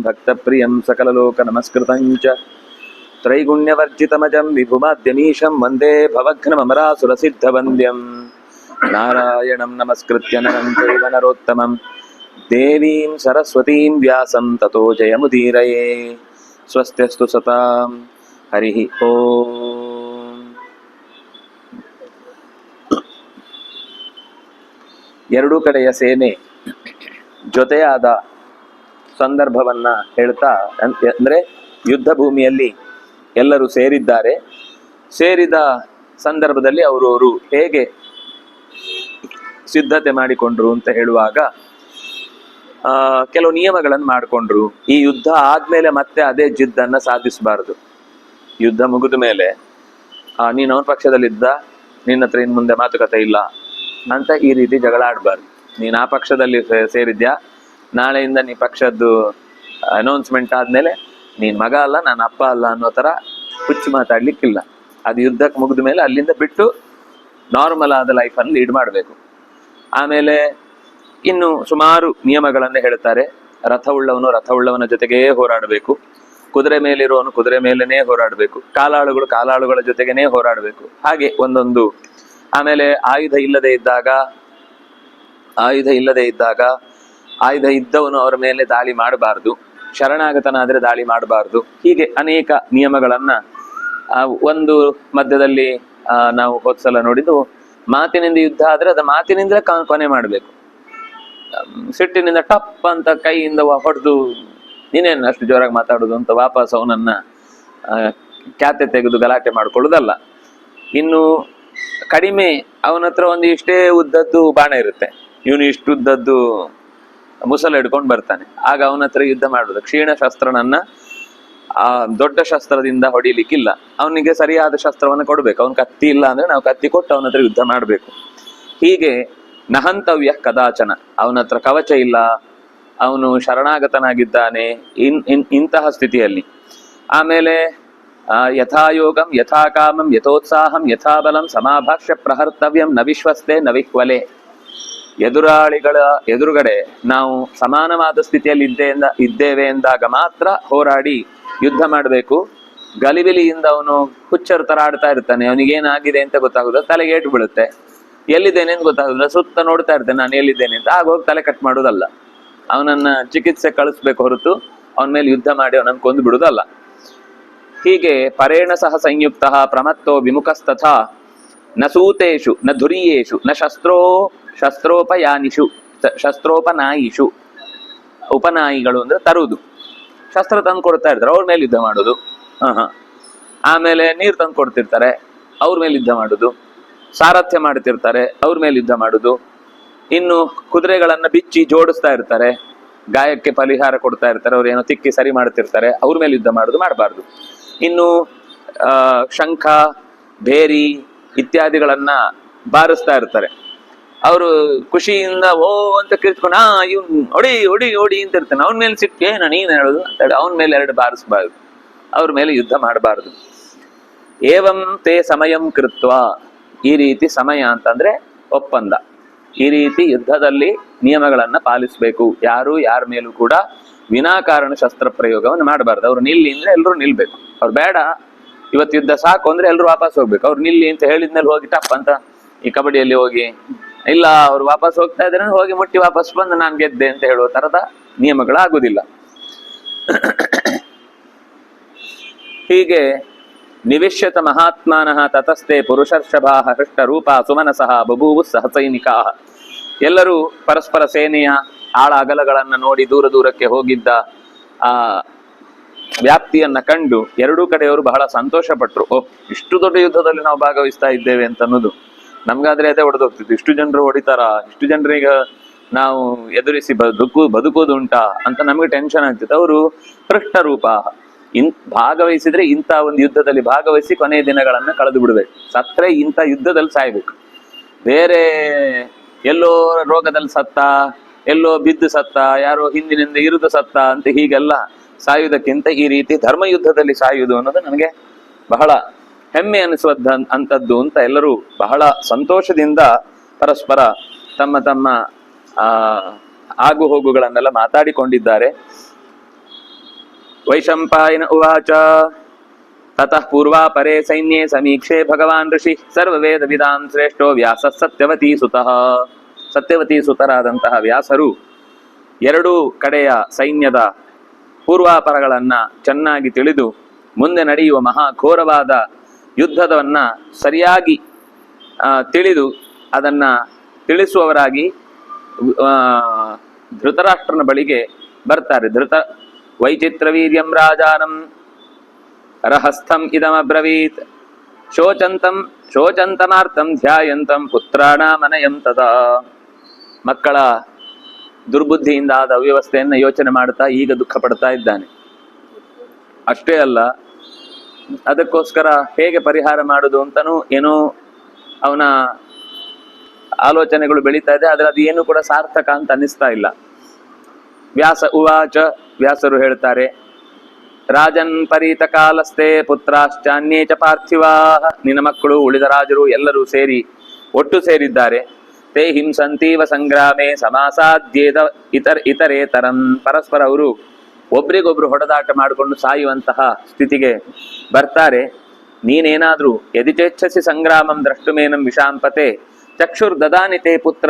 ಭಕ್ತಪ್ರಿಯಂ ಸಕಲಲೋಕನಮಸ್ಕೃತಂಚ ತ್ರೈಗುಣ್ಯವರ್ಜಿತಮಜಂ ವಿಭುಮಾದ್ಯಮೀಶಂ ವಂದೇ ಭವಘ್ನಮರಾಸುರಸಿದ್ಧವಂದ್ಯಂ ನಾರಾಯಣಂ ನಮಸ್ಕೃತ್ಯ ನರಂ ಚೈವ ನರೋತ್ತಮಂ ದೇವೀಂ ಸರಸ್ವತೀಂ ವ್ಯಾಸಂ ತತೋ ಜಯಮುದೀರಯೇ. ಸ್ವಸ್ತ್ಯಸ್ತು ಸತಾಂ. ಹರಿ ಓಂ. ಎರಡೂ ಕಡೆಯ ಸೇನೆ ಜೊತೆಯಾದ ಸಂದರ್ಭವನ್ನ ಹೇಳ್ತಾ, ಅಂದ್ರೆ ಯುದ್ಧ ಭೂಮಿಯಲ್ಲಿ ಎಲ್ಲರೂ ಸೇರಿದ್ದಾರೆ. ಸೇರಿದ ಸಂದರ್ಭದಲ್ಲಿ ಅವರವರು ಹೇಗೆ ಸಿದ್ಧತೆ ಮಾಡಿಕೊಂಡ್ರು ಅಂತ ಹೇಳುವಾಗ ಕೆಲವು ನಿಯಮಗಳನ್ನು ಮಾಡಿಕೊಂಡ್ರು. ಈ ಯುದ್ಧ ಆದ್ಮೇಲೆ ಮತ್ತೆ ಅದೇ ಜಿದ್ದನ್ನ ಸಾಧಿಸಬಾರದು. ಯುದ್ಧ ಮುಗಿದ ಮೇಲೆ ನೀನು ಅವನ ಪಕ್ಷದಲ್ಲಿದ್ದ, ನಿನ್ನ ಹತ್ರ ಇನ್ ಮುಂದೆ ಮಾತುಕತೆ ಇಲ್ಲ ಅಂತ ಈ ರೀತಿ ಜಗಳ ಆಡ್ಬಾರ್ದು. ನೀನು ಆ ಪಕ್ಷದಲ್ಲಿ ಸೇರಿದ್ಯಾ, ನಾಳೆಯಿಂದ ನೀ ಪಕ್ಷದ್ದು ಅನೌನ್ಸ್ಮೆಂಟ್ ಆದ್ಮೇಲೆ ನೀನ್ ಮಗ ಅಲ್ಲ, ನಾನು ಅಪ್ಪ ಅಲ್ಲ ಅನ್ನೋ ತರ ಹುಚ್ಚು ಮಾತಾಡ್ಲಿಕ್ಕಿಲ್ಲ. ಅದು ಯುದ್ಧಕ್ಕೆ ಮುಗಿದ ಮೇಲೆ ಅಲ್ಲಿಂದ ಬಿಟ್ಟು ನಾರ್ಮಲ್ ಆದ ಲೈಫನ್ನು ಲೀಡ್ ಮಾಡಬೇಕು. ಆಮೇಲೆ ಇನ್ನು ಸುಮಾರು ನಿಯಮಗಳನ್ನು ಹೇಳ್ತಾರೆ. ರಥವುಳ್ಳವನು ರಥವುಳ್ಳವನ ಜೊತೆಗೇ ಹೋರಾಡಬೇಕು, ಕುದುರೆ ಮೇಲಿರುವವನು ಕುದುರೆ ಮೇಲೇನೆ ಹೋರಾಡಬೇಕು, ಕಾಲಾಳುಗಳು ಕಾಲಾಳುಗಳ ಜೊತೆಗೇನೆ ಹೋರಾಡಬೇಕು. ಹಾಗೆ ಒಂದೊಂದು. ಆಮೇಲೆ ಆಯುಧ ಇಲ್ಲದೆ ಇದ್ದಾಗ ಆಯುಧ ಇದ್ದವನು ಅವರ ಮೇಲೆ ದಾಳಿ ಮಾಡಬಾರ್ದು, ಶರಣಾಗತನಾದ್ರೆ ದಾಳಿ ಮಾಡಬಾರ್ದು. ಹೀಗೆ ಅನೇಕ ನಿಯಮಗಳನ್ನ ಒಂದು ಮಧ್ಯದಲ್ಲಿ ನಾವು ಹೋದ್ಸಲ ನೋಡಿದ್ದು, ಮಾತಿನಿಂದ ಯುದ್ಧ ಆದ್ರೆ ಅದು ಮಾತಿನಿಂದಲೇ ಕೊನೆ ಮಾಡಬೇಕು. ಸಿಟ್ಟಿನಿಂದ ಟಪ್ ಅಂತ ಕೈಯಿಂದ ಹೊಡೆದು ನೀನೇನು ಅಷ್ಟು ಜೋರಾಗಿ ಮಾತಾಡೋದು ಅಂತ ವಾಪಸ್ ಅವನನ್ನ ಖ್ಯಾತೆ ತೆಗೆದು ಗಲಾಟೆ ಮಾಡ್ಕೊಳ್ಳೋದಲ್ಲ. ಇನ್ನು ಕಡಿಮೆ, ಅವನ ಹತ್ರ ಒಂದು ಇಷ್ಟೇ ಉದ್ದದ್ದು ಬಾಣ ಇರುತ್ತೆ, ಇವನು ಇಷ್ಟು ಉದ್ದದ್ದು ಮುಸಲ ಹಿಡ್ಕೊಂಡು ಬರ್ತಾನೆ, ಆಗ ಅವನ ಹತ್ರ ಯುದ್ಧ ಮಾಡುದು. ಕ್ಷೀಣ ಶಸ್ತ್ರನನ್ನ ದೊಡ್ಡ ಶಸ್ತ್ರದಿಂದ ಹೊಡಿಲಿಕ್ಕಿಲ್ಲ, ಅವನಿಗೆ ಸರಿಯಾದ ಶಸ್ತ್ರವನ್ನು ಕೊಡ್ಬೇಕು. ಅವನ್ ಕತ್ತಿ ಇಲ್ಲ ಅಂದ್ರೆ ನಾವು ಕತ್ತಿ ಕೊಟ್ಟು ಅವನ ಹತ್ರ ಯುದ್ಧ ಮಾಡಬೇಕು. ಹೀಗೆ ನಹಂತವ್ಯ ಕದಾಚನ, ಅವನ ಹತ್ರ ಕವಚ ಇಲ್ಲ, ಅವನು ಶರಣಾಗತನಾಗಿದ್ದಾನೆ, ಇಂತಹ ಸ್ಥಿತಿಯಲ್ಲಿ. ಆಮೇಲೆ ಯಥಾಯೋಗಂ ಯಥಾಕಾಮಂ ಯಥೋತ್ಸಾಹಂ ಯಥಾಬಲಂ ಸಮಾಭಾಷ್ಯ ಪ್ರಹರ್ತವ್ಯಂ ನ ವಿಶ್ವಸ್ತೆ ನ ವಿಹ್ವಲೆ. ಎದುರಾಳಿಗಳ ಎದುರುಗಡೆ ನಾವು ಸಮಾನವಾದ ಸ್ಥಿತಿಯಲ್ಲಿ ಇದ್ದೇವೆ ಎಂದಾಗ ಮಾತ್ರ ಹೋರಾಡಿ ಯುದ್ಧ ಮಾಡಬೇಕು. ಗಲಿಬಿಲಿಯಿಂದ ಅವನು ಹುಚ್ಚರ ತರ ಆಡ್ತಾ ಇರ್ತಾನೆ, ಅವನಿಗೇನಾಗಿದೆ ಅಂತ ಗೊತ್ತಾಗುದ, ತಲೆಗೆ ಏಟು ಬೀಳುತ್ತೆ, ಎಲ್ಲಿದ್ದೇನೆ ಅಂತ ಗೊತ್ತಾಗುದಿಲ್ಲ, ಸುತ್ತ ನೋಡ್ತಾ ಇರ್ತೇನೆ ನಾನು ಎಲ್ಲಿದ್ದೇನೆ ಅಂತ. ಆಗ ಹೋಗಿ ತಲೆ ಕಟ್ ಮಾಡುವುದಲ್ಲ, ಅವನನ್ನ ಚಿಕಿತ್ಸೆ ಕಳಿಸ್ಬೇಕು ಹೊರತು ಅವನ ಮೇಲೆ ಯುದ್ಧ ಮಾಡಿ ಅವನನ್ನು ಕೊಂದು ಬಿಡುವುದಲ್ಲ. ಹೀಗೆ ಪರೇಣ ಸಹ ಸಂಯುಕ್ತ ಪ್ರಮತ್ತೋ ವಿಮುಖಸ್ತಥಾ ನ ಸೂತೇಶು ನ ಧುರಿಯೇಶು ನ ಶಸ್ತ್ರೋಪನಾಯಿಷು. ಉಪನಾಯಿಗಳು ಅಂದ್ರೆ ತರುವುದು, ಶಸ್ತ್ರ ತಂದು ಕೊಡ್ತಾ ಇರ್ತಾರೆ, ಅವ್ರ ಮೇಲೆ ಯುದ್ಧ ಮಾಡೋದು. ಆಮೇಲೆ ನೀರು ತಂದು ಕೊಡ್ತಿರ್ತಾರೆ, ಅವ್ರ ಮೇಲೆ ಯುದ್ಧ ಮಾಡೋದು. ಸಾರಥ್ಯ ಮಾಡ್ತಿರ್ತಾರೆ, ಅವ್ರ ಮೇಲೆ ಯುದ್ಧ ಮಾಡೋದು. ಇನ್ನು ಕುದುರೆಗಳನ್ನ ಬಿಚ್ಚಿ ಜೋಡಿಸ್ತಾ ಇರ್ತಾರೆ, ಗಾಯಕ್ಕೆ ಪರಿಹಾರ ಕೊಡ್ತಾ ಇರ್ತಾರೆ, ಅವ್ರು ಏನೋ ತಿಕ್ಕಿ ಸರಿ ಮಾಡ್ತಿರ್ತಾರೆ, ಅವ್ರ ಮೇಲೆ ಯುದ್ಧ ಮಾಡೋದು ಮಾಡಬಾರ್ದು. ಇನ್ನು ಶಂಖ ಭೇರಿ ಇತ್ಯಾದಿಗಳನ್ನ ಬಾರಿಸ್ತಾ ಇರ್ತಾರೆ, ಅವರು ಖುಷಿಯಿಂದ ಓ ಅಂತ ಕಿರ್ಚ್ಕೊಂಡು ಇವ್ನು ಹೊಡಿ ಹೊಡಿ ಹೊಡಿ ಅಂತ ಇರ್ತಾನೆ, ಅವನ ಮೇಲೆ ಸಿಕ್ಕೇ ನೀನ್ ಹೇಳುದು ಅಂತ ಹೇಳಿ ಅವನ ಮೇಲೆ ಎರಡು ಬಾರಿಸಬಾರ್ದು, ಅವ್ರ ಮೇಲೆ ಯುದ್ಧ ಮಾಡಬಾರ್ದು. ಏವಂ ತೇ ಸಮಯಂ ಕೃತ್ವ, ಈ ರೀತಿ ಸಮಯ ಅಂತಂದ್ರೆ ಒಪ್ಪಂದ, ಈ ರೀತಿ ಯುದ್ಧದಲ್ಲಿ ನಿಯಮಗಳನ್ನ ಪಾಲಿಸ್ಬೇಕು. ಯಾರು ಯಾರ ಮೇಲೂ ಕೂಡ ವಿನಾಕಾರಣ ಶಸ್ತ್ರ ಪ್ರಯೋಗವನ್ನು ಮಾಡಬಾರ್ದು. ಅವ್ರು ನಿಲ್ಲಿ ಅಂದ್ರೆ ಎಲ್ರು ನಿಲ್ಬೇಕು. ಅವ್ರು ಬೇಡ ಇವತ್ತು ಯುದ್ಧ ಸಾಕು ಅಂದ್ರೆ ಎಲ್ರು ವಾಪಸ್ ಹೋಗ್ಬೇಕು. ಅವ್ರು ನಿಲ್ಲಿ ಅಂತ ಹೇಳಿದ್ಮೇಲೆ ಹೋಗಿ ಟಪ್ ಅಂತ ಈ ಕಬಡ್ಡಿಯಲ್ಲಿ ಹೋಗಿ, ಇಲ್ಲ ಅವ್ರು ವಾಪಸ್ ಹೋಗ್ತಾ ಇದ್ರೆ ಹೋಗಿ ಮುಟ್ಟಿ ವಾಪಸ್ ಬಂದು ನಾನು ಗೆದ್ದೆ ಅಂತ ಹೇಳುವ ತರದ ನಿಯಮಗಳಾಗುದಿಲ್ಲ. ಹೀಗೆ ನಿವಿಶ್ಯತ ಮಹಾತ್ಮಾನಃ ತತಸ್ಥೆ ಪುರುಷರ್ಷಭಾ ಹೃಷ್ಟ ರೂಪ ಸುಮನಸಃ ಬಭೂವು ಸಹ ಸೈನಿಕಾ. ಎಲ್ಲರೂ ಪರಸ್ಪರ ಸೇನೆಯ ಆಳ ಅಗಲಗಳನ್ನ ನೋಡಿ ದೂರಕ್ಕೆ ಹೋಗಿದ್ದ ಆ ವ್ಯಾಪ್ತಿಯನ್ನ ಕಂಡು ಎರಡೂ ಕಡೆಯವರು ಬಹಳ ಸಂತೋಷ ಪಟ್ರು. ಇಷ್ಟು ದೊಡ್ಡ ಯುದ್ಧದಲ್ಲಿ ನಾವು ಭಾಗವಹಿಸ್ತಾ ಇದ್ದೇವೆ ಅಂತ ಅನ್ನೋದು ನಮ್ಗಾದ್ರೆ ಅದೇ ಹೊಡೆದೋಗ್ತಿತ್ತು. ಇಷ್ಟು ಜನರು ಹೊಡಿತಾರ, ಇಷ್ಟು ಜನರಿಗೆ ನಾವು ಎದುರಿಸಿ ಬದುಕುವುದುಂಟಾ ಅಂತ ನಮ್ಗೆ ಟೆನ್ಷನ್ ಆಗ್ತಿತ್ತು. ಅವರು ಹೃಷ್ಟ ರೂಪ, ಭಾಗವಹಿಸಿದ್ರೆ ಇಂಥ ಒಂದು ಯುದ್ಧದಲ್ಲಿ ಭಾಗವಹಿಸಿ ಕೊನೆಯ ದಿನಗಳನ್ನ ಕಳೆದು ಬಿಡ್ಬೇಕು. ಸತ್ರೆ ಇಂಥ ಯುದ್ಧದಲ್ಲಿ ಸಾಯ್ಬೇಕು. ಬೇರೆ ಎಲ್ಲೋ ರೋಗದಲ್ಲಿ ಸತ್ತ, ಎಲ್ಲೋ ಬಿದ್ದು ಸತ್ತ, ಯಾರೋ ಹಿಂದಿನಿಂದ ಇರುದು ಸತ್ತ ಅಂತ ಹೀಗೆಲ್ಲ ಸಾಯುವುದಕ್ಕಿಂತ ಈ ರೀತಿ ಧರ್ಮ ಯುದ್ಧದಲ್ಲಿ ಸಾಯುವುದು ಅನ್ನೋದು ನನಗೆ ಬಹಳ ಹೆಮ್ಮೆ ಅನಿಸುವಂತ ಅಂತದ್ದು ಅಂತ ಎಲ್ಲರೂ ಬಹಳ ಸಂತೋಷದಿಂದ ಪರಸ್ಪರ ತಮ್ಮ ಆಗು ಹೋಗುಗಳನ್ನೆಲ್ಲ ಮಾತಾಡಿಕೊಂಡಿದ್ದಾರೆ. ವೈಶಂಪಾಯನ ಉವಾಚ ತತಃ ಪೂರ್ವಾಪರೇ ಸೈನ್ಯೇ ಸಮೀಕ್ಷೆ ಭಗವಾನ್ ಋಷಿ ಸರ್ವವೇದ ವಿದಾಂ ಶ್ರೇಷ್ಠೋ ವ್ಯಾಸ ಸತ್ಯವತೀ ಸುತಃ. ಸತ್ಯವತೀ ಸುತರಾದಂತಹ ವ್ಯಾಸರು ಎರಡೂ ಕಡೆಯ ಸೈನ್ಯದ ಪೂರ್ವಾಪರಗಳನ್ನ ಚೆನ್ನಾಗಿ ತಿಳಿದು ಮುಂದೆ ನಡೆಯುವ ಮಹಾಘೋರವಾದ ಯುದ್ಧವನ್ನ ಸರಿಯಾಗಿ ತಿಳಿದು ಅದನ್ನ ತಿಳಿಸುವವರಾಗಿ ಧೃತರಾಷ್ಟ್ರನ ಬಳಿಗೆ ಬರ್ತಾರೆ. ವೈಚಿತ್ರವೀರ್ಯಂ ರಾಜಾನಂ ರಹಸ್ಥಂ ಇದಮಬ್ರವೀತ್ ಶೋಚಂತನಾರ್ಥಂ ಧ್ಯಾಯಂತಂ ಪುತ್ರಾಣಾಮನಯಂ ತದಾ. ಮಕ್ಕಳ ದುರ್ಬುದ್ಧಿಯಿಂದ ಆದ ಅವ್ಯವಸ್ಥೆಯನ್ನ ಯೋಚನೆ ಮಾಡ್ತಾ ಈಗ ದುಃಖ ಪಡ್ತಾ ಇದ್ದಾನೆ. ಅಷ್ಟೇ ಅಲ್ಲ, ಅದಕ್ಕೋಸ್ಕರ ಹೇಗೆ ಪರಿಹಾರ ಮಾಡುದು ಅಂತನೂ ಏನೋ ಅವನ ಆಲೋಚನೆಗಳು ಬೆಳೀತಾ ಇದೆ. ಆದ್ರೆ ಅದು ಏನು ಕೂಡ ಸಾರ್ಥಕ ಅಂತ ಅನ್ನಿಸ್ತಾ ಇಲ್ಲ. ವ್ಯಾಸ ಉವಾಚ, ವ್ಯಾಸರು ಹೇಳ್ತಾರೆ, ರಾಜನ್ ಪರೀತ ಕಾಲಸ್ಥೆ ಪುತ್ರಾಶ್ಚಾನ್ಯೇ ಚ ಪಾರ್ಥಿವಾಹ. ನಿನ್ನ ಮಕ್ಕಳು, ಉಳಿದ ರಾಜರು ಎಲ್ಲರೂ ಒಟ್ಟು ಸೇರಿದ್ದಾರೆ. ತೇ ಹಿಂಸಂತೀವ ಸಂಗ್ರಾಮೇ ಸಮಾಸಾದ್ಯೇದ ಇತರೇತರಂ. ಪರಸ್ಪರ ಅವರು ಒಬ್ರಿಗೊಬ್ರು ಹೊಡೆದಾಟ ಮಾಡಿಕೊಂಡು ಸಾಯುವಂತಹ ಸ್ಥಿತಿಗೆ ಬರ್ತಾರೆ. ನೀನೇನಾದ್ರೂ ಯದಿಚೇಚ್ಛಸಿ ಸಂಗ್ರಾಮಂ ದ್ರಷ್ಟುಮೇನಂ ವಿಷಾಂಪತೆ ಚಕ್ಷುರ್ ದದಾನಿತೆ ಪುತ್ರ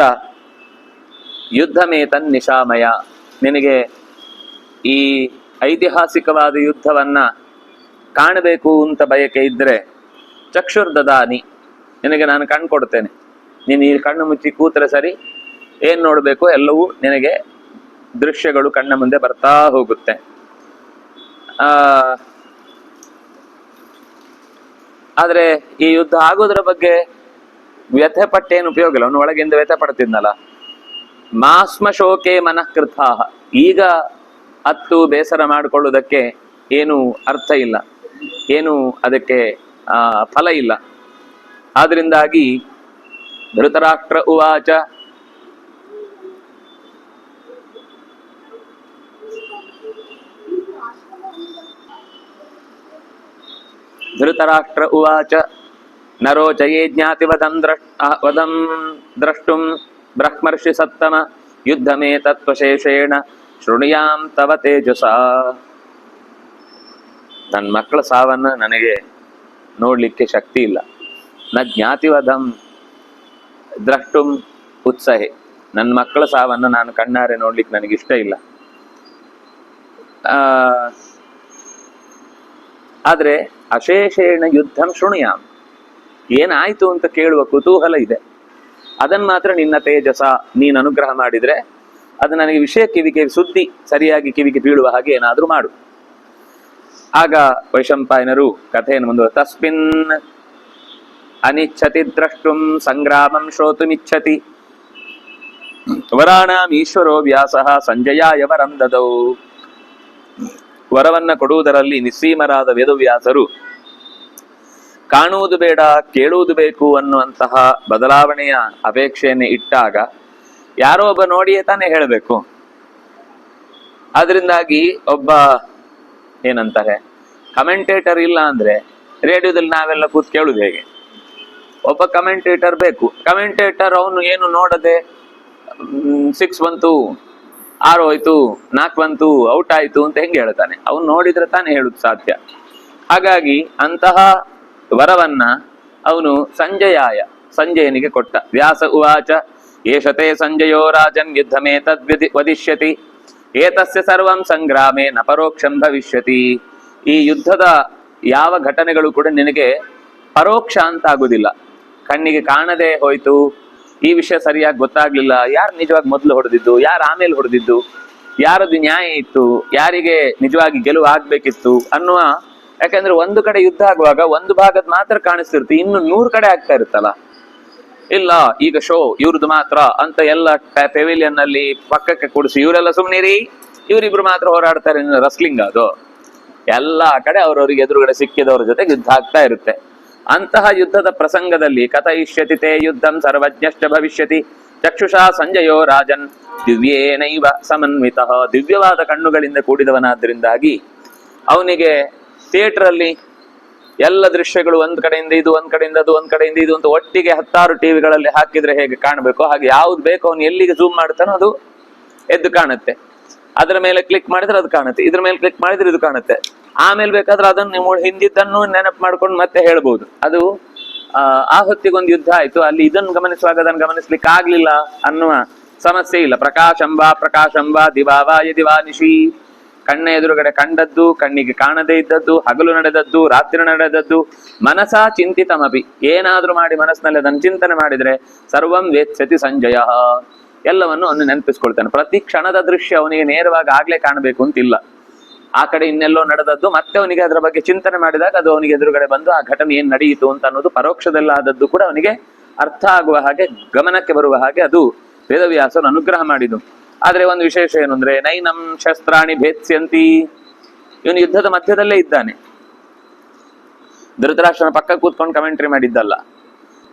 ಯುದ್ಧಮೇತನ್ ನಿಶಾಮಯ. ನಿನಗೆ ಈ ಐತಿಹಾಸಿಕವಾದ ಯುದ್ಧವನ್ನ ಕಾಣಬೇಕು ಅಂತ ಬಯಕೆ ಇದ್ರೆ ಚಕ್ಷುರ್ ದದಾನಿ, ನಿನಗೆ ನಾನು ಕಣ್ಣು ಕೊಡ್ತೇನೆ. ನೀನು ಈ ಕಣ್ಣು ಮುಚ್ಚಿ ಕೂತ್ರೆ ಸರಿ, ಏನ್ ನೋಡ್ಬೇಕು ಎಲ್ಲವೂ ನಿನಗೆ ದೃಶ್ಯಗಳು ಕಣ್ಣ ಮುಂದೆ ಬರ್ತಾ ಹೋಗುತ್ತೆ. ಆದ್ರೆ ಈ ಯುದ್ಧ ಆಗೋದ್ರ ಬಗ್ಗೆ ವ್ಯಥೆ ಪಟ್ಟೇನು ಉಪಯೋಗ ಇಲ್ಲ. ಅವನು ಒಳಗಿಂದ ವ್ಯಥೆ ಪಡ್ತಿದ್ನಲ್ಲ. ಮಾಸ್ಮ ಶೋಕೆ ಮನಃಕೃತ. ಈಗ ಹತ್ತು ಬೇಸರ ಮಾಡಿಕೊಳ್ಳುವುದಕ್ಕೆ ಏನು ಅರ್ಥ ಇಲ್ಲ, ಏನು ಅದಕ್ಕೆ ಫಲ ಇಲ್ಲ. ಆದ್ರಿಂದಾಗಿ ಧೃತರಾಷ್ಟ್ರ ಉವಾಚ, ಧೃತರಾಷ್ಟ್ರ ಉವಾಚ ನರೋಚಯೇ ಜ್ಞಾತಿವದಂ ದ್ರಷ್ಟುಂ ಬ್ರಹ್ಮರ್ಷಿ ಸತ್ತಮ ಯುದ್ಧಮೇ ತತ್ವಶೇಷೇಣ ಶೃಣುಯಾಂ ತವ ತೇಜಸ. ನನ್ನ ಮಕ್ಕಳ ಸಾವನ್ನ ನನಗೆ ನೋಡ್ಲಿಕ್ಕೆ ಶಕ್ತಿ ಇಲ್ಲ. ನ ಜ್ಞಾತಿವದಂ ದ್ರಷ್ಟುಂ ಉತ್ಸಹೆ. ನನ್ನ ಮಕ್ಕಳ ಸಾವನ್ನ ನಾನು ಕಣ್ಣಾರೆ ನೋಡ್ಲಿಕ್ಕೆ ನನಗಿಷ್ಟ ಇಲ್ಲ. ಆದ್ರೆ ಅಶೇಷೇಣ ಯುದ್ಧಂ ಶೃಣುಯಾಂ, ಏನಾಯ್ತು ಅಂತ ಕೇಳುವ ಕುತೂಹಲ ಇದೆ. ಅದನ್ನ ಮಾತ್ರ ನಿನ್ನ ತೇಜಸ ನೀನು ಅನುಗ್ರಹ ಮಾಡಿದ್ರೆ ಅದು ನನಗೆ ವಿಷಯ ಕಿವಿಗೆ ಸುದ್ದಿ ಸರಿಯಾಗಿ ಕಿವಿಗೆ ಬೀಳುವ ಹಾಗೆ ಏನಾದ್ರೂ ಮಾಡು. ಆಗ ವೈಶಂಪಾಯನರು ಕಥೆಯನ್ನು ಮುಂದುವರೆ, ತಸ್ಮಿನ್ ಅನಿಚ್ಛತಿ ದ್ರಷ್ಟುಂ ಸಂಗ್ರಾಮಂ ಶ್ರೋತುಮಿಚ್ಛತಿ ವರಾಣಾಂ ಈಶ್ವರೋ ವ್ಯಾಸಃ ಸಂಜಯಾಯ ವರಂ ದದೌ. ವರವನ್ನ ಕೊಡುವುದರಲ್ಲಿ ನಿಸ್ಸೀಮರಾದ ವೇದವ್ಯಾಸರು ಕಾಣುವುದು ಬೇಡ ಕೇಳುವುದು ಬೇಕು ಅನ್ನುವಂತಹ ಬದಲಾವಣೆಯ ಅಪೇಕ್ಷೆಯನ್ನು ಇಟ್ಟಾಗ ಯಾರೋ ಒಬ್ಬ ನೋಡಿಯೇ ತಾನೇ ಹೇಳಬೇಕು. ಆದ್ರಿಂದಾಗಿ ಒಬ್ಬ ಏನಂತಾರೆ ಕಮೆಂಟೇಟರ್ ಇಲ್ಲ ಅಂದ್ರೆ ರೇಡಿಯೋದಲ್ಲಿ ನಾವೆಲ್ಲ ಕೂತ್ ಕೇಳುದು ಹೇಗೆ? ಒಬ್ಬ ಕಮೆಂಟೇಟರ್ ಬೇಕು. ಕಮೆಂಟೇಟರ್ ಅವನು ಏನು ನೋಡದೆ 6 ಬಂತು 6 ಹೋಯ್ತು 4 ಬಂತು ಔಟ್ ಆಯ್ತು ಅಂತ ಹೆಂಗೆ ಹೇಳ್ತಾನೆ? ಅವನು ನೋಡಿದ್ರೆ ತಾನೇ ಹೇಳುದು ಸಾಧ್ಯ. ಹಾಗಾಗಿ ಅಂತಹ ವರವನ್ನ ಅವನು ಸಂಜಯನಿಗೆ ಕೊಟ್ಟ. ವ್ಯಾಸ ಉವಾಚ ಏಷತೆ ಸಂಜಯೋ ರಾಜನ್ ಯುದ್ಧಮೇ ವದಿಷ್ಯತಿ ಏತಸ್ಯ ಸರ್ವಂ ಸಂಗ್ರಾಮೇ ನ ಪರೋಕ್ಷಂ ಭವಿಷ್ಯತಿ. ಈ ಯುದ್ಧದ ಯಾವ ಘಟನೆಗಳು ಕೂಡ ನಿನಗೆ ಪರೋಕ್ಷ ಅಂತ ಆಗುದಿಲ್ಲ. ಕಣ್ಣಿಗೆ ಕಾಣದೆ ಹೋಯ್ತು, ಈ ವಿಷಯ ಸರಿಯಾಗಿ ಗೊತ್ತಾಗ್ಲಿಲ್ಲ, ಯಾರು ನಿಜವಾಗಿ ಮೊದಲು ಹೊಡೆದಿದ್ದು, ಯಾರು ಆಮೇಲೆ ಹೊಡೆದಿದ್ದು, ಯಾರದು ನ್ಯಾಯ ಇತ್ತು, ಯಾರಿಗೆ ನಿಜವಾಗಿ ಗೆಲುವು ಆಗ್ಬೇಕಿತ್ತು ಅನ್ನುವ. ಯಾಕಂದ್ರೆ ಒಂದು ಕಡೆ ಯುದ್ಧ ಆಗುವಾಗ ಒಂದು ಭಾಗದ ಮಾತ್ರ ಕಾಣಿಸ್ತಿರುತ್ತೆ, ಇನ್ನು 100 ಕಡೆ ಆಗ್ತಾ ಇರುತ್ತಲ್ಲ. ಇಲ್ಲ ಈಗ ಶೋ ಇವ್ರದ್ದು ಮಾತ್ರ ಅಂತ ಎಲ್ಲ ಪೆವಿಲಿಯನ್ ನಲ್ಲಿ ಪಕ್ಕಕ್ಕೆ ಕೂಡಿಸಿ ಇವರೆಲ್ಲ ಸುಮ್ನಿರಿ, ಇವರಿಬ್ರು ಮಾತ್ರ ಹೋರಾಡ್ತಾರೆ. ರಸ್ಲಿಂಗ್ ಅದು ಎಲ್ಲಾ ಕಡೆ ಅವ್ರವ್ರಿಗೆ ಎದುರುಗಡೆ ಸಿಕ್ಕಿದವ್ರ ಜೊತೆಗೆ ಯುದ್ಧ ಆಗ್ತಾ ಇರುತ್ತೆ. ಅಂತಹ ಯುದ್ಧದ ಪ್ರಸಂಗದಲ್ಲಿ ಕಥಯಿಷ್ಯತಿ ತೇ ಯುದ್ಧಂ ಸರ್ವಜ್ಞಶ್ಚ ಭವಿಷ್ಯತಿ ಚಕ್ಷುಷಾ ಸಂಜಯೋ ರಾಜನ್ ದಿವ್ಯೇನೈವ ಸಮನ್ವಿತಃ. ದಿವ್ಯವಾದ ಕಣ್ಣುಗಳಿಂದ ಕೂಡಿದವನಾದ್ರಿಂದಾಗಿ ಅವನಿಗೆ ಥಿಯೇಟರ್ ಅಲ್ಲಿ ಎಲ್ಲ ದೃಶ್ಯಗಳು ಒಂದ್ ಕಡೆಯಿಂದ ಇದು, ಒಂದ್ ಕಡೆಯಿಂದ ಅದು, ಒಂದ್ ಕಡೆಯಿಂದ ಇದು ಅಂತ ಒಟ್ಟಿಗೆ 10 ಟಿವಿಗಳಲ್ಲಿ ಹಾಕಿದ್ರೆ ಹೇಗೆ ಕಾಣಬೇಕು ಹಾಗೆ ಯಾವ್ದು ಬೇಕೋ ಅವನು ಎಲ್ಲಿಗೆ ಝೂಮ್ ಮಾಡ್ತಾನೋ ಅದು ಎದ್ದು ಕಾಣುತ್ತೆ. ಅದರ ಮೇಲೆ ಕ್ಲಿಕ್ ಮಾಡಿದ್ರೆ ಅದು ಕಾಣುತ್ತೆ, ಇದ್ರ ಮೇಲೆ ಕ್ಲಿಕ್ ಮಾಡಿದ್ರೆ ಇದು ಕಾಣುತ್ತೆ. ಆಮೇಲೆ ಬೇಕಾದ್ರೆ ಅದನ್ನು ನೀವು ಹಿಂದಿದ್ದನ್ನು ನೆನಪು ಮಾಡ್ಕೊಂಡು ಮತ್ತೆ ಹೇಳ್ಬೋದು. ಅದು ಆ ಹೊತ್ತಿಗೊಂದು ಯುದ್ಧ ಆಯ್ತು, ಅಲ್ಲಿ ಇದನ್ನು ಗಮನಿಸುವಾಗ ಅದನ್ನು ಗಮನಿಸ್ಲಿಕ್ಕೆ ಆಗ್ಲಿಲ್ಲ ಅನ್ನುವ ಸಮಸ್ಯೆ ಇಲ್ಲ. ಪ್ರಕಾಶಂಬ ದಿವಾವಾಯ ದಿವಾನಿಶಿ, ಕಣ್ಣ ಎದುರುಗಡೆ ಕಂಡದ್ದು, ಕಣ್ಣಿಗೆ ಕಾಣದೇ ಇದ್ದದ್ದು, ಹಗಲು ನಡೆದದ್ದು, ರಾತ್ರಿ ನಡೆದದ್ದು, ಮನಸಾ ಚಿಂತಿತಮಪಿ, ಏನಾದ್ರೂ ಮಾಡಿ ಮನಸ್ಸಿನಲ್ಲಿ ಅದನ್ನು ಚಿಂತನೆ ಮಾಡಿದ್ರೆ ಸರ್ವಂ ವೇತ್ಸ್ಯತಿ ಸಂಜಯ, ಎಲ್ಲವನ್ನು ಅವನು ನೆನಪಿಸ್ಕೊಳ್ತಾನೆ. ಪ್ರತಿ ಕ್ಷಣದ ದೃಶ್ಯ ಅವನಿಗೆ ನೇರವಾಗಿ ಆಗ್ಲೇ ಕಾಣಬೇಕು ಅಂತಿಲ್ಲ. ಆ ಕಡೆ ಇನ್ನೆಲ್ಲೋ ನಡೆದದ್ದು ಮತ್ತೆ ಅವನಿಗೆ ಅದರ ಬಗ್ಗೆ ಚಿಂತನೆ ಮಾಡಿದಾಗ ಅದು ಅವನಿಗೆ ಎದುರುಗಡೆ ಬಂದು ಆ ಘಟನೆ ಏನ್ ನಡೆಯಿತು ಅಂತ ಅನ್ನೋದು ಪರೋಕ್ಷದಲ್ಲಾದದ್ದು ಕೂಡ ಅವನಿಗೆ ಅರ್ಥ ಆಗುವ ಹಾಗೆ, ಗಮನಕ್ಕೆ ಬರುವ ಹಾಗೆ ಅದು ವೇದವ್ಯಾಸನು ಅನುಗ್ರಹ ಮಾಡಿದ್ದು. ಆದ್ರೆ ಒಂದು ವಿಶೇಷ ಏನು ಅಂದ್ರೆ, ನೈನಂ ಶಸ್ತ್ರಾಣಿ ಭೇತ್ಸ್ಯಂತಿ, ಇವನು ಯುದ್ಧದ ಮಧ್ಯದಲ್ಲೇ ಇದ್ದಾನೆ. ಧೃತರಾಷ್ಟ್ರನ ಪಕ್ಕ ಕೂತ್ಕೊಂಡು ಕಮೆಂಟ್ರಿ ಮಾಡಿದ್ದಲ್ಲ,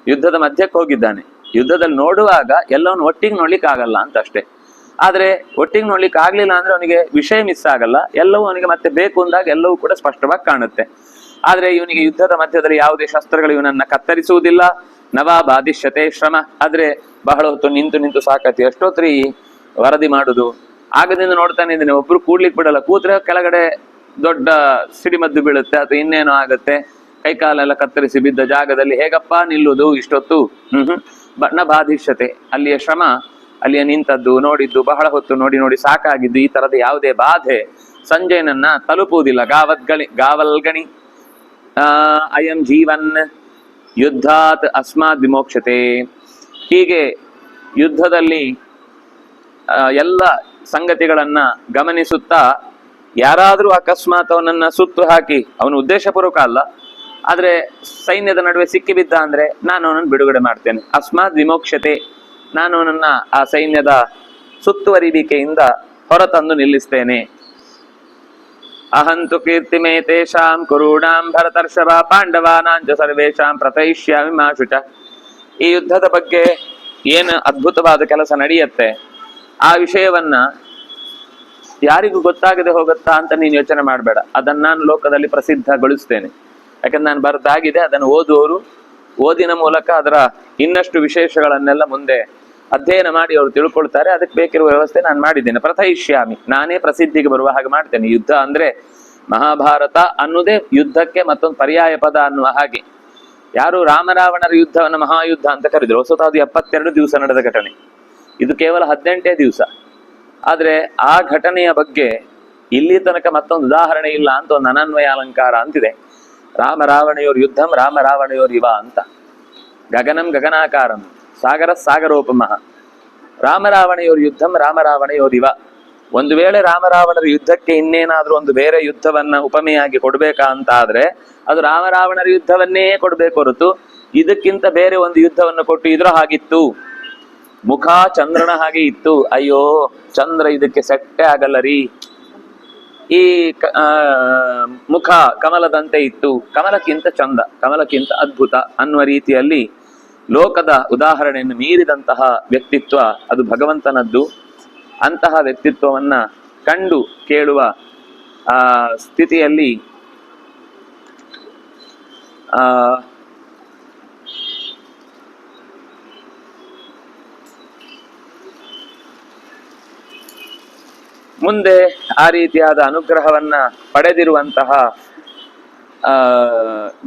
ಯುದ್ಧದ ಮಧ್ಯಕ್ಕೆ ಹೋಗಿದ್ದಾನೆ. ಯುದ್ಧದಲ್ಲಿ ನೋಡುವಾಗ ಎಲ್ಲವನ್ನು ಒಟ್ಟಿಗೆ ನೋಡ್ಲಿಕ್ಕೆ ಆಗಲ್ಲ ಅಂತ ಅಷ್ಟೇ. ಆದ್ರೆ ಒಟ್ಟಿಗೆ ನೋಡ್ಲಿಕ್ಕೆ ಆಗ್ಲಿಲ್ಲ ಅಂದ್ರೆ ಅವನಿಗೆ ವಿಷಯ ಮಿಸ್ ಆಗಲ್ಲ, ಎಲ್ಲವೂ ಅವನಿಗೆ ಮತ್ತೆ ಬೇಕು ಅಂದಾಗ ಎಲ್ಲವೂ ಕೂಡ ಸ್ಪಷ್ಟವಾಗಿ ಕಾಣುತ್ತೆ. ಆದ್ರೆ ಇವನಿಗೆ ಯುದ್ಧದ ಮಧ್ಯದಲ್ಲಿ ಯಾವುದೇ ಶಸ್ತ್ರಗಳು ಇವನನ್ನ ಕತ್ತರಿಸುವುದಿಲ್ಲ. ನವಾ ಬಾಧಿಷ್ಯತೆ ಶ್ರಮ, ಆದ್ರೆ ಬಹಳ ಹೊತ್ತು ನಿಂತು ಸಾಕತಿ, ಎಷ್ಟೊತ್ರಿ ವರದಿ ಮಾಡುದು, ಆಗದಿಂದ ನೋಡ್ತಾನೆ ಇದ್ದೀನಿ, ಒಬ್ರು ಕೂಡ್ಲಿಕ್ಕೆ ಬಿಡಲ್ಲ, ಕೂತ್ರೆ ಕೆಳಗಡೆ ದೊಡ್ಡ ಸಿಡಿಮದ್ದು ಬೀಳುತ್ತೆ ಅಥವಾ ಇನ್ನೇನೋ ಆಗುತ್ತೆ, ಕೈಕಾಲೆಲ್ಲ ಕತ್ತರಿಸಿ ಬಿದ್ದ ಜಾಗದಲ್ಲಿ ಹೇಗಪ್ಪ ನಿಲ್ಲುವುದು ಇಷ್ಟೊತ್ತು? ನ ಬಾಧಿಷ್ಯತೆ, ಅಲ್ಲಿಯ ಶ್ರಮ, ಅಲ್ಲಿಯ ನಿಂತದ್ದು, ನೋಡಿದ್ದು, ಬಹಳ ಹೊತ್ತು ನೋಡಿ ಸಾಕಾಗಿದ್ದು, ಈ ತರದ ಯಾವುದೇ ಬಾಧೆ ಸಂಜಯನನ್ನ ತಲುಪುವುದಿಲ್ಲ. ಗಾವಲ್ಗಣಿ ಅಯಂ ಜೀವನ್ ಯುದ್ಧಾತ್ ಅಸ್ಮಾತ್ ವಿಮೋಕ್ಷತೆ. ಹೀಗೆ ಯುದ್ಧದಲ್ಲಿ ಎಲ್ಲ ಸಂಗತಿಗಳನ್ನ ಗಮನಿಸುತ್ತಾ ಯಾರಾದ್ರೂ ಅಕಸ್ಮಾತ್ ಅವನನ್ನ ಸುತ್ತು ಹಾಕಿ, ಅವನ ಉದ್ದೇಶಪೂರ್ವಕ ಅಲ್ಲ, ಆದ್ರೆ ಸೈನ್ಯದ ನಡುವೆ ಸಿಕ್ಕಿಬಿದ್ದ ಅಂದ್ರೆ ನಾನು ಅವನನ್ನು ಬಿಡುಗಡೆ ಮಾಡ್ತೇನೆ. ಅಸ್ಮಾತ್ ವಿಮೋಕ್ಷತೆ, ನಾನು ಅವನನ್ನ ಆ ಸೈನ್ಯದ ಸುತ್ತುವರಿವಿಕೆಯಿಂದ ಹೊರತಂದು ನಿಲ್ಲಿಸ್ತೇನೆ. ಅಹಂತು ಕೀರ್ತಿಮೇ ತೇಷಾಂ ಕುರುಣಾಂ ಭರತರ್ಷಭ ಪಾಂಡವಾನಾಂಚ ಸರ್ವೇಷಾಂ ಪ್ರತಯಿಷ್ಯಾಮಿ ಮಾಶುಚ. ಈ ಯುದ್ಧದ ಬಗ್ಗೆ ಏನು ಅದ್ಭುತವಾದ ಕೆಲಸ ನಡೆಯುತ್ತೆ, ಆ ವಿಷಯವನ್ನ ಯಾರಿಗೂ ಗೊತ್ತಾಗದೆ ಹೋಗುತ್ತಾ ಅಂತ ನೀನು ಯೋಚನೆ ಮಾಡಬೇಡ. ಅದನ್ನ ನಾನು ಲೋಕದಲ್ಲಿ ಪ್ರಸಿದ್ಧಗೊಳಿಸ್ತೇನೆ. ಯಾಕಂದ್ರೆ ನಾನು ಬರೆದಾಗಿದೆ, ಅದನ್ನು ಓದುವವರು ಓದಿನ ಮೂಲಕ ಅದರ ಇನ್ನಷ್ಟು ವಿಶೇಷಗಳನ್ನೆಲ್ಲ ಮುಂದೆ ಅಧ್ಯಯನ ಮಾಡಿ ಅವರು ತಿಳ್ಕೊಳ್ತಾರೆ. ಅದಕ್ಕೆ ಬೇಕಿರುವ ವ್ಯವಸ್ಥೆ ನಾನು ಮಾಡಿದ್ದೇನೆ. ಪ್ರಥಯಿಷ್ಯಾಮಿ, ನಾನೇ ಪ್ರಸಿದ್ಧಿಗೆ ಬರುವ ಹಾಗೆ ಮಾಡ್ತೇನೆ. ಯುದ್ಧ ಅಂದ್ರೆ ಮಹಾಭಾರತ ಅನ್ನುವುದೇ ಯುದ್ಧಕ್ಕೆ ಮತ್ತೊಂದು ಪರ್ಯಾಯ ಪದ ಅನ್ನುವ ಹಾಗೆ. ಯಾರು ರಾಮರಾವಣರ ಯುದ್ಧವನ್ನು ಮಹಾಯುದ್ಧ ಅಂತ ಕರೆದ್ರು, ವಸ್ತುತಃ ಅದು 72 ದಿವಸ ನಡೆದ ಘಟನೆ, ಇದು ಕೇವಲ 18 ದಿವಸ. ಆದ್ರೆ ಆ ಘಟನೆಯ ಬಗ್ಗೆ ಇಲ್ಲಿ ತನಕ ಮತ್ತೊಂದು ಉದಾಹರಣೆ ಇಲ್ಲ ಅಂತ ಒಂದು ಅನನ್ವಯ ಅಲಂಕಾರ ಅಂತಿದೆ. ರಾಮ ರಾವಣಯೋರ್ ಯುದ್ಧಂ ರಾಮ ರಾವಣಯೋರ್ ಇವ ಅಂತ. ಗಗನಂ ಗಗನಾಕಾರಂ ಸಾಗರ ಸಾಗರೋಪಮಃ. ರಾಮರಾವಣಯೋರ್ ಯುದ್ಧಂ ರಾಮರಾವಣಯೋರ್ ಇವ. ಒಂದು ವೇಳೆ ರಾಮರಾವಣರ ಯುದ್ಧಕ್ಕೆ ಇನ್ನೇನಾದ್ರೂ ಒಂದು ಬೇರೆ ಯುದ್ಧವನ್ನ ಉಪಮೆಯಾಗಿ ಕೊಡ್ಬೇಕಾ ಅಂತ ಆದ್ರೆ ಅದು ರಾಮರಾವಣರ ಯುದ್ಧವನ್ನೇ ಕೊಡ್ಬೇಕು ಹೊರತು ಇದಕ್ಕಿಂತ ಬೇರೆ ಒಂದು ಯುದ್ಧವನ್ನು ಕೊಟ್ಟು ಇದ್ರ ಹಾಗಿತ್ತು, ಮುಖ ಚಂದ್ರನ ಹಾಗೆ ಇತ್ತು, ಅಯ್ಯೋ ಚಂದ್ರ ಇದಕ್ಕೆ ಸೆಟ್ಟೆ ಆಗಲ್ಲ ರೀ, ಈ ಮುಖ ಕಮಲದಂತೆ ಇತ್ತು, ಕಮಲಕ್ಕಿಂತ ಚಂದ, ಕಮಲಕ್ಕಿಂತ ಅದ್ಭುತ ಅನ್ನುವ ರೀತಿಯಲ್ಲಿ ಲೋಕದ ಉದಾಹರಣೆಯನ್ನು ಮೀರಿದಂತಹ ವ್ಯಕ್ತಿತ್ವ ಅದು ಭಗವಂತನದ್ದು. ಅಂತಹ ವ್ಯಕ್ತಿತ್ವವನ್ನ ಕಂಡು ಕೇಳುವ ಸ್ಥಿತಿಯಲ್ಲಿ ಮುಂದೆ ಆ ರೀತಿಯಾದ ಅನುಗ್ರಹವನ್ನ ಪಡೆದಿರುವಂತಹ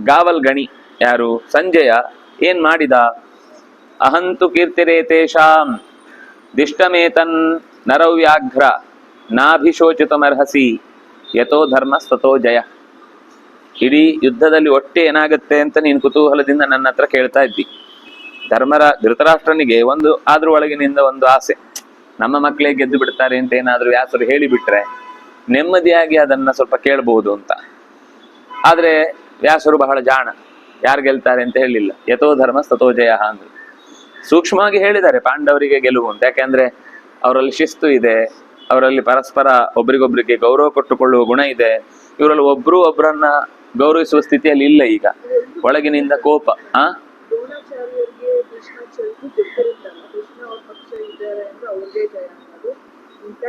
ಗಾವಲ್ಗಣಿ ಯಾರು ಸಂಜಯ ಏನ್ ಮಾಡಿದ? ಅಹಂತು ಕೀರ್ತಿರೇತೇಷಾಂ ದಿಷ್ಟಮೇತನ್ ನರವ್ಯಾಘ್ರ ನಾಭಿಶೋಚಿತಮರ್ಹಸಿ ಯಥೋ ಧರ್ಮ ಸ್ವತೋ ಜಯ. ಇಡೀ ಯುದ್ಧದಲ್ಲಿ ಒಟ್ಟೆ ಏನಾಗುತ್ತೆ ಅಂತ ನೀನು ಕುತೂಹಲದಿಂದ ನನ್ನ ಹತ್ರ ಕೇಳ್ತಾ ಇದ್ದಿ. ಧೃತರಾಷ್ಟ್ರನಿಗೆ ಒಂದು ಆದ್ರೂ ಒಳಗಿನಿಂದ ಒಂದು ಆಸೆ, ನಮ್ಮ ಮಕ್ಕಳೇ ಗೆದ್ದು ಬಿಡ್ತಾರೆ ಅಂತ ಏನಾದ್ರೂ ವ್ಯಾಸರು ಹೇಳಿಬಿಟ್ರೆ ನೆಮ್ಮದಿಯಾಗಿ ಅದನ್ನ ಸ್ವಲ್ಪ ಕೇಳ್ಬಹುದು ಅಂತ. ಆದ್ರೆ ವ್ಯಾಸರು ಬಹಳ ಜಾಣ, ಯಾರು ಗೆಲ್ತಾರೆ ಅಂತ ಹೇಳಿಲ್ಲ. ಯಥೋ ಧರ್ಮ ಸ್ವತೋ ಜಯ ಅಂದ್ರೆ ಸೂಕ್ಷ್ಮವಾಗಿ ಹೇಳಿದ್ದಾರೆ ಪಾಂಡವರಿಗೆ ಗೆಲುವು ಅಂತ. ಯಾಕೆಂದ್ರೆ ಅವರಲ್ಲಿ ಶಿಸ್ತು ಇದೆ, ಅವರಲ್ಲಿ ಪರಸ್ಪರ ಒಬ್ರಿಗೊಬ್ರಿಗೆ ಗೌರವ ಕೊಟ್ಟುಕೊಳ್ಳುವ ಗುಣ ಇದೆ. ಇವರಲ್ಲಿ ಒಬ್ರು ಒಬ್ರನ್ನ ಗೌರವಿಸುವ ಸ್ಥಿತಿಯಲ್ಲಿ ಇಲ್ಲ ಈಗ, ಒಳಗಿನಿಂದ ಕೋಪ.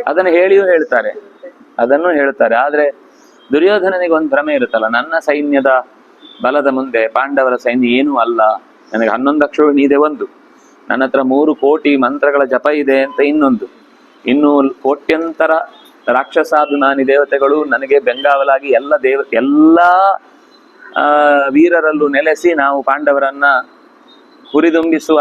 ಅದನ್ನು ಹೇಳ್ತಾರೆ, ಅದನ್ನು ಹೇಳ್ತಾರೆ. ಆದ್ರೆ ದುರ್ಯೋಧನನಿಗೆ ಒಂದು ಭ್ರಮೆ ಇರುತ್ತಲ್ಲ, ನನ್ನ ಸೈನ್ಯದ ಬಲದ ಮುಂದೆ ಪಾಂಡವರ ಸೈನ್ಯ ಏನೂ ಅಲ್ಲ, ನನಗೆ 11 ಅಕ್ಷೋಹಿಣಿ ಇದೆ ಒಂದು, ನನ್ನ ಹತ್ರ 3 ಕೋಟಿ ಮಂತ್ರಗಳ ಜಪ ಇದೆ ಅಂತ ಇನ್ನೊಂದು, ಇನ್ನು ಕೋಟ್ಯಂತರ ರಾಕ್ಷಸಾಭಿಮಾನಿ ದೇವತೆಗಳು ನನಗೆ ಬೆಂಗಾವಲಾಗಿ ಎಲ್ಲಾ ವೀರರಲ್ಲೂ ನೆಲೆಸಿ ನಾವು ಪಾಂಡವರನ್ನ ಹುರಿದುಂಬಿಸುವ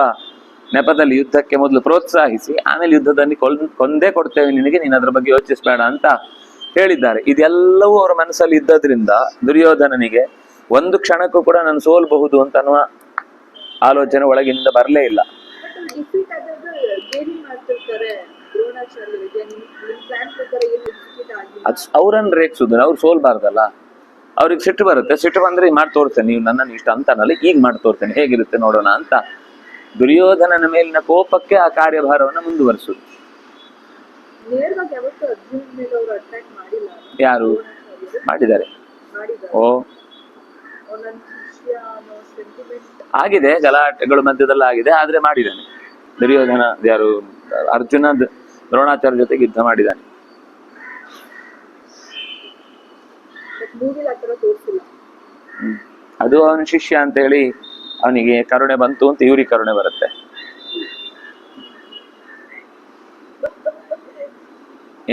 ನೆಪದಲ್ಲಿ ಯುದ್ಧಕ್ಕೆ ಮೊದಲು ಪ್ರೋತ್ಸಾಹಿಸಿ ಆಮೇಲೆ ಯುದ್ಧದಲ್ಲಿ ಕೊಂದೇ ಕೊಡ್ತೇವೆ ನಿನಗೆ, ನೀನು ಅದ್ರ ಬಗ್ಗೆ ಯೋಚಿಸಬೇಡ ಅಂತ ಹೇಳಿದ್ದಾರೆ. ಇದೆಲ್ಲವೂ ಅವರ ಮನಸ್ಸಲ್ಲಿ ಇದ್ದದ್ರಿಂದ ದುರ್ಯೋಧನನಿಗೆ ಒಂದು ಕ್ಷಣಕ್ಕೂ ಕೂಡ ನಾನು ಸೋಲ್ಬಹುದು ಅಂತ ಅನ್ನುವ ಆಲೋಚನೆ ಒಳಗಿನಿಂದ ಬರಲೇ ಇಲ್ಲ. ಅವ್ರನ್ನ ರೇಗಿಸುದು, ಅವ್ರು ಸೋಲ್ಬಾರ್ದಲ್ಲ, ಅವ್ರಿಗೆ ಸಿಟ್ಟು ಬರುತ್ತೆ. ಸಿಟ್ಟು ಬಂದ್ರೆ ಮಾಡಿ ತೋರ್ತೇನೆ, ನೀವು ನನ್ನನ್ನು ಇಷ್ಟ ಅಂತಾನಲ್ಲ, ಈಗ ಮಾಡಿ ತೋರ್ತೇನೆ, ಹೇಗಿರುತ್ತೆ ನೋಡೋಣ ಅಂತ ದುರ್ಯೋಧನನ ಮೇಲಿನ ಕೋಪಕ್ಕೆ ಆ ಕಾರ್ಯಭಾರವನ್ನು ಮುಂದುವರಿಸುದು. ಯಾರು ಮಾಡಿದ್ದಾರೆ? ಓ, ಆಗಿದೆ, ಗಲಾಟೆಗಳು ಮಧ್ಯದಲ್ಲಿ ಆಗಿದೆ, ಆದ್ರೆ ಮಾಡಿದ್ದಾನೆ ದುರ್ಯೋಧನ. ಯಾರು? ಅರ್ಜುನ ದ್ರೋಣಾಚಾರ್ಯ ಜೊತೆಗೆ ಯುದ್ಧ ಮಾಡಿದ್ದಾನೆ. ಅದು ಅವನ ಶಿಷ್ಯ ಅಂತ ಹೇಳಿ ಅವನಿಗೆ ಕರುಣೆ ಬಂತು ಅಂತ ಇವ್ರಿಗೆ ಕರುಣೆ ಬರುತ್ತೆ.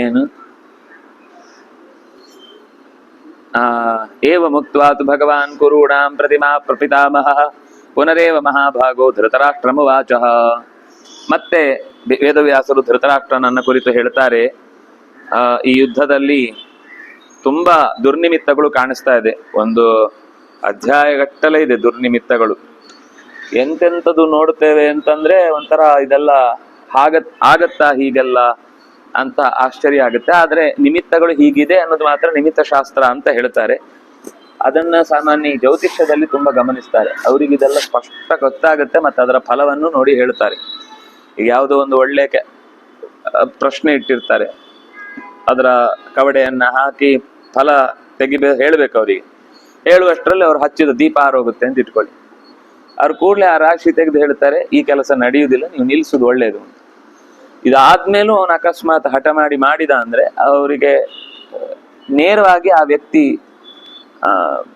ಏನು ಏವ ಮುಕ್ತ್ವಾತು ಭಗವಾನ್ ಕುರುಣಾಂ ಪ್ರತಿಮಾ ಪ್ರಪಿತಾಮಹ ಪುನರೇವ ಮಹಾಭಾಗೋ ಧೃತರಾಷ್ಟ್ರಮುವಾಚ. ಮತ್ತೆ ವೇದವ್ಯಾಸರು ಧೃತರಾಷ್ಟ್ರನನ್ನ ಕುರಿತು ಹೇಳ್ತಾರೆ, ಈ ಯುದ್ಧದಲ್ಲಿ ತುಂಬಾ ದುರ್ನಿಮಿತ್ತಗಳು ಕಾಣಿಸ್ತಾ ಇದೆ. ಒಂದು ಅಧ್ಯಾಯಗಟ್ಟಲೆ ಇದೆ ದುರ್ನಿಮಿತ್ತಗಳು. ಎಂತೆಂಥದ್ದು ನೋಡುತ್ತೇವೆ ಅಂತಂದ್ರೆ ಒಂಥರ ಇದೆಲ್ಲ ಆಗತ್ತಾ ಹೀಗೆಲ್ಲ ಅಂತ ಆಶ್ಚರ್ಯ ಆಗುತ್ತೆ. ಆದ್ರೆ ನಿಮಿತ್ತಗಳು ಹೀಗಿದೆ ಅನ್ನೋದು ಮಾತ್ರ ನಿಮಿತ್ತ ಶಾಸ್ತ್ರ ಅಂತ ಹೇಳ್ತಾರೆ. ಅದನ್ನ ಸಾಮಾನ್ಯ ಜ್ಯೋತಿಷ್ಯದಲ್ಲಿ ತುಂಬಾ ಗಮನಿಸ್ತಾರೆ. ಅವ್ರಿಗೆ ಇದೆಲ್ಲ ಸ್ಪಷ್ಟ ಗೊತ್ತಾಗುತ್ತೆ, ಮತ್ತೆ ಅದರ ಫಲವನ್ನು ನೋಡಿ ಹೇಳ್ತಾರೆ. ಈಗ ಯಾವುದೋ ಒಂದು ಒಳ್ಳೆ ಪ್ರಶ್ನೆ ಇಟ್ಟಿರ್ತಾರೆ, ಅದರ ಕವಡೆಯನ್ನ ಹಾಕಿ ಫಲ ಹೇಳ್ಬೇಕು ಅವರಿಗೆ. ಹೇಳುವಷ್ಟರಲ್ಲಿ ಅವ್ರು ಹಚ್ಚಿದ ದೀಪ ಆರೋಗುತ್ತೆ ಅಂತ ಇಟ್ಕೊಳ್ಳಿ. ಅವ್ರು ಕೂಡಲೇ ಆ ರಾಶಿ ತೆಗೆದು ಹೇಳ್ತಾರೆ, ಈ ಕೆಲಸ ನಡೆಯುವುದಿಲ್ಲ, ನೀವು ನಿಲ್ಸುದು ಒಳ್ಳೇದು ಅಂತ. ಇದಾದ್ಮೇಲೂ ಅವನು ಅಕಸ್ಮಾತ್ ಹಠ ಮಾಡಿದ ಅಂದ್ರೆ ಅವರಿಗೆ ನೇರವಾಗಿ ಆ ವ್ಯಕ್ತಿ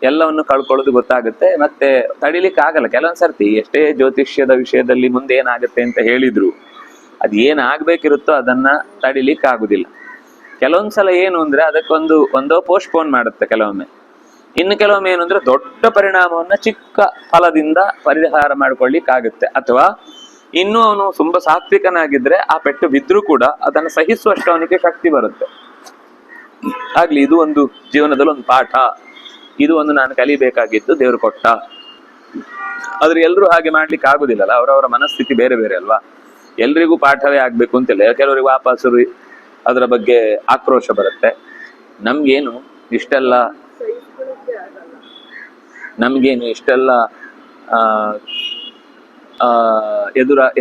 ಎಲ್ಲವನ್ನು ಕಳ್ಕೊಳ್ಳೋದು ಗೊತ್ತಾಗುತ್ತೆ. ಮತ್ತೆ ತಡಿಲಿಕ್ಕೆ ಆಗಲ್ಲ. ಕೆಲವೊಂದ್ಸರ್ತಿ ಎಷ್ಟೇ ಜ್ಯೋತಿಷ್ಯದ ವಿಷಯದಲ್ಲಿ ಮುಂದೆ ಏನಾಗುತ್ತೆ ಅಂತ ಹೇಳಿದ್ರು, ಅದ್ ಏನಾಗ್ಬೇಕಿರುತ್ತೋ ಅದನ್ನ ತಡಿಲಿಕ್ಕೆ ಆಗುದಿಲ್ಲ. ಕೆಲವೊಂದ್ಸಲ ಏನು ಅಂದ್ರೆ ಒಂದೋ ಪೋಸ್ಟ್ಪೋನ್ ಮಾಡುತ್ತೆ ಕೆಲವೊಮ್ಮೆ. ಇನ್ನು ಕೆಲವೊಮ್ಮೆ ಏನು ಅಂದ್ರೆ ದೊಡ್ಡ ಪರಿಣಾಮವನ್ನ ಚಿಕ್ಕ ಫಲದಿಂದ ಪರಿಹಾರ ಮಾಡ್ಕೊಳ್ಳಿಕ್ಕಾಗುತ್ತೆ. ಅಥವಾ ಇನ್ನೂ ಅವನು ತುಂಬಾ ಸಾತ್ವಿಕನಾಗಿದ್ರೆ ಆ ಪೆಟ್ಟು ಬಿದ್ರೂ ಕೂಡ ಅದನ್ನು ಸಹಿಸುವಷ್ಟು ಅವನಿಗೆ ಶಕ್ತಿ ಬರುತ್ತೆ. ಆಗ್ಲಿ, ಇದು ಒಂದು ಜೀವನದಲ್ಲಿ ಒಂದು ಪಾಠ, ಇದು ಒಂದು ನಾನು ಕಲಿಬೇಕಾಗಿತ್ತು, ದೇವ್ರು ಕೊಟ್ಟ. ಆದ್ರೆ ಎಲ್ರೂ ಹಾಗೆ ಮಾಡ್ಲಿಕ್ಕೆ ಆಗುದಿಲ್ಲಲ್ಲ, ಅವರವರ ಮನಸ್ಥಿತಿ ಬೇರೆ ಬೇರೆ ಅಲ್ವಾ. ಎಲ್ರಿಗೂ ಪಾಠವೇ ಆಗ್ಬೇಕು ಅಂತಿಲ್ಲ. ಕೆಲವರಿಗೆ ವಾಪಸ್ಸು ಅದರ ಬಗ್ಗೆ ಆಕ್ರೋಶ ಬರುತ್ತೆ. ನಮ್ಗೇನು ಇಷ್ಟೆಲ್ಲ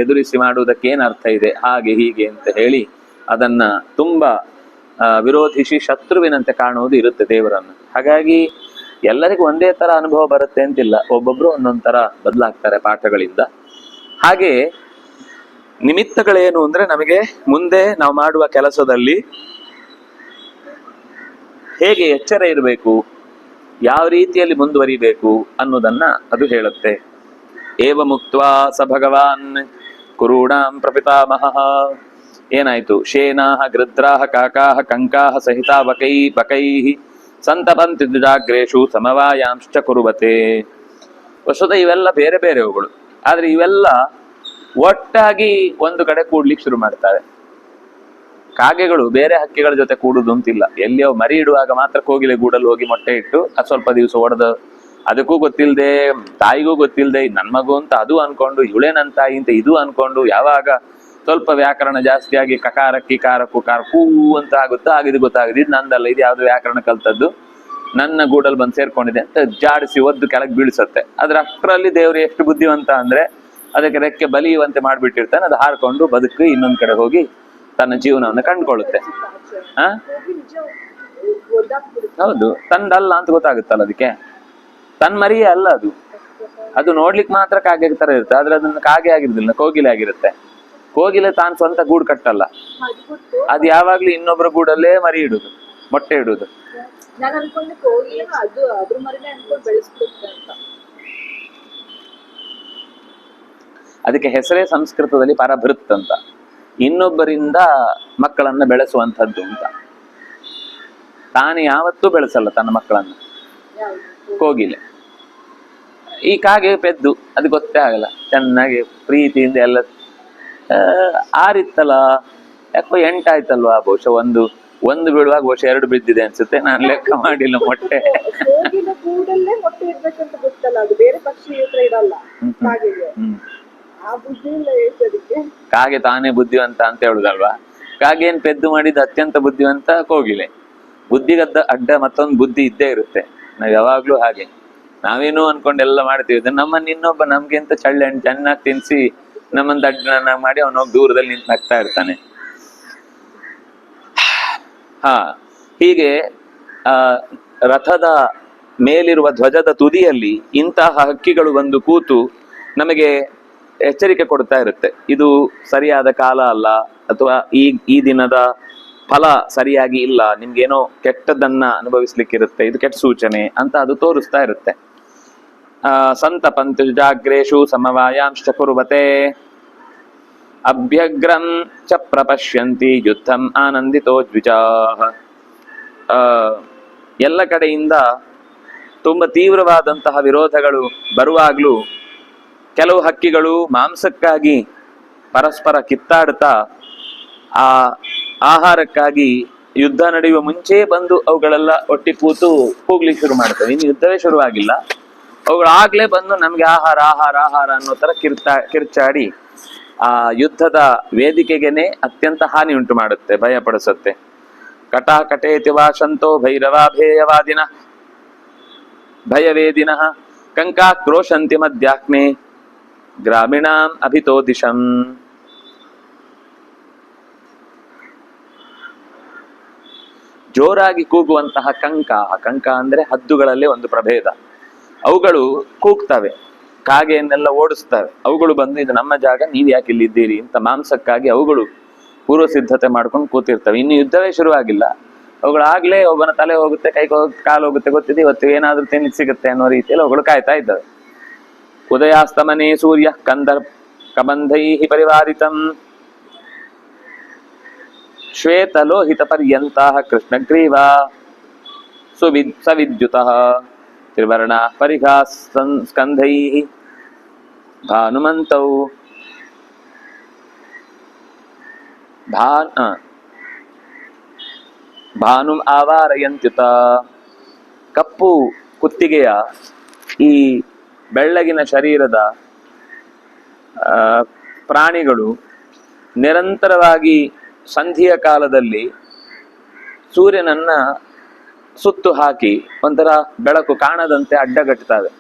ಎದುರಿಸಿ ಮಾಡುವುದಕ್ಕೆ ಏನು ಅರ್ಥ ಇದೆ, ಹಾಗೆ ಹೀಗೆ ಅಂತ ಹೇಳಿ ಅದನ್ನ ತುಂಬಾ ವಿರೋಧಿಸಿ ಶತ್ರುವಿನಂತೆ ಕಾಣುವುದು ಇರುತ್ತೆ ದೇವರನ್ನು. ಹಾಗಾಗಿ ಎಲ್ಲರಿಗೂ ಒಂದೇ ತರ ಅನುಭವ ಬರುತ್ತೆ ಅಂತಿಲ್ಲ, ಒಬ್ಬೊಬ್ರು ಒಂದೊಂದ್ ತರ ಬದಲಾಗ್ತಾರೆ ಪಾಠಗಳಿಂದ. ಹಾಗೆ ನಿಮಿತ್ತಗಳೇನು ಅಂದ್ರೆ ನಮಗೆ ಮುಂದೆ ನಾವು ಮಾಡುವ ಕೆಲಸದಲ್ಲಿ ಹೇಗೆ ಎಚ್ಚರ ಇರಬೇಕು, ಯಾವ ರೀತಿಯಲ್ಲಿ ಮುಂದುವರಿಬೇಕು ಅನ್ನೋದನ್ನ ಅದು ಹೇಳುತ್ತೆ. ಏವ ಮುಕ್ತ್ವಾ ಸ ಭಗವಾನ್ ಕುರುಣಾಂ ಪ್ರಪಿತಾಮಹ. ಏನಾಯ್ತು? ಶೇನಾಹ ಗೃದ್ರಾಹ ಕಾಕಾಹ ಕಂಕಾಹ ಸಹಿತ ಬಕೈಃ ಸಂತಪಂತಿ ದುಜಾಗ್ರೇಷು ಸಮವಾಯಾಂಶ್ಚ ಕುರುವತೆ. ವಸ್ತುತ ಇವೆಲ್ಲ ಬೇರೆ ಬೇರೆವುಗಳು, ಆದ್ರೆ ಇವೆಲ್ಲ ಒಟ್ಟಾಗಿ ಒಂದು ಕಡೆ ಕೂಡ್ಲಿಕ್ಕೆ ಶುರು ಮಾಡ್ತಾರೆ. ಕಾಗೆಗಳು ಬೇರೆ ಹಕ್ಕಿಗಳ ಜೊತೆ ಕೂಡುದು ಅಂತಿಲ್ಲ. ಎಲ್ಲಿಯೋ ಮರಿ ಇಡುವಾಗ ಮಾತ್ರ ಕೋಗಿಲೆ ಗೂಡಲ್ಲಿ ಹೋಗಿ ಮೊಟ್ಟೆ ಇಟ್ಟು ಅದು ಸ್ವಲ್ಪ ದಿವಸ ಒಡೆದು, ಅದಕ್ಕೂ ಗೊತ್ತಿಲ್ಲದೆ ತಾಯಿಗೂ ಗೊತ್ತಿಲ್ಲದೆ ನನ್ ಮಗು ಅಂತ ಅದು ಅನ್ಕೊಂಡು, ಇವಳೇ ನನ್ನ ತಾಯಿ ಅಂತ ಇದು ಅನ್ಕೊಂಡು, ಯಾವಾಗ ಸ್ವಲ್ಪ ವ್ಯಾಕರಣ ಜಾಸ್ತಿ ಆಗಿ ಕಕಾರಕ್ಕಿ ಕಾರಕ್ಕೂ ಕಾರಕ್ಕೂ ಅಂತ ಆಗುತ್ತೋ ಆಗಿದ್ದು ಗೊತ್ತಾಗಿದೆ, ಇದು ನಂದಲ್ಲ, ಇದು ಯಾವ್ದು ವ್ಯಾಕರಣ ಕಲ್ತದ್ದು, ನನ್ನ ಗೂಡಲ್ಲಿ ಬಂದು ಸೇರ್ಕೊಂಡಿದೆ ಅಂತ ಜಾಡಿಸಿ ಒದ್ದು ಕೆಳಗೆ ಬೀಳ್ಸತ್ತೆ. ಅದ್ರ ಅಷ್ಟರಲ್ಲಿ ದೇವ್ರು ಎಷ್ಟು ಬುದ್ಧಿವಂತ ಅಂದ್ರೆ ಅದಕ್ಕೆ ರೆಕ್ಕೆ ಬಲಿಯುವಂತೆ ಮಾಡ್ಬಿಟ್ಟಿರ್ತಾನೆ. ಅದು ಹಾರ್ಕೊಂಡು ಬದುಕು ಇನ್ನೊಂದ್ ಕಡೆ ಹೋಗಿ ತನ್ನ ಜೀವನವನ್ನು ಕಂಡುಕೊಳ್ಳುತ್ತೆ. ಹೌದು, ತಂದಲ್ಲ ಅಂತ ಗೊತ್ತಾಗುತ್ತಲ್ಲ ಅದಕ್ಕೆ. ತನ್ನ ಮರಿಯೇ ಅಲ್ಲ ಅದು. ಅದು ನೋಡ್ಲಿಕ್ಕೆ ಮಾತ್ರ ಕಾಗೆ ತರ ಇರುತ್ತೆ, ಆದ್ರೆ ಅದನ್ನ ಕಾಗೆ ಆಗಿರುದಿಲ್ಲ, ಕೋಗಿಲೆ ಆಗಿರುತ್ತೆ. ಕೋಗಿಲೆ ತಾನು ಸ್ವಂತ ಗೂಡು ಕಟ್ಟಲ್ಲ, ಅದು ಯಾವಾಗ್ಲೂ ಇನ್ನೊಬ್ಬರ ಗೂಡಲ್ಲೇ ಮರಿ ಇಡುದು, ಮೊಟ್ಟೆ ಇಡುದು. ಅದಕ್ಕೆ ಹೆಸರೇ ಸಂಸ್ಕೃತದಲ್ಲಿ ಪರಭೃತ್ ಅಂತ, ಇನ್ನೊಬ್ಬರಿಂದ ಮಕ್ಕಳನ್ನ ಬೆಳೆಸುವಂಥದ್ದು ಅಂತ. ತಾನು ಯಾವತ್ತೂ ಬೆಳೆಸಲ್ಲ ತನ್ನ ಮಕ್ಕಳನ್ನು. ಕೋಗಿಲೆ. ಈ ಕಾಗೆ ಪೆದ್ದು ಅದು ಗೊತ್ತೇ ಆಗಲ್ಲ, ಚೆನ್ನಾಗಿ ಪ್ರೀತಿಯಿಂದ ಎಲ್ಲ ಆರಿತ್ತಲ್ಲ, ಯಾಕೋ ಎಂಟಾಯ್ತಲ್ವಾ, ಬಹುಶಃ ಒಂದು ಬೀಳುವಾಗ ಬಹುಶಃ 2 ಬಿದ್ದಿದೆ ಅನ್ಸುತ್ತೆ, ನಾನು ಲೆಕ್ಕ ಮಾಡಿಲ್ಲ. ಮೊಟ್ಟೆ ಕೂಡಲ್ಲೇ ಮೊಟ್ಟೆ ಇರ್ಬೇಕಂತ ಗೊತ್ತಲ್ಲ, ಅದು ಬೇರೆ ಪಕ್ಷಿ ಹತ್ರ ಇಡಲ್ಲ. ಕಾಗೆ ತಾನೇ ಬುದ್ಧಿವಂತ ಅಂತ ಹೇಳುದಲ್ವಾ. ಕಾಗೆ ಏನ್ ಪೆದ್ದು ಮಾಡಿದ ಅತ್ಯಂತ ಬುದ್ಧಿವಂತ ಕೋಗಿಲೆ. ಬುದ್ಧಿಗದ್ದ ಅಡ್ಡ ಮತ್ತೊಂದು ಬುದ್ಧಿ ಇದ್ದೇ ಇರುತ್ತೆ. ನಾವ್ ಯಾವಾಗ್ಲೂ ಹಾಗೆ ನಾವೇನೋ ಅನ್ಕೊಂಡೆಲ್ಲ ಮಾಡ್ತೀವಿ. ನಮ್ಮನ್ನ ಇನ್ನೊಬ್ಬ ನಮ್ಗಿಂತ ಚೆನ್ನಾಗಿ ತಿನ್ಸಿ ನಮ್ಮನ್ನ ದಡ್ಡನ ಮಾಡಿ ಅವನೋಗಿ ದೂರದಲ್ಲಿ ನಿಂತು ನಗ್ತಾ ಇರ್ತಾನೆ. ಹೀಗೆ ರಥದ ಮೇಲಿರುವ ಧ್ವಜದ ತುದಿಯಲ್ಲಿ ಇಂತಹ ಹಕ್ಕಿಗಳು ಬಂದು ಕೂತು ನಮಗೆ ಎಚ್ಚರಿಕೆ ಕೊಡ್ತಾ ಇರುತ್ತೆ. ಇದು ಸರಿಯಾದ ಕಾಲ ಅಲ್ಲ, ಅಥವಾ ಈ ದಿನದ ಫಲ ಸರಿಯಾಗಿ ಇಲ್ಲ, ನಿಮ್ಗೇನೋ ಕೆಟ್ಟದನ್ನ ಅನುಭವಿಸ್ಲಿಕ್ಕಿರುತ್ತೆ, ಇದು ಕೆಟ್ಟ ಸೂಚನೆ ಅಂತ ಅದು ತೋರಿಸ್ತಾ ಇರುತ್ತೆ. ಸಂತಪಂತು ಜಾಗ್ರೇಶು ಸಮವಾಯಾಂಶ್ಚ ಕುರ್ವತೆ ಅಭ್ಯಗ್ರಂ ಚ ಪ್ರಪಶ್ಯಂತಿ ಯುದ್ಧಂ ಆನಂದಿತೋ ದ್ವಿಜಾಃ. ಎಲ್ಲ ಕಡೆಯಿಂದ ತುಂಬ ತೀವ್ರವಾದಂತಹ ವಿರೋಧಗಳು ಬರುವಾಗ್ಲೂ ಕೆಲವು ಹಕ್ಕಿಗಳು ಮಾಂಸಕ್ಕಾಗಿ ಪರಸ್ಪರ ಕಿತ್ತಾಡ್ತಾ ಆ ಆಹಾರಕ್ಕಾಗಿ ಯುದ್ಧ ನಡೆಯುವ ಮುಂಚೆ ಬಂದು ಅವುಗಳೆಲ್ಲ ಒಟ್ಟಿ ಕೂತು ಹೋಗ್ಲಿಕ್ಕೆ ಶುರು ಮಾಡ್ತವೆ. ಇನ್ನು ಯುದ್ಧವೇ ಶುರುವಾಗಿಲ್ಲ, ಅವುಗಳಾಗ್ಲೇ ಬಂದು ನಮ್ಗೆ ಆಹಾರ ಆಹಾರ ಆಹಾರ ಅನ್ನೋ ತರ ಕಿರ್ಚಾಡಿ ಆ ಯುದ್ಧದ ವೇದಿಕೆಗೆನೆ ಅತ್ಯಂತ ಹಾನಿ ಉಂಟು ಮಾಡುತ್ತೆ, ಭಯಪಡಿಸುತ್ತೆ. ಕಟಾಕಟೇತಿ ವಾಶಂತೋ ಭೈರವಾಭೇಯವಾದಿನ ಭಯವೇದಿನ ಕಂಕಾಕ್ರೋಶಂತಿ ಮಧ್ಯಾಹ್ನೆ ಗ್ರಾಮೀಣಾಂ ಅಭಿತೋ ದಿಶಂ. ಜೋರಾಗಿ ಕೂಗುವಂತಹ ಕಂಕ ಅಂದ್ರೆ ಹದ್ದುಗಳಲ್ಲಿ ಒಂದು ಪ್ರಭೇದ. ಅವುಗಳು ಕೂಗ್ತವೆ, ಕಾಗೆಯನ್ನೆಲ್ಲ ಓಡಿಸ್ತವೆ. ಅವುಗಳು ಬಂದು ಇದು ನಮ್ಮ ಜಾಗ, ನೀವ್ ಯಾಕೆ ಇಲ್ಲಿದ್ದೀರಿ ಅಂತ ಮಾಂಸಕ್ಕಾಗಿ ಅವುಗಳು ಪೂರ್ವ ಸಿದ್ಧತೆ ಮಾಡ್ಕೊಂಡು ಕೂತಿರ್ತವೆ. ಇನ್ನು ಯುದ್ಧವೇ ಶುರುವಾಗಿಲ್ಲ, ಅವುಗಳಾಗ್ಲೇ ಒಬ್ಬನ ತಲೆ ಹೋಗುತ್ತೆ, ಕಾಲು ಹೋಗುತ್ತೆ, ಗೊತ್ತಿದೆ ಇವತ್ತು ಏನಾದ್ರೂ ತಿನ್ನಿ ಸಿಗುತ್ತೆ ಅನ್ನೋ ರೀತಿಯಲ್ಲಿ ಅವುಗಳು ಕಾಯ್ತಾ ಇದ್ದಾವೆ. ಉದಯಾಸ್ತಮನೆ ಸೂರ್ಯ ಕಂದರ್ ಕಬಂಧೈ ಪರಿವಾರಿತಂ ಶ್ವೇತಲೋಹಿತ ಪರ್ಯಂತ ಕೃಷ್ಣಗ್ರೀವಾ ಸವಿದ್ಯುತಃ ತ್ರಿವರ್ಣ ಪರಿಘಾ ಸ್ಕಂಧೈ ಭಾನುಮಂತೌ ಭಾನುಂ ಆವಾರಯಂತ್ಯುತ. ಕಪ್ಪು ಕುತ್ತಿಗೆಯ ಈ ಬೆಳ್ಳಗಿನ ಶರೀರದ ಪ್ರಾಣಿಗಳು ನಿರಂತರವಾಗಿ ಸಂಧಿಯ ಕಾಲದಲ್ಲಿ ಸೂರ್ಯನನ್ನ ಸುತ್ತು ಹಾಕಿ ಒಂಥರ ಬೆಳಕು ಕಾಣದಂತೆ ಅಡ್ಡಗಟ್ಟುತ್ತವೆ.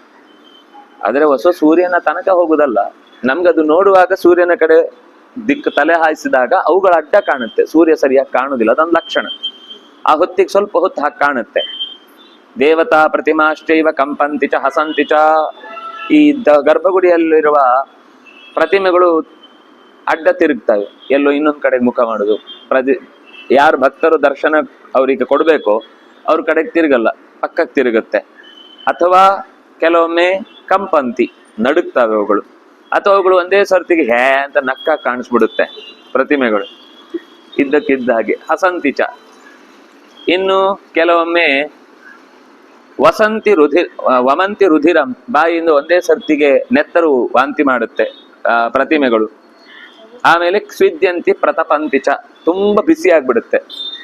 ಆದರೆ ಸೂರ್ಯನ ತನಕ ಹೋಗುದಲ್ಲ, ನಮ್ಗದು ನೋಡುವಾಗ ಸೂರ್ಯನ ಕಡೆ ದಿಕ್ಕು ತಲೆ ಹಾಯಿಸಿದಾಗ ಅವುಗಳ ಅಡ್ಡ ಕಾಣುತ್ತೆ, ಸೂರ್ಯ ಸರಿಯಾಗಿ ಕಾಣುದಿಲ್ಲ, ಅದೊಂದು ಲಕ್ಷಣ. ಆ ಹೊತ್ತಿಗೆ ಸ್ವಲ್ಪ ಹೊತ್ತು ಹಾಗೆ ಕಾಣುತ್ತೆ. ದೇವತಾ ಪ್ರತಿಮಾಶ್ಚೈವ ಕಂಪಂತಿ ಚ ಹಸಂತಿ ಚ. ಈ ಗರ್ಭಗುಡಿಯಲ್ಲಿರುವ ಪ್ರತಿಮೆಗಳು ಅಡ್ಡ ತಿರುಗ್ತವೆ, ಎಲ್ಲೋ ಇನ್ನೊಂದು ಕಡೆಗೆ ಮುಖ ಮಾಡುದು. ಯಾರು ಭಕ್ತರು ದರ್ಶನ ಅವರಿಗೆ ಕೊಡ್ಬೇಕೋ ಅವ್ರ ಕಡೆಗೆ ತಿರುಗಲ್ಲ, ಪಕ್ಕಕ್ಕೆ ತಿರುಗುತ್ತೆ. ಅಥವಾ ಕೆಲವೊಮ್ಮೆ ಕಂಪಂತಿ ನಡುಕ್ತವೆ ಅವುಗಳು, ಅಥವಾ ಅವುಗಳು ಒಂದೇ ಸರ್ತಿಗೆ ಹೇ ಅಂತ ನಕ್ಕ ಕಾಣಿಸ್ಬಿಡುತ್ತೆ ಪ್ರತಿಮೆಗಳು ಇದ್ದಕ್ಕಿದ್ದ ಹಾಗೆ. ಹಸಂತಿಚ. ಇನ್ನು ಕೆಲವೊಮ್ಮೆ ವಮಂತಿ ರುಧಿರಂ, ಬಾಯಿಯಿಂದ ಒಂದೇ ಸರ್ತಿಗೆ ನೆತ್ತರು ವಾಂತಿ ಮಾಡುತ್ತೆ ಪ್ರತಿಮೆಗಳು. ಆಮೇಲೆ ಸ್ವಿದ್ಯಂತಿ ಪ್ರತಪಂತಿಚ, ತುಂಬಾ ಬಿಸಿ ಆಗ್ಬಿಡುತ್ತೆ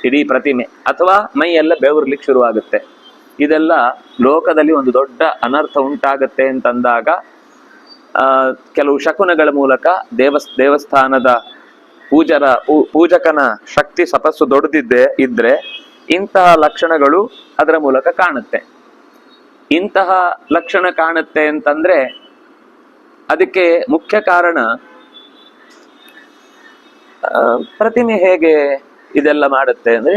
ಇಡೀ ಪ್ರತಿಮೆ, ಅಥವಾ ಮೈ ಎಲ್ಲ ಬೆವರ್ಲಿಕ್ಕೆ ಶುರುವಾಗುತ್ತೆ. ಇದೆಲ್ಲ ಲೋಕದಲ್ಲಿ ಒಂದು ದೊಡ್ಡ ಅನರ್ಥ ಉಂಟಾಗತ್ತೆ ಅಂತಂದಾಗ ಕೆಲವು ಶಕುನಗಳ ಮೂಲಕ ದೇವಸ್ಥಾನದ ಪೂಜಕನ ಶಕ್ತಿ ತಪಸ್ಸು ಇದ್ರೆ ಇಂತಹ ಲಕ್ಷಣಗಳು ಅದರ ಮೂಲಕ ಕಾಣುತ್ತೆ. ಇಂತಹ ಲಕ್ಷಣ ಕಾಣುತ್ತೆ ಅಂತಂದ್ರೆ ಅದಕ್ಕೆ ಮುಖ್ಯ ಕಾರಣ ಪ್ರತಿಮೆ ಹೇಗೆ ಇದೆಲ್ಲ ಮಾಡುತ್ತೆ ಅಂದ್ರೆ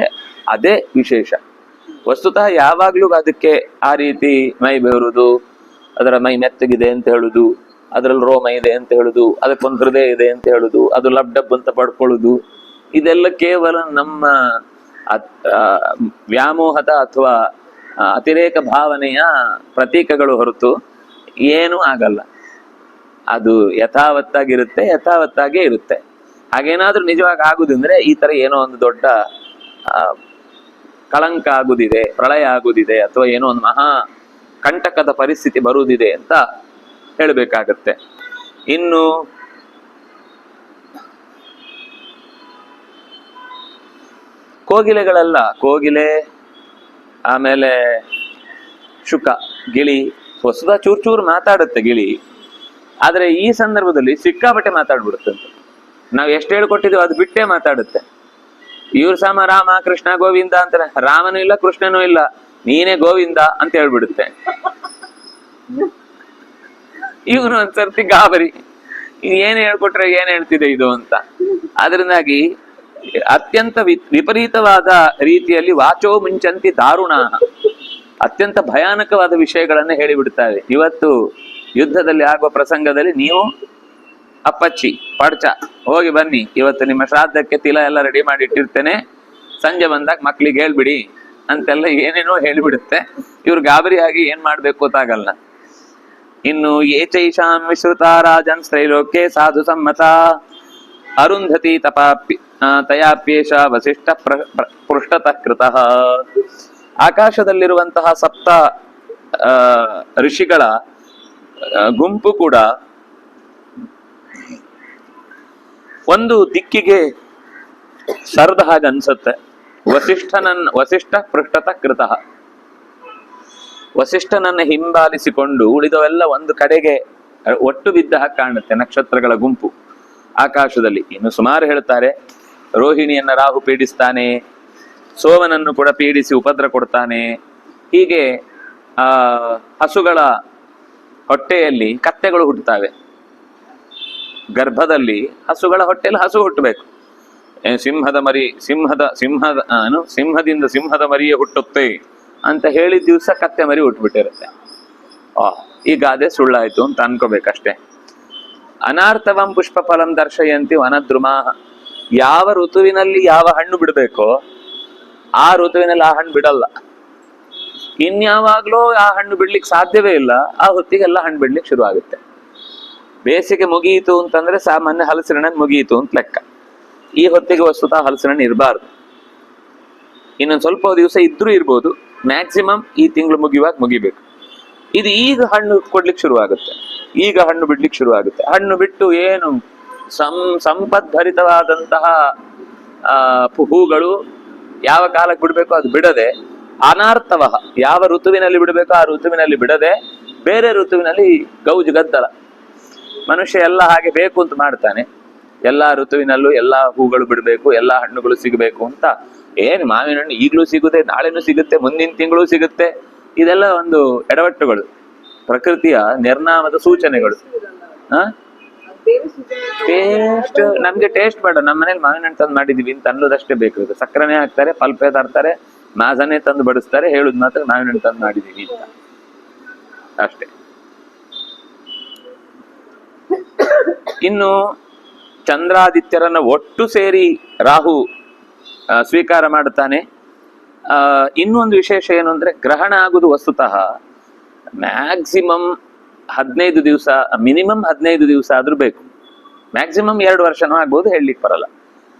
ಅದೇ ವಿಶೇಷ. ವಸ್ತುತಃ ಯಾವಾಗ್ಲೂ ಅದಕ್ಕೆ ಆ ರೀತಿ ಮೈ ಬೆವರುದು, ಅದರ ಮೈ ಮೆತ್ತಗಿದೆ ಅಂತ ಹೇಳುದು, ಅದರಲ್ಲಿ ರೋಮ ಇದೆ ಅಂತ ಹೇಳುದು, ಅದಕ್ಕೊಂದು ಹೃದಯ ಇದೆ ಅಂತ ಹೇಳುದು, ಅದು ಲಬ್ ಡಬ್ ಅಂತ ಪಡ್ಕೊಳ್ಳುದು, ಇದೆಲ್ಲ ಕೇವಲ ನಮ್ಮ ವ್ಯಾಮೋಹದ ಅಥವಾ ಅತಿರೇಕ ಭಾವನೆಯ ಪ್ರತೀಕಗಳು ಹೊರತು ಏನೂ ಆಗಲ್ಲ. ಅದು ಯಥಾವತ್ತಾಗೇ ಇರುತ್ತೆ. ಹಾಗೇನಾದ್ರೂ ನಿಜವಾಗಿ ಆಗುದಂದ್ರೆ ಈ ತರ ಏನೋ ಒಂದು ದೊಡ್ಡ ಕಳಂಕ ಆಗುದಿದೆ, ಪ್ರಳಯ ಆಗುದಿದೆ, ಅಥವಾ ಏನೋ ಒಂದು ಮಹಾ ಕಂಟಕದ ಪರಿಸ್ಥಿತಿ ಬರುವುದಿದೆ ಅಂತ ಹೇಳಬೇಕಾಗತ್ತೆ. ಇನ್ನು ಕೋಗಿಲೆಗಳೆಲ್ಲ, ಕೋಗಿಲೆ ಆಮೇಲೆ ಶುಕ, ಗಿಳಿ ಹೊಸದ ಚೂರ್ ಚೂರು ಮಾತಾಡುತ್ತೆ ಗಿಳಿ. ಆದ್ರೆ ಈ ಸಂದರ್ಭದಲ್ಲಿ ಸಿಕ್ಕಾಪಟ್ಟೆ ಮಾತಾಡ್ಬಿಡುತ್ತಂತ. ನಾವು ಎಷ್ಟು ಹೇಳ್ಕೊಟ್ಟಿದೀವಿ ಅದು ಬಿಟ್ಟೇ ಮಾತಾಡುತ್ತೆ. ಇವ್ರ ಸಮ ರಾಮ ಕೃಷ್ಣ ಗೋವಿಂದ ಅಂತಾರೆ, ರಾಮನೂ ಇಲ್ಲ ಕೃಷ್ಣನೂ ಇಲ್ಲ, ನೀನೇ ಗೋವಿಂದ ಅಂತ ಹೇಳ್ಬಿಡುತ್ತೆ. ಇವನು ಒಂದ್ಸರ್ತಿ ಗಾಬರಿ, ಏನ್ ಹೇಳ್ಕೊಟ್ರೆ ಏನ್ ಹೇಳ್ತಿದೆ ಇದು ಅಂತ. ಅದರಿಂದಾಗಿ ಅತ್ಯಂತ ವಿಪರೀತವಾದ ರೀತಿಯಲ್ಲಿ ವಾಚೋ ಮುಂಚಂತಿ ದಾರುಣ, ಅತ್ಯಂತ ಭಯಾನಕವಾದ ವಿಷಯಗಳನ್ನ ಹೇಳಿಬಿಡ್ತಾರೆ. ಇವತ್ತು ಯುದ್ಧದಲ್ಲಿ ಆಗುವ ಪ್ರಸಂಗದಲ್ಲಿ ನೀವು ಅಪ್ಪಚ್ಚಿ ಪಡ್ಚ ಹೋಗಿ ಬನ್ನಿ, ಇವತ್ತು ನಿಮ್ಮ ಶ್ರಾದ್ದಕ್ಕೆ ತಿಲ ಎಲ್ಲ ರೆಡಿ ಮಾಡಿ ಇಟ್ಟಿರ್ತೇನೆ, ಸಂಜೆ ಬಂದಾಗ ಮಕ್ಳಿಗೆ ಹೇಳ್ಬಿಡಿ ಅಂತೆಲ್ಲ ಏನೇನೋ ಹೇಳಿಬಿಡುತ್ತೆ. ಇವ್ರು ಗಾಬರಿಯಾಗಿ ಏನ್ ಮಾಡ್ಬೇಕು ಗೊತ್ತಾಗಲ್ಲ. ಇನ್ನು ಏಚೈಷಾಂ ವಿಶ್ರುತ ರಾಜನ್ ತ್ರೈಲೋಕ್ಯೆ ಸಾಧು ಸಮ್ಮತ ಅರುಂಧತಿ ತಯಾಪ್ಯೇಷ ವಸಿಷ್ಠ ಪೃಷ್ಠತಃ ಕೃತಃ. ಆಕಾಶದಲ್ಲಿರುವಂತಹ ಸಪ್ತ ಋಷಿಗಳ ಗುಂಪು ಕೂಡ ಒಂದು ದಿಕ್ಕಿಗೆ ಸರದ ಹಾಗೆ ಅನ್ಸುತ್ತೆ. ವಸಿಷ್ಠ ಪೃಷ್ಠತಃ ಕೃತಃ, ವಸಿಷ್ಠನನ್ನ ಹಿಂಬಾಲಿಸಿಕೊಂಡು ಉಳಿದವೆಲ್ಲ ಒಂದು ಕಡೆಗೆ ಒಟ್ಟು ಬಿದ್ದ ಹಾಗೆ ಕಾಣುತ್ತೆ ನಕ್ಷತ್ರಗಳ ಗುಂಪು ಆಕಾಶದಲ್ಲಿ. ಇನ್ನು ಸುಮಾರು ಹೇಳ್ತಾರೆ, ರೋಹಿಣಿಯನ್ನ ರಾಹು ಪೀಡಿಸ್ತಾನೆ, ಸೋಮನನ್ನು ಕೂಡ ಪೀಡಿಸಿ ಉಪದ್ರ ಕೊಡ್ತಾನೆ. ಹೀಗೆ ಹಸುಗಳ ಹೊಟ್ಟೆಯಲ್ಲಿ ಕತ್ತೆಗಳು ಹುಟ್ಟುತ್ತವೆ. ಗರ್ಭದಲ್ಲಿ ಹಸುಗಳ ಹೊಟ್ಟೆಯಲ್ಲಿ ಹಸು ಹುಟ್ಟಬೇಕು. ಸಿಂಹದಿಂದ ಸಿಂಹದ ಮರಿಯೇ ಹುಟ್ಟುತ್ತೆ ಅಂತ ಹೇಳಿದ ದಿವಸ ಕತ್ತೆ ಮರಿ ಹುಟ್ಟುಬಿಟ್ಟಿರುತ್ತೆ. ಈ ಗಾದೆ ಸುಳ್ಳಾಯ್ತು ಅಂತ ಅನ್ಕೋಬೇಕಷ್ಟೆ. ಅನಾರ್ಥವಂ ಪುಷ್ಪ ಫಲಂ ದರ್ಶಯಂತಿ ವನದ್ರುಮಾ. ಯಾವ ಋತುವಿನಲ್ಲಿ ಯಾವ ಹಣ್ಣು ಬಿಡಬೇಕೋ ಆ ಋತುವಿನಲ್ಲಿ ಆ ಹಣ್ಣು ಬಿಡಲ್ಲ. ಇನ್ಯಾವಾಗ್ಲೂ ಆ ಹಣ್ಣು ಬಿಡ್ಲಿಕ್ಕೆ ಸಾಧ್ಯವೇ ಇಲ್ಲ. ಆ ಹೊತ್ತಿಗೆಲ್ಲ ಹಣ್ಣು ಬಿಡ್ಲಿಕ್ಕೆ ಶುರು ಆಗುತ್ತೆ. ಬೇಸಿಗೆ ಮುಗಿಯಿತು ಅಂತಂದ್ರೆ ಸಾಮಾನ್ಯ ಹಲಸಿನ ಹಣ್ಣು ಮುಗಿಯಿತು ಅಂತ ಲೆಕ್ಕ. ಈ ಹೊತ್ತಿಗೆ ವಸ್ತುತಃ ಹಲಸಿನ ಹಣ್ಣು ಇರಬಾರ್ದು. ಇನ್ನೊಂದು ಸ್ವಲ್ಪ ದಿವಸ ಇದ್ರೂ ಇರ್ಬೋದು, ಮ್ಯಾಕ್ಸಿಮಮ್ ಈ ತಿಂಗಳು ಮುಗಿಯುವಾಗ ಮುಗಿಬೇಕು. ಇದು ಈಗ ಹಣ್ಣು ಕೊಡ್ಲಿಕ್ಕೆ ಶುರು ಆಗುತ್ತೆ, ಈಗ ಹಣ್ಣು ಬಿಡ್ಲಿಕ್ಕೆ ಶುರು ಆಗುತ್ತೆ. ಹಣ್ಣು ಬಿಟ್ಟು ಏನು ಸಂಪದ್ಭರಿತವಾದಂತಹ ಹೂಗಳು ಯಾವ ಕಾಲಕ್ಕೆ ಬಿಡಬೇಕು ಅದು ಬಿಡದೆ, ಅನಾರ್ಥವ ಯಾವ ಋತುವಿನಲ್ಲಿ ಬಿಡಬೇಕು ಆ ಋತುವಿನಲ್ಲಿ ಬಿಡದೆ ಬೇರೆ ಋತುವಿನಲ್ಲಿ ಗೌಜು ಗದ್ದಲ. ಮನುಷ್ಯ ಎಲ್ಲ ಹಾಗೆ ಬೇಕು ಅಂತ ಮಾಡ್ತಾನೆ. ಎಲ್ಲಾ ಋತುವಿನಲ್ಲೂ ಎಲ್ಲಾ ಹೂಗಳು ಬಿಡಬೇಕು, ಎಲ್ಲಾ ಹಣ್ಣುಗಳು ಸಿಗಬೇಕು ಅಂತ. ಏನ್ ಮಾವಿನ ಹಣ್ಣು ಈಗಲೂ ಸಿಗುತ್ತೆ, ನಾಳೆನೂ ಸಿಗುತ್ತೆ, ಮುಂದಿನ ತಿಂಗಳು ಸಿಗುತ್ತೆ. ಇದೆಲ್ಲ ಒಂದು ಎಡವಟ್ಟುಗಳು, ಪ್ರಕೃತಿಯ ನಿರ್ನಾಮದ ಸೂಚನೆಗಳು. ಟೇಸ್ಟ್ ನಮ್ಗೆ ಟೇಸ್ಟ್ ಬೇಡ. ನಮ್ಮ ಮನೇಲಿ ಮಾವಿನ ಹಣ್ಣು ತಂದು ಮಾಡಿದೀವಿ ಅಂತ ಅನ್ನೋದಷ್ಟೇ ಬೇಕು. ಸಕ್ಕರೆನೇ ಹಾಕ್ತಾರೆ, ಪಲ್ಪೆ ತರ್ತಾರೆ, ಮಾಸನೆ ತಂದು ಬಡಿಸ್ತಾರೆ, ಹೇಳುದು ಮಾತ್ರ ಮಾವಿನ ಹಣ್ಣು ತಂದು ಮಾಡಿದೀವಿ ಅಂತ ಅಷ್ಟೇ. ಇನ್ನು ಚಂದ್ರಾದಿತ್ಯರನ್ನ ಒಟ್ಟು ಸೇರಿ ರಾಹು ಸ್ವೀಕಾರ ಮಾಡುತ್ತಾನೆ. ಇನ್ನೊಂದು ವಿಶೇಷ ಏನು ಅಂದ್ರೆ, ಗ್ರಹಣ ಆಗುದು ವಸ್ತುತಃ ಮ್ಯಾಕ್ಸಿಮಮ್ 15 ದಿವಸ, ಮಿನಿಮಮ್ 15 ದಿವಸ ಆದ್ರೂ ಬೇಕು. ಮ್ಯಾಕ್ಸಿಮಮ್ 2 ವರ್ಷನೂ ಆಗ್ಬೋದು, ಹೇಳಲಿಕ್ಕೆ ಬರಲ್ಲ.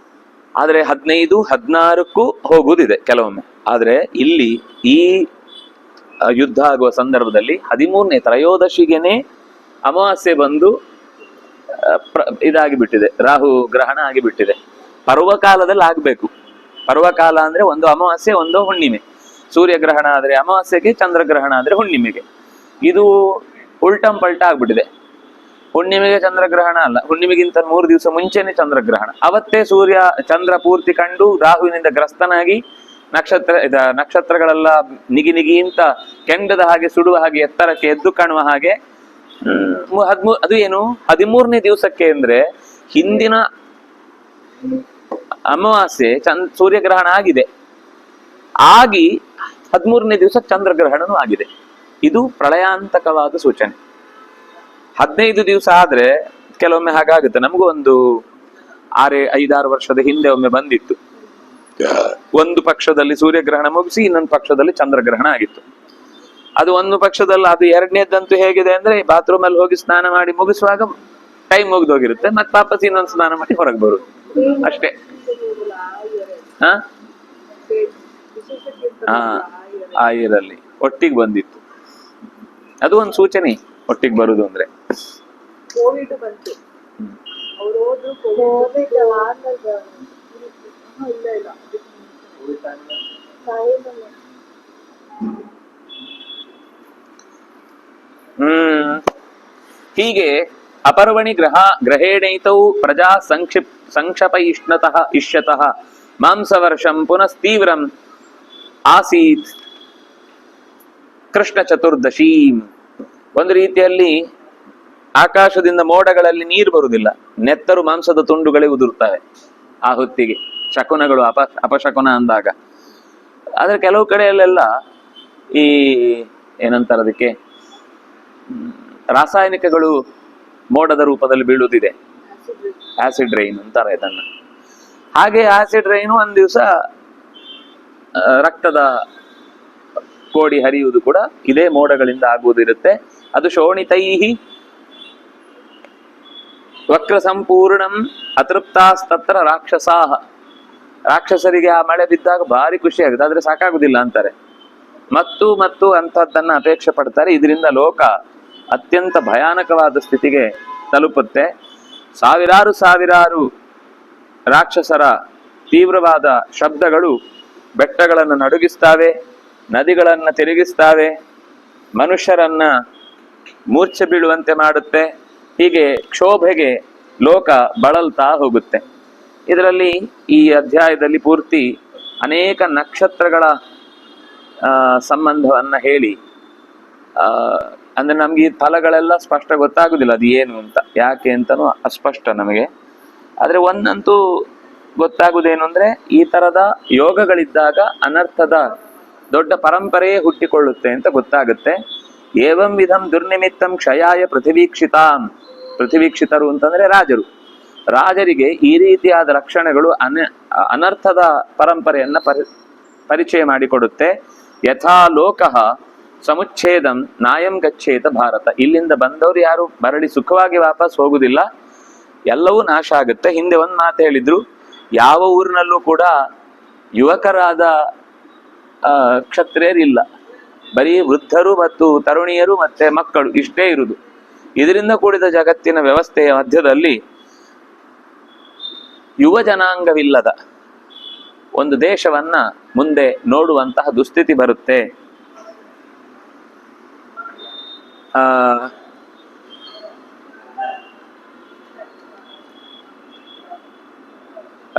ಆದ್ರೆ 15, 16ಕ್ಕೂ ಹೋಗುವುದಿದೆ ಕೆಲವೊಮ್ಮೆ. ಆದ್ರೆ ಇಲ್ಲಿ ಈ ಯುದ್ಧ ಆಗುವ ಸಂದರ್ಭದಲ್ಲಿ 13ನೇ ತ್ರಯೋದಶಿಗೆನೆ ಅಮಾವಾಸ್ಯೆ ಬಂದು ಇದಾಗಿಬಿಟ್ಟಿದೆ, ರಾಹು ಗ್ರಹಣ ಆಗಿಬಿಟ್ಟಿದೆ. ಪರ್ವಕಾಲದಲ್ಲಿ ಆಗ್ಬೇಕು. ಪರ್ವಕಾಲ ಅಂದ್ರೆ ಒಂದು ಅಮಾವಾಸ್ಯೆ ಒಂದು ಹುಣ್ಣಿಮೆ. ಸೂರ್ಯಗ್ರಹಣ ಆದ್ರೆ ಅಮಾವಾಸ್ಯೆಗೆ, ಚಂದ್ರಗ್ರಹಣ ಆದ್ರೆ ಹುಣ್ಣಿಮೆಗೆ. ಇದು ಉಲ್ಟಂ ಪಲ್ಟ ಆಗ್ಬಿಟ್ಟಿದೆ. ಹುಣ್ಣಿಮೆಗೆ ಚಂದ್ರಗ್ರಹಣ ಅಲ್ಲ, ಹುಣ್ಣಿಮೆಗಿಂತ 3 ದಿವಸ ಮುಂಚೆನೆ ಚಂದ್ರಗ್ರಹಣ. ಅವತ್ತೇ ಚಂದ್ರ ಪೂರ್ತಿ ಕಂಡು ರಾಹುವಿನಿಂದ ಗ್ರಸ್ತನಾಗಿ ನಕ್ಷತ್ರಗಳೆಲ್ಲ ನಿಗಿ ಅಂತ ಕೆಂಡದ ಹಾಗೆ ಸುಡುವ ಹಾಗೆ ಎತ್ತರಕ್ಕೆ ಎದ್ದು ಕಾಣುವ ಹಾಗೆ. ಅದು ಏನು 13ನೇ ದಿವಸಕ್ಕೆ ಅಂದ್ರೆ ಹಿಂದಿನ ಅಮಾವಾಸ್ಯೆ ಸೂರ್ಯಗ್ರಹಣ ಆಗಿದೆ, ಆಗಿ 13ನೇ ದಿವಸ ಚಂದ್ರಗ್ರಹಣನೂ ಆಗಿದೆ. ಇದು ಪ್ರಳಯಾಂತಕವಾದ ಸೂಚನೆ. 15 ದಿವಸ ಆದ್ರೆ ಕೆಲವೊಮ್ಮೆ ಹಾಗಾಗುತ್ತೆ. ನಮಗೂ ಒಂದು 5-6 ವರ್ಷದ ಹಿಂದೆ ಒಮ್ಮೆ ಬಂದಿತ್ತು. ಒಂದು ಪಕ್ಷದಲ್ಲಿ ಸೂರ್ಯಗ್ರಹಣ ಮುಗಿಸಿ ಇನ್ನೊಂದು ಪಕ್ಷದಲ್ಲಿ ಚಂದ್ರಗ್ರಹಣ ಆಗಿತ್ತು. ಅದು ಒಂದು ಪಕ್ಷದಲ್ಲಿ, ಅದು 2ನೇದಂತೂ ಹೇಗಿದೆ ಅಂದ್ರೆ ಬಾತ್ರೂಮ್ ಅಲ್ಲಿ ಹೋಗಿ ಸ್ನಾನ ಮಾಡಿ ಮುಗಿಸುವಾಗ ಟೈಮ್ ಮುಗಿದೋಗಿರುತ್ತೆ, ಮತ್ತೆ ವಾಪಸ್ ಇನ್ನೊಂದು ಸ್ನಾನ ಮಾಡಿ ಹೊರಗೆ ಬರುದು ಅಷ್ಟೇ. ವಿಶೇಷಕ್ಕೆ ಹಾ ಆಯಿರಲ್ಲಿ ಒಟ್ಟಿಗೆ ಬಂದಿತ್ತು. ಅದು ಒಂದು ಸೂಚನೆ, ಒಟ್ಟಿಗೆ ಬರುದು ಅಂದ್ರೆ. ಕೋವಿಡ್ ಬಂತು, ಅವ್ರು ಹೋದ್ರು ಕೋವಿಡ್ ಇಲ್ಲ ಇಲ್ಲ ಹೀಗೆ ಅಪರ್ವಣಿ ಗ್ರಹೇಣೈತೌ ಪ್ರಜಾ ಸಂಕ್ಷಪಯಿಷ್ಣತಃ ಇಷ್ಯತಃ ಮಾಂಸವರ್ಷಂ ಪುನಸ್ತೀವ್ರಂ ಆಸೀತ್ ಕೃಷ್ಣ ಚತುರ್ದಶೀಂ. ಒಂದು ರೀತಿಯಲ್ಲಿ ಆಕಾಶದಿಂದ ಮೋಡಗಳಲ್ಲಿ ನೀರು ಬರುವುದಿಲ್ಲ, ನೆತ್ತರು ಮಾಂಸದ ತುಂಡುಗಳೇ ಉದುರುತ್ತವೆ ಆ ಹೊತ್ತಿಗೆ, ಶಕುನಗಳು ಅಪಶಕುನ ಅಂದಾಗ. ಆದ್ರೆ ಕೆಲವು ಕಡೆಯಲ್ಲೆಲ್ಲ ಈ ಏನಂತಾರೆ ಅದಕ್ಕೆ, ರಾಸಾಯನಿಕಗಳು ಮೋಡದ ರೂಪದಲ್ಲಿ ಬೀಳುವುದಿದೆ, ಆಸಿಡ್ ರೈನ್ ಅಂತಾರೆ ಇದನ್ನ. ಹಾಗೆ ಆಸಿಡ್ ರೈನು ಒಂದ್ ದಿವಸ ರಕ್ತದ ಕೋಡಿ ಹರಿಯುವುದು ಕೂಡ ಇದೇ ಮೋಡಗಳಿಂದ ಆಗುವುದಿರುತ್ತೆ. ಅದು ಶೋಣಿತೈಹಿ ವಕ್ರ ಸಂಪೂರ್ಣಂ ಅತೃಪ್ತಾಸ್ತತ್ರ ರಾಕ್ಷಸಾಹ. ರಾಕ್ಷಸರಿಗೆ ಆ ಮಳೆ ಬಿದ್ದಾಗ ಭಾರಿ ಖುಷಿ ಆಗುತ್ತೆ, ಆದ್ರೆ ಸಾಕಾಗುದಿಲ್ಲ ಅಂತಾರೆ. ಮತ್ತು ಅಂಥದ್ದನ್ನ ಅಪೇಕ್ಷೆ ಪಡ್ತಾರೆ. ಇದರಿಂದ ಲೋಕ ಅತ್ಯಂತ ಭಯಾನಕವಾದ ಸ್ಥಿತಿಗೆ ತಲುಪುತ್ತೆ. ಸಾವಿರಾರು ರಾಕ್ಷಸರ ತೀವ್ರವಾದ ಶಬ್ದಗಳು ಬೆಟ್ಟಗಳನ್ನು ನಡುಗಿಸ್ತಾವೆ, ನದಿಗಳನ್ನ ತಿರುಗಿಸ್ತಾವೆ, ಮನುಷ್ಯರನ್ನ ಮೂರ್ಛೆ ಬೀಳುವಂತೆ ಮಾಡುತ್ತೆ. ಹೀಗೆ ಕ್ಷೋಭೆಗೆ ಲೋಕ ಬಳಲ್ತಾ ಹೋಗುತ್ತೆ. ಇದರಲ್ಲಿ ಈ ಅಧ್ಯಾಯದಲ್ಲಿ ಪೂರ್ತಿ ಅನೇಕ ನಕ್ಷತ್ರಗಳ ಸಂಬಂಧವನ್ನ ಹೇಳಿ, ಅಂದ್ರೆ ನಮ್ಗೆ ಈ ಫಲಗಳೆಲ್ಲ ಸ್ಪಷ್ಟ ಗೊತ್ತಾಗುದಿಲ್ಲ ಅದು ಏನು ಅಂತ, ಯಾಕೆ ಅಂತನೂ ಅಸ್ಪಷ್ಟ ನಮಗೆ. ಆದ್ರೆ ಒಂದಂತೂ ಗೊತ್ತಾಗುದೇನು ಅಂದ್ರೆ, ಈ ತರದ ಯೋಗಗಳಿದ್ದಾಗ ಅನರ್ಥದ ದೊಡ್ಡ ಪರಂಪರೆಯೇ ಹುಟ್ಟಿಕೊಳ್ಳುತ್ತೆ ಅಂತ ಗೊತ್ತಾಗುತ್ತೆ. ಏವಂ ವಿಧಂ ದುರ್ನಿಮಿತ್ತಂ ಕ್ಷಯಾಯ ಪೃಥಿವೀಕ್ಷಿತಾಂ. ಪೃಥಿವೀಕ್ಷಿತರು ಅಂತಂದ್ರೆ ರಾಜರಿಗೆ ಈ ರೀತಿಯಾದ ಲಕ್ಷಣಗಳು ಅನರ್ಥದ ಪರಂಪರೆಯನ್ನ ಪರಿಚಯ ಮಾಡಿಕೊಡುತ್ತೆ. ಯಥಾ ಲೋಕಃ ಸಮುಚ್ಛೇದಂ ನಾಯಂ ಗಚ್ಚೇತ ಭಾರತ. ಇಲ್ಲಿಂದ ಬಂದವರು ಯಾರು ಮರಳಿ ಸುಖವಾಗಿ ವಾಪಸ್ ಹೋಗುದಿಲ್ಲ, ಎಲ್ಲವೂ ನಾಶ ಆಗುತ್ತೆ. ಹಿಂದೆ ಒಂದ್ ಮಾತು ಹೇಳಿದ್ರು, ಯಾವ ಊರಿನಲ್ಲೂ ಕೂಡ ಯುವಕರಾದ ಕ್ಷತ್ರಿಯರಿಲ್ಲ, ಬರೀ ವೃದ್ಧರು ಮತ್ತು ತರುಣಿಯರು ಮತ್ತೆ ಮಕ್ಕಳು ಇಷ್ಟೇ ಇರುವುದು. ಇದರಿಂದ ಕೂಡಿದ ಜಗತ್ತಿನ ವ್ಯವಸ್ಥೆಯ ಮಧ್ಯದಲ್ಲಿ ಯುವ ಜನಾಂಗವಿಲ್ಲದ ಒಂದು ದೇಶವನ್ನ ಮುಂದೆ ನೋಡುವಂತಹ ದುಸ್ಥಿತಿ ಬರುತ್ತೆ.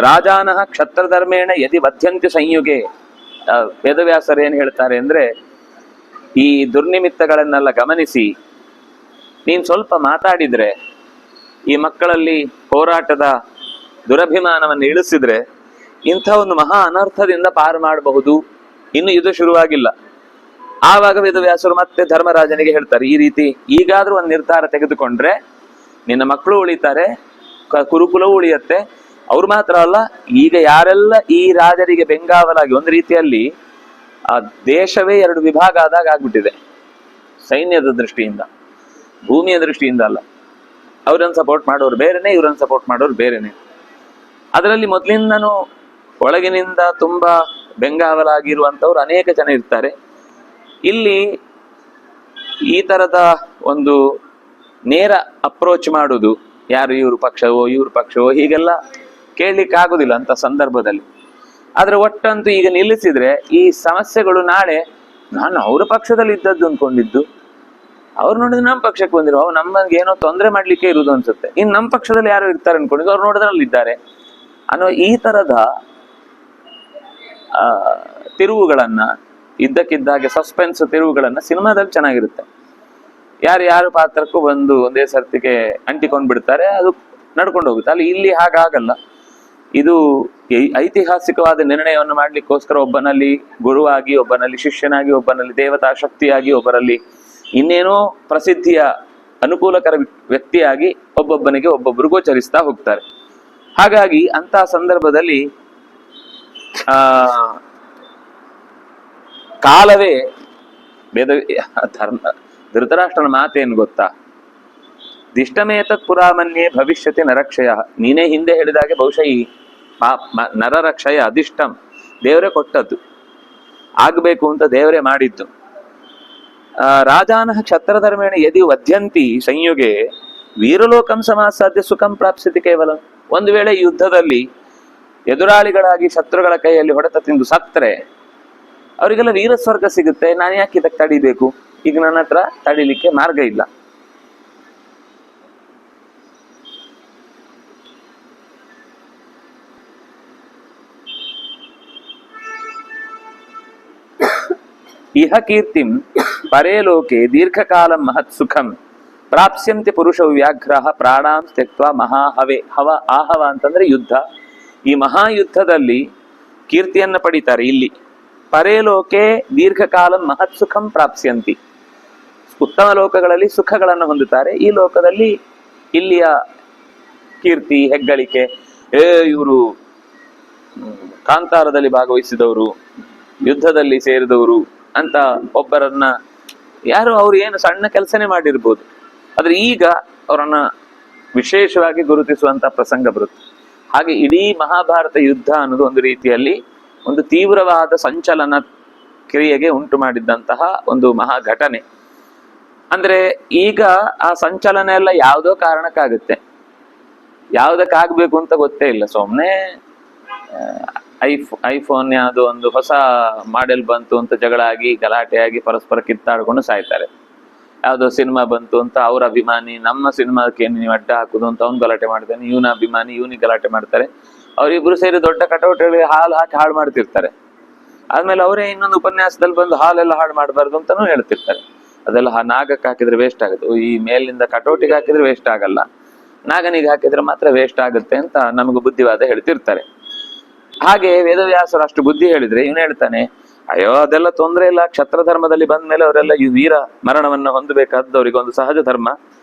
ರಾಜಾನಃ ಕ್ಷತ್ರಧರ್ಮೇಣ ಯದಿ ವಧ್ಯಂತಿ ಸಂಯುಗೆ. ವೇದವ್ಯಾಸರು ಏನ್ ಹೇಳ್ತಾರೆ ಅಂದ್ರೆ, ಈ ದುರ್ನಿಮಿತ್ತಗಳನ್ನೆಲ್ಲ ಗಮನಿಸಿ ನೀನ್ ಸ್ವಲ್ಪ ಮಾತಾಡಿದ್ರೆ, ಈ ಮಕ್ಕಳಲ್ಲಿ ಹೋರಾಟದ ದುರಭಿಮಾನವನ್ನು ಇಳಿಸಿದ್ರೆ ಇಂಥ ಒಂದು ಮಹಾ ಅನರ್ಥದಿಂದ ಪಾರು ಮಾಡಬಹುದು. ಇನ್ನು ಇದು ಶುರುವಾಗಿಲ್ಲ. ಆವಾಗ ವೇದವ್ಯಾಸರು ಮತ್ತೆ ಧರ್ಮರಾಜನಿಗೆ ಹೇಳ್ತಾರೆ, ಈ ರೀತಿ ಈಗಾದ್ರೂ ಒಂದು ನಿರ್ಧಾರ ತೆಗೆದುಕೊಂಡ್ರೆ ನಿನ್ನ ಮಕ್ಕಳು ಉಳಿತಾರೆ, ಕುರುಕುಲವೂ ಉಳಿಯತ್ತೆ. ಅವ್ರು ಮಾತ್ರ ಅಲ್ಲ, ಈಗ ಯಾರೆಲ್ಲ ಈ ರಾಜರಿಗೆ ಬೆಂಗಾವಲಾಗಿ ಒಂದು ರೀತಿಯಲ್ಲಿ ಆ ದೇಶವೇ ಎರಡು ವಿಭಾಗ ಆದಾಗ ಆಗ್ಬಿಟ್ಟಿದೆ, ಸೈನ್ಯದ ದೃಷ್ಟಿಯಿಂದ, ಭೂಮಿಯ ದೃಷ್ಟಿಯಿಂದ ಅಲ್ಲ. ಅವ್ರನ್ನ ಸಪೋರ್ಟ್ ಮಾಡೋರು ಬೇರೆನೆ, ಇವ್ರನ್ನ ಸಪೋರ್ಟ್ ಮಾಡೋರು ಬೇರೆನೆ. ಅದರಲ್ಲಿ ಮೊದಲಿಂದನೂ ಒಳಗಿನಿಂದ ತುಂಬಾ ಬೆಂಗಾವಲಾಗಿರುವಂಥವ್ರು ಅನೇಕ ಜನ ಇರ್ತಾರೆ. ಇಲ್ಲಿ ಈ ತರದ ಒಂದು ನೇರ ಅಪ್ರೋಚ್ ಮಾಡುದು, ಯಾರು ಇವ್ರ ಪಕ್ಷವೋ ಹೀಗೆಲ್ಲ ಕೇಳಲಿಕ್ಕೆ ಆಗುದಿಲ್ಲ ಅಂತ ಸಂದರ್ಭದಲ್ಲಿ. ಆದ್ರೆ ಒಟ್ಟಂತೂ ಈಗ ನಿಲ್ಲಿಸಿದ್ರೆ ಈ ಸಮಸ್ಯೆಗಳು ನಾಳೆ ನಾನು ಅವ್ರ ಪಕ್ಷದಲ್ಲಿ ಇದ್ದದ್ದು ಅನ್ಕೊಂಡಿದ್ದು, ಅವ್ರು ನೋಡಿದ್ರೆ ನಮ್ಮ ಪಕ್ಷಕ್ಕೆ ಬಂದಿರೋ, ನಮಗೆ ಏನೋ ತೊಂದರೆ ಮಾಡ್ಲಿಕ್ಕೆ ಇರುವುದು ಅನ್ಸುತ್ತೆ. ಇನ್ನು ನಮ್ಮ ಪಕ್ಷದಲ್ಲಿ ಯಾರು ಇರ್ತಾರೆ ಅನ್ಕೊಂಡಿದ್ದು, ಅವ್ರು ನೋಡಿದ್ರೆ ಅಲ್ಲಿ ಇದ್ದಾರೆ ಅನ್ನೋ ಈ ತರದ ತಿರುವುಗಳನ್ನ, ಇದ್ದಕ್ಕಿದ್ದಾಗೆ ಸಸ್ಪೆನ್ಸ್ ತಿರುವುಗಳನ್ನ ಸಿನಿಮಾದಲ್ಲಿ ಚೆನ್ನಾಗಿರುತ್ತೆ. ಯಾರು ಪಾತ್ರಕ್ಕೂ ಬಂದು ಒಂದೇ ಸರ್ತಿಗೆ ಅಂಟಿಕೊಂಡ್ ಬಿಡ್ತಾರೆ, ಅದು ನಡ್ಕೊಂಡು ಹೋಗುತ್ತೆ. ಅಲ್ಲಿ ಇಲ್ಲಿ ಹಾಗಾಗಲ್ಲ. ಇದು ಐತಿಹಾಸಿಕವಾದ ನಿರ್ಣಯವನ್ನು ಮಾಡ್ಲಿಕ್ಕೋಸ್ಕರ ಒಬ್ಬನಲ್ಲಿ ಗುರುವಾಗಿ, ಒಬ್ಬನಲ್ಲಿ ಶಿಷ್ಯನಾಗಿ, ಒಬ್ಬನಲ್ಲಿ ದೇವತಾ ಶಕ್ತಿಯಾಗಿ, ಒಬ್ಬರಲ್ಲಿ ಇನ್ನೇನೋ ಪ್ರಸಿದ್ಧಿಯ ಅನುಕೂಲಕರ ವ್ಯಕ್ತಿಯಾಗಿ ಒಬ್ಬೊಬ್ಬರು ಗೋಚರಿಸ್ತಾ ಹೋಗ್ತಾರೆ. ಹಾಗಾಗಿ ಅಂತ ಸಂದರ್ಭದಲ್ಲಿ ಕಾಲವೇ ಧೃತರಾಷ್ಟ್ರನ ಮಾತೇನು ಗೊತ್ತಾ, ದಿಷ್ಟಮೇತತ್ ಪುರಾಮನ್ಯೇ ಭವಿಷ್ಯತಿ ನರಕ್ಷಯ. ನೀನೇ ಹಿಂದೆ ಹೇಳಿದಾಗೆ ಬಹುಶಃ ಈ ನರರಕ್ಷಯ ಅದಿಷ್ಟಂ, ದೇವರೇ ಕೊಟ್ಟದ್ದು. ಆಗ್ಬೇಕು ಅಂತ ದೇವರೇ ಮಾಡಿದ್ದು. ರಾಜಾನಃ ಕ್ಷತ್ರಧರ್ಮೇಣ ಯದಿ ವಧ್ಯಂತಿ ಸಂಯುಗೆ ವೀರಲೋಕಂ ಸಮಾಸಾಧ್ಯ ಸುಖಂ ಪ್ರಾಪ್ಸ್ಯತಿ ಕೇವಲ. ಒಂದು ವೇಳೆ ಯುದ್ಧದಲ್ಲಿ ಎದುರಾಳಿಗಳಾಗಿ ಶತ್ರುಗಳ ಕೈಯಲ್ಲಿ ಹೊಡೆತ ತಿಂದು ಸತ್ರೆ ಅವರಿಗೆಲ್ಲ ವೀರ ಸ್ವರ್ಗ ಸಿಗುತ್ತೆ. ನಾನು ಯಾಕೆ ಇದಕ್ಕೆ ತಡಿಬೇಕು? ಈಗ ನನ್ನ ಹತ್ರ ತಡಿಲಿಕ್ಕೆ ಮಾರ್ಗ ಇಲ್ಲ. ಇಹ ಕೀರ್ತಿಂ ಪರೇ ಲೋಕೆ ದೀರ್ಘಕಾಲಂ ಮಹತ್ ಸುಖಂ ಪ್ರಾಪ್ಸ್ಯಂತೆ ಪುರುಷ ವ್ಯಾಘ್ರಃ ಪ್ರಾಣಾಂ ತ್ಯಕ್ತ್ವಾ ಮಹಾಹವೆ. ಆಹವ ಅಂತಂದ್ರೆ ಯುದ್ಧ. ಈ ಮಹಾಯುದ್ಧದಲ್ಲಿ ಕೀರ್ತಿಯನ್ನ ಪಡಿತಾರೆ. ಇಲ್ಲಿ ಪರೇ ಲೋಕೆ ದೀರ್ಘಕಾಲಂ ಮಹತ್ ಸುಖಂ ಪ್ರಾಪ್ಸ್ಯಂತಿ, ಉತ್ತಮ ಲೋಕಗಳಲ್ಲಿ ಸುಖಗಳನ್ನು ಹೊಂದುತ್ತಾರೆ. ಈ ಲೋಕದಲ್ಲಿ ಇಲ್ಲಿಯ ಕೀರ್ತಿ ಹೆಗ್ಗಳಿಕೆ, ಇವರು ಕಾಂತಾರದಲ್ಲಿ ಭಾಗವಹಿಸಿದವರು, ಯುದ್ಧದಲ್ಲಿ ಸೇರಿದವರು ಅಂತ ಒಬ್ಬರನ್ನ ಯಾರು ಅವ್ರು ಏನು ಸಣ್ಣ ಕೆಲಸನೇ ಮಾಡಿರ್ಬೋದು, ಆದ್ರೆ ಈಗ ಅವರನ್ನ ವಿಶೇಷವಾಗಿ ಗುರುತಿಸುವಂತ ಪ್ರಸಂಗ ಬರುತ್ತೆ. ಹಾಗೆ ಇಡೀ ಮಹಾಭಾರತ ಯುದ್ಧ ಅನ್ನೋದು ಒಂದು ರೀತಿಯಲ್ಲಿ ಒಂದು ತೀವ್ರವಾದ ಸಂಚಲನ ಕ್ರಿಯೆಗೆ ಉಂಟು ಮಾಡಿದ್ದಂತಹ ಒಂದು ಮಹಾ ಘಟನೆ. ಅಂದ್ರೆ ಈಗ ಆ ಸಂಚಲನ ಎಲ್ಲ ಯಾವುದೋ ಕಾರಣಕ್ಕಾಗುತ್ತೆ, ಯಾವುದಕ್ಕಾಗ್ಬೇಕು ಅಂತ ಗೊತ್ತೇ ಇಲ್ಲ. ಸುಮ್ಮನೆ ಐಫೋನ್ ಯಾವುದು ಒಂದು ಹೊಸ ಮಾಡೆಲ್ ಬಂತು ಅಂತ ಜಗಳ ಆಗಿ ಗಲಾಟೆಯಾಗಿ ಪರಸ್ಪರ ಕಿತ್ತಾಡ್ಕೊಂಡು ಸಾಯ್ತಾರೆ. ಯಾವುದೋ ಸಿನಿಮಾ ಬಂತು ಅಂತ ಅವ್ರ ಅಭಿಮಾನಿ ನಮ್ಮ ಸಿನಿಮಾಕ್ಕೆ ನೀವು ಅಡ್ಡ ಹಾಕುದು ಅಂತ ಅವ್ನು ಗಲಾಟೆ ಮಾಡ್ತಾನೆ, ಇವನ ಅಭಿಮಾನಿ ಇವನಿಗೆ ಗಲಾಟೆ ಮಾಡ್ತಾರೆ. ಅವರಿಬ್ರು ಸೇರಿ ದೊಡ್ಡ ಕಟೌಟ್ಗಳಿಗೆ ಹಾಲು ಹಾಕಿ ಹಾಳು ಮಾಡ್ತಿರ್ತಾರೆ. ಆದ್ಮೇಲೆ ಅವರೇ ಇನ್ನೊಂದು ಉಪನ್ಯಾಸದಲ್ಲಿ ಬಂದು ಹಾಲೆಲ್ಲ ಹಾಳು ಮಾಡಬಾರ್ದು ಅಂತಾನು ಹೇಳ್ತಿರ್ತಾರೆ. ಅದೆಲ್ಲ ನಾಗಕ್ಕೆ ಹಾಕಿದ್ರೆ ವೇಸ್ಟ್ ಆಗುತ್ತೆ. ಈ ಮೇಲಿಂದ ಕಟೌಟಿಗೆ ಹಾಕಿದ್ರೆ ವೇಸ್ಟ್ ಆಗಲ್ಲ, ನಾಗನಿಗೆ ಹಾಕಿದ್ರೆ ಮಾತ್ರ ವೇಸ್ಟ್ ಆಗುತ್ತೆ ಅಂತ ನಮಗೆ ಬುದ್ಧಿವಾದ ಹೇಳ್ತಿರ್ತಾರೆ. ಹಾಗೆ ವೇದವ್ಯಾಸರು ಅಷ್ಟು ಬುದ್ಧಿ ಹೇಳಿದ್ರೆ ಇವನು ಹೇಳ್ತಾನೆ, ಅಯ್ಯೋ ಅದೆಲ್ಲ ತೊಂದರೆ ಇಲ್ಲ, ಕ್ಷತ್ರ ಧರ್ಮದಲ್ಲಿ ಬಂದ ಮೇಲೆ ಅವರೆಲ್ಲ ಈ ವೀರ ಮರಣವನ್ನ ಹೊಂದಬೇಕಾದ್ದು ಅವರಿಗೊಂದು ಸಹಜ ಧರ್ಮ,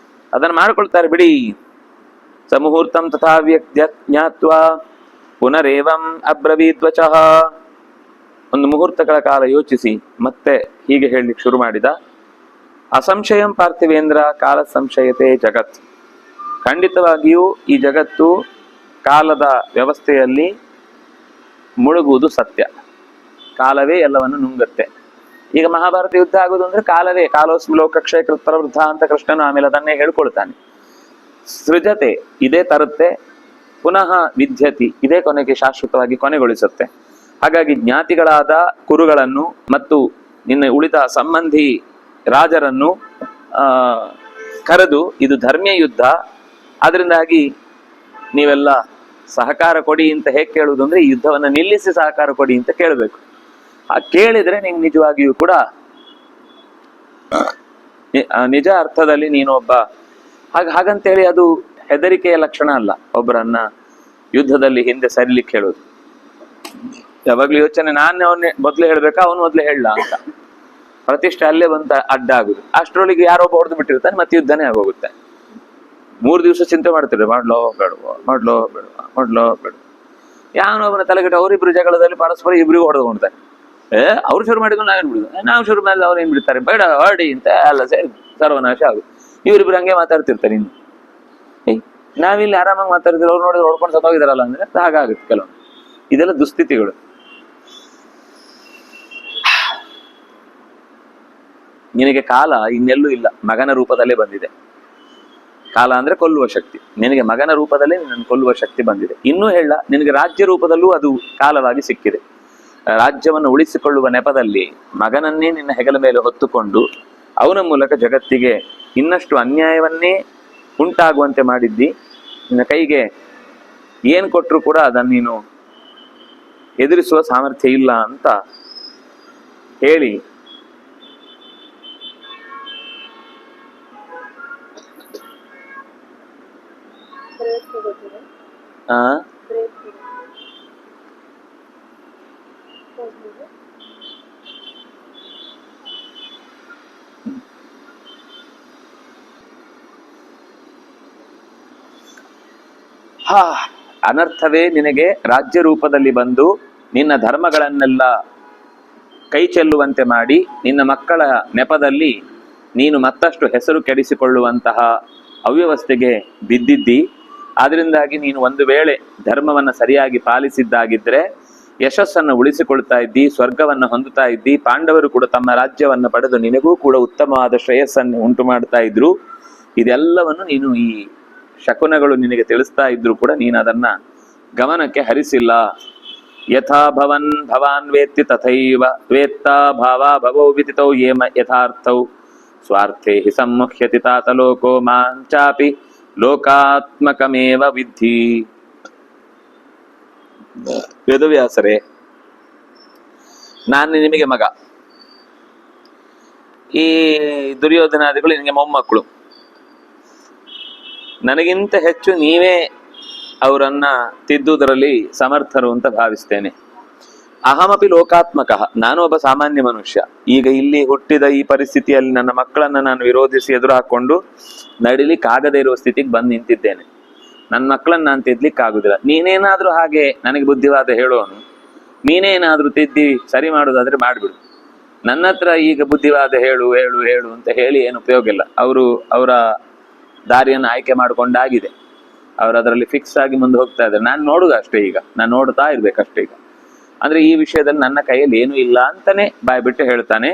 ಅದನ್ನ ಮಾಡ್ಕೊಳ್ತಾರೆ ಬಿಡಿ. ಸಮುಹೂರ್ತಂ ತಥಾ ಜ್ಞಾತ್ವಾ ಪುನರೇವಂ ಅಬ್ರವೀದ್ವಚಃ. ಒಂದು ಮುಹೂರ್ತಗಳ ಕಾಲ ಯೋಚಿಸಿ ಮತ್ತೆ ಹೀಗೆ ಹೇಳಲಿಕ್ಕೆ ಶುರು ಮಾಡಿದ. ಅಸಂಶಯಂ ಪಾರ್ಥಿವೇಂದ್ರ ಕಾಲ ಸಂಶಯತೆ ಜಗತ್. ಖಂಡಿತವಾಗಿಯೂ ಈ ಜಗತ್ತು ಕಾಲದ ವ್ಯವಸ್ಥೆಯಲ್ಲಿ ಮುಳುಗುವುದು ಸತ್ಯ. ಕಾಲವೇ ಎಲ್ಲವನ್ನು ನುಂಗತ್ತೆ. ಈಗ ಮಹಾಭಾರತ ಯುದ್ಧ ಆಗುದು ಅಂದ್ರೆ ಕಾಲವೇ. ಕಾಲೋಸ್ಮಿ ಲೋಕಕ್ಷಯ ಕೃತ್ ಪ್ರವೃದ್ಧ ಅಂತ ಕೃಷ್ಣನು ಆಮೇಲೆ ಅದನ್ನೇ ಹೇಳ್ಕೊಳ್ತಾನೆ. ಸೃಜತೆ ಇದೇ ತರುತ್ತೆ, ಪುನಃ ವಿದ್ಯತಿ ಇದೇ ಕೊನೆಗೆ ಶಾಶ್ವತವಾಗಿ ಕೊನೆಗೊಳಿಸುತ್ತೆ. ಹಾಗಾಗಿ ಜ್ಞಾತಿಗಳಾದ ಕುರುಗಳನ್ನು ಮತ್ತು ನಿನ್ನ ಉಳಿದ ಸಂಬಂಧಿ ರಾಜರನ್ನು ಕರೆದು ಇದು ಧರ್ಮೀಯ ಯುದ್ಧ, ಅದರಿಂದಾಗಿ ನೀವೆಲ್ಲ ಸಹಕಾರ ಕೊಡಿ ಅಂತ ಹೇಗೆ ಕೇಳುವುದು ಅಂದ್ರೆ ಈ ಯುದ್ಧವನ್ನು ನಿಲ್ಲಿಸಿ ಸಹಕಾರ ಕೊಡಿ ಅಂತ ಕೇಳಬೇಕು. ಆ ಕೇಳಿದ್ರೆ ನಿಂಗೆ ನಿಜವಾಗಿಯೂ ಕೂಡ ನಿಜ ಅರ್ಥದಲ್ಲಿ ನೀನು ಒಬ್ಬ ಹಾಗಂತೇಳಿ ಅದು ಹೆದರಿಕೆಯ ಲಕ್ಷಣ ಅಲ್ಲ. ಒಬ್ಬರನ್ನ ಯುದ್ಧದಲ್ಲಿ ಹಿಂದೆ ಸರಿಲಿಕ್ಕೆ ಹೇಳೋದು ಯಾವಾಗ್ಲೂ ಯೋಚನೆ, ನಾನು ಅವನ್ನೇ ಮೊದ್ಲು ಹೇಳ್ಬೇಕಾ ಅವನು ಮೊದ್ಲು ಹೇಳಲ್ಲ ಅಂತ ಪ್ರತಿಷ್ಠೆ ಅಲ್ಲೇ ಬಂತ ಅಡ್ಡ ಆಗುದು. ಅಷ್ಟರೊಳಗೆ ಯಾರೊಬ್ಬ ಹೊಡೆದು ಬಿಟ್ಟಿರ್ತಾನೆ, ಮತ್ತೆ ಯುದ್ಧನೇ ಆಗೋಗುತ್ತೆ. 3 ದಿವಸ ಚಿಂತೆ ಮಾಡ್ತಿರ್ರೆ, ಮಾಡ್ಲೋ ಬೇಡವಾ, ಮಾಡ್ಲೋ ಬೇಡವಾ, ಮಾಡ್ಲೋ ಬೇಡ. ಯಾವನೊಬ್ಬನ ತಲೆಗಟ್ಟ ಅವರಿಬ್ರು ಜಗಳದಲ್ಲಿ ಪರಸ್ಪರ ಇಬ್ರಿಗೂ ಹೊಡೆದುಕೊಂಡ್ತಾರೆ. ಅವ್ರು ಶುರು ಮಾಡಿದ್ರು ನಾವೇನ್ ಬಿಡುದು, ನಾವು ಶುರು ಮಾಡಿದ್ರೆ ಅವ್ರು ಏನ್ ಬಿಡ್ತಾರೆ, ಬೇಡ ಹೊಡಿ ಅಂತ ಎಲ್ಲ ಸೇರಿ ಸರ್ವನಾಶ ಆಗುದು. ಇವರಿಬ್ರು ಹಂಗೆ ಮಾತಾಡ್ತಿರ್ತಾರೆ. ಇನ್ನು ನಾವಿಲ್ಲಿ ಆರಾಮಾಗಿ ಮಾತಾಡ್ತಿದ್ರು, ಅವ್ರು ನೋಡಿದ್ರೆ ಹೊಡ್ಕೊಂಡು ಸತ್ತೋಗಿದಾರಲ್ಲ ಅಂದ್ರೆ ಹಾಗಾಗುತ್ತೆ ಕೆಲವೊಂದು. ಇದೆಲ್ಲ ದುಸ್ಥಿತಿಗಳು. ನಿನಗೆ ಕಾಲ ಇನ್ನೆಲ್ಲೂ ಇಲ್ಲ, ಮಗನ ರೂಪದಲ್ಲೇ ಬಂದಿದೆ. ಕಾಲ ಅಂದ್ರೆ ಕೊಲ್ಲುವ ಶಕ್ತಿ. ನಿನಗೆ ಮಗನ ರೂಪದಲ್ಲೇ ನಿನ್ನನ್ನು ಕೊಲ್ಲುವ ಶಕ್ತಿ ಬಂದಿದೆ. ಇನ್ನೂ ಹೇಳ, ನಿನಗೆ ರಾಜ್ಯ ರೂಪದಲ್ಲೂ ಅದು ಕಾಲವಾಗಿ ಸಿಕ್ಕಿದೆ. ರಾಜ್ಯವನ್ನು ಉಳಿಸಿಕೊಳ್ಳುವ ನೆಪದಲ್ಲಿ ಮಗನನ್ನೇ ನಿನ್ನ ಹೆಗಲ ಮೇಲೆ ಹೊತ್ತುಕೊಂಡು ಅವನ ಮೂಲಕ ಜಗತ್ತಿಗೆ ಇನ್ನಷ್ಟು ಅನ್ಯಾಯವನ್ನೇ ಉಂಟಾಗುವಂತೆ ಮಾಡಿದ್ದಿ. ನಿನ್ನ ಕೈಗೆ ಏನ್ ಕೊಟ್ಟರು ಕೂಡ ಅದನ್ನು ನೀನು ಎದುರಿಸುವ ಸಾಮರ್ಥ್ಯ ಇಲ್ಲ ಅಂತ ಹೇಳಿ ಅನರ್ಥವೇ ನಿನಗೆ ರಾಜ್ಯ ರೂಪದಲ್ಲಿ ಬಂದು ನಿನ್ನ ಧರ್ಮಗಳನ್ನೆಲ್ಲ ಕೈ ಚೆಲ್ಲುವಂತೆ ಮಾಡಿ ನಿನ್ನ ಮಕ್ಕಳ ನೆಪದಲ್ಲಿ ನೀನು ಮತ್ತಷ್ಟು ಹೆಸರು ಕೆಡಿಸಿಕೊಳ್ಳುವಂತಹ ಅವ್ಯವಸ್ಥೆಗೆ ಬಿದ್ದಿದ್ದಿ. ಆದ್ರಿಂದಾಗಿ ನೀನು ಒಂದು ವೇಳೆ ಧರ್ಮವನ್ನು ಸರಿಯಾಗಿ ಪಾಲಿಸಿದ್ದಾಗಿದ್ರೆ ಯಶಸ್ಸನ್ನು ಉಳಿಸಿಕೊಳ್ತಾ ಇದ್ದಿ, ಸ್ವರ್ಗವನ್ನು ಹೊಂದುತ್ತಾ ಇದ್ದಿ. ಪಾಂಡವರು ಕೂಡ ತಮ್ಮ ರಾಜ್ಯವನ್ನು ಪಡೆದು ನಿನಗೂ ಕೂಡ ಉತ್ತಮವಾದ ಶ್ರೇಯಸ್ಸನ್ನು ಉಂಟು ಮಾಡ್ತಾ ಇದ್ರು. ಇದೆಲ್ಲವನ್ನು ನೀನು ಈ ಶಕುನಗಳು ನಿನಗೆ ತಿಳಿಸ್ತಾ ಇದ್ರು ಕೂಡ ನೀನು ಅದನ್ನ ಗಮನಕ್ಕೆ ಹರಿಸಿಲ್ಲ. ಯಥಾ ಭವಾನ್ ವೇತ್ತಿ ತಥೈವ ವೇತ್ತಾ ಭಾವ ಭವೋ ವಿದಿತೌ ಯೇಮ ಯಥಾರ್ಥೌ ಸ್ವಾರ್ಥೇ ಹಿ ಸಂಮುಹ್ಯತಿ ತಾತ ಲೋಕೋ ಮಾಂಚಾಪಿ ಲೋಕಾತ್ಮಕಮೇವ ವಿದ್ಧಿ. ವೇದವ್ಯಾಸರೇ, ನಾನು ನಿಮಗೆ ಮಗ, ಈ ದುರ್ಯೋಧನಾದಿಗಳು ನಿನಗೆ ಮೊಮ್ಮಕ್ಕಳು. ನನಗಿಂತ ಹೆಚ್ಚು ನೀವೇ ಅವರನ್ನ ತಿದ್ದುವುದರಲ್ಲಿ ಸಮರ್ಥರು ಅಂತ ಭಾವಿಸ್ತೇನೆ. ಅಹಮಪಿ ಲೋಕಾತ್ಮಕ, ನಾನು ಒಬ್ಬ ಸಾಮಾನ್ಯ ಮನುಷ್ಯ. ಈಗ ಇಲ್ಲಿ ಹುಟ್ಟಿದ ಈ ಪರಿಸ್ಥಿತಿಯಲ್ಲಿ ನನ್ನ ಮಕ್ಕಳನ್ನ ನಾನು ವಿರೋಧಿಸಿ ಎದುರು ಹಾಕೊಂಡು ನಡಿಲಿಕ್ಕಾಗದೇ ಇರುವ ಸ್ಥಿತಿಗೆ ಬಂದು ನಿಂತಿದ್ದೇನೆ. ನನ್ನ ಮಕ್ಕಳನ್ನ ನಾನು ತಿದ್ಲಿಕ್ಕಾಗುದಿಲ್ಲ. ನೀನೇನಾದ್ರೂ ಹಾಗೆ ನನಗೆ ಬುದ್ಧಿವಾದ ಹೇಳೋನು, ನೀನೇನಾದ್ರೂ ತಿದ್ದಿ ಸರಿ ಮಾಡೋದಾದ್ರೆ ಮಾಡ್ಬಿಡು. ನನ್ನ ಹತ್ರ ಈಗ ಬುದ್ಧಿವಾದ ಹೇಳು ಹೇಳು ಹೇಳು ಅಂತ ಹೇಳಿ ಏನು ಉಪಯೋಗ ಇಲ್ಲ. ಅವರ ದಾರಿಯನ್ನು ಆಯ್ಕೆ ಮಾಡಿಕೊಂಡಾಗಿದೆ. ಅವರು ಅದರಲ್ಲಿ ಫಿಕ್ಸ್ ಆಗಿ ಮುಂದೆ ಹೋಗ್ತಾ ಇದ್ದಾರೆ. ನಾನು ನೋಡುದು ಅಷ್ಟೇ, ಈಗ ನಾನು ನೋಡ್ತಾ ಇರ್ಬೇಕಷ್ಟೇ. ಈಗ ಅಂದ್ರೆ ಈ ವಿಷಯದಲ್ಲಿ ನನ್ನ ಕೈಯಲ್ಲಿ ಏನೂ ಇಲ್ಲ ಅಂತಾನೆ ಬಾಯ್ಬಿಟ್ಟು ಹೇಳ್ತಾನೆ.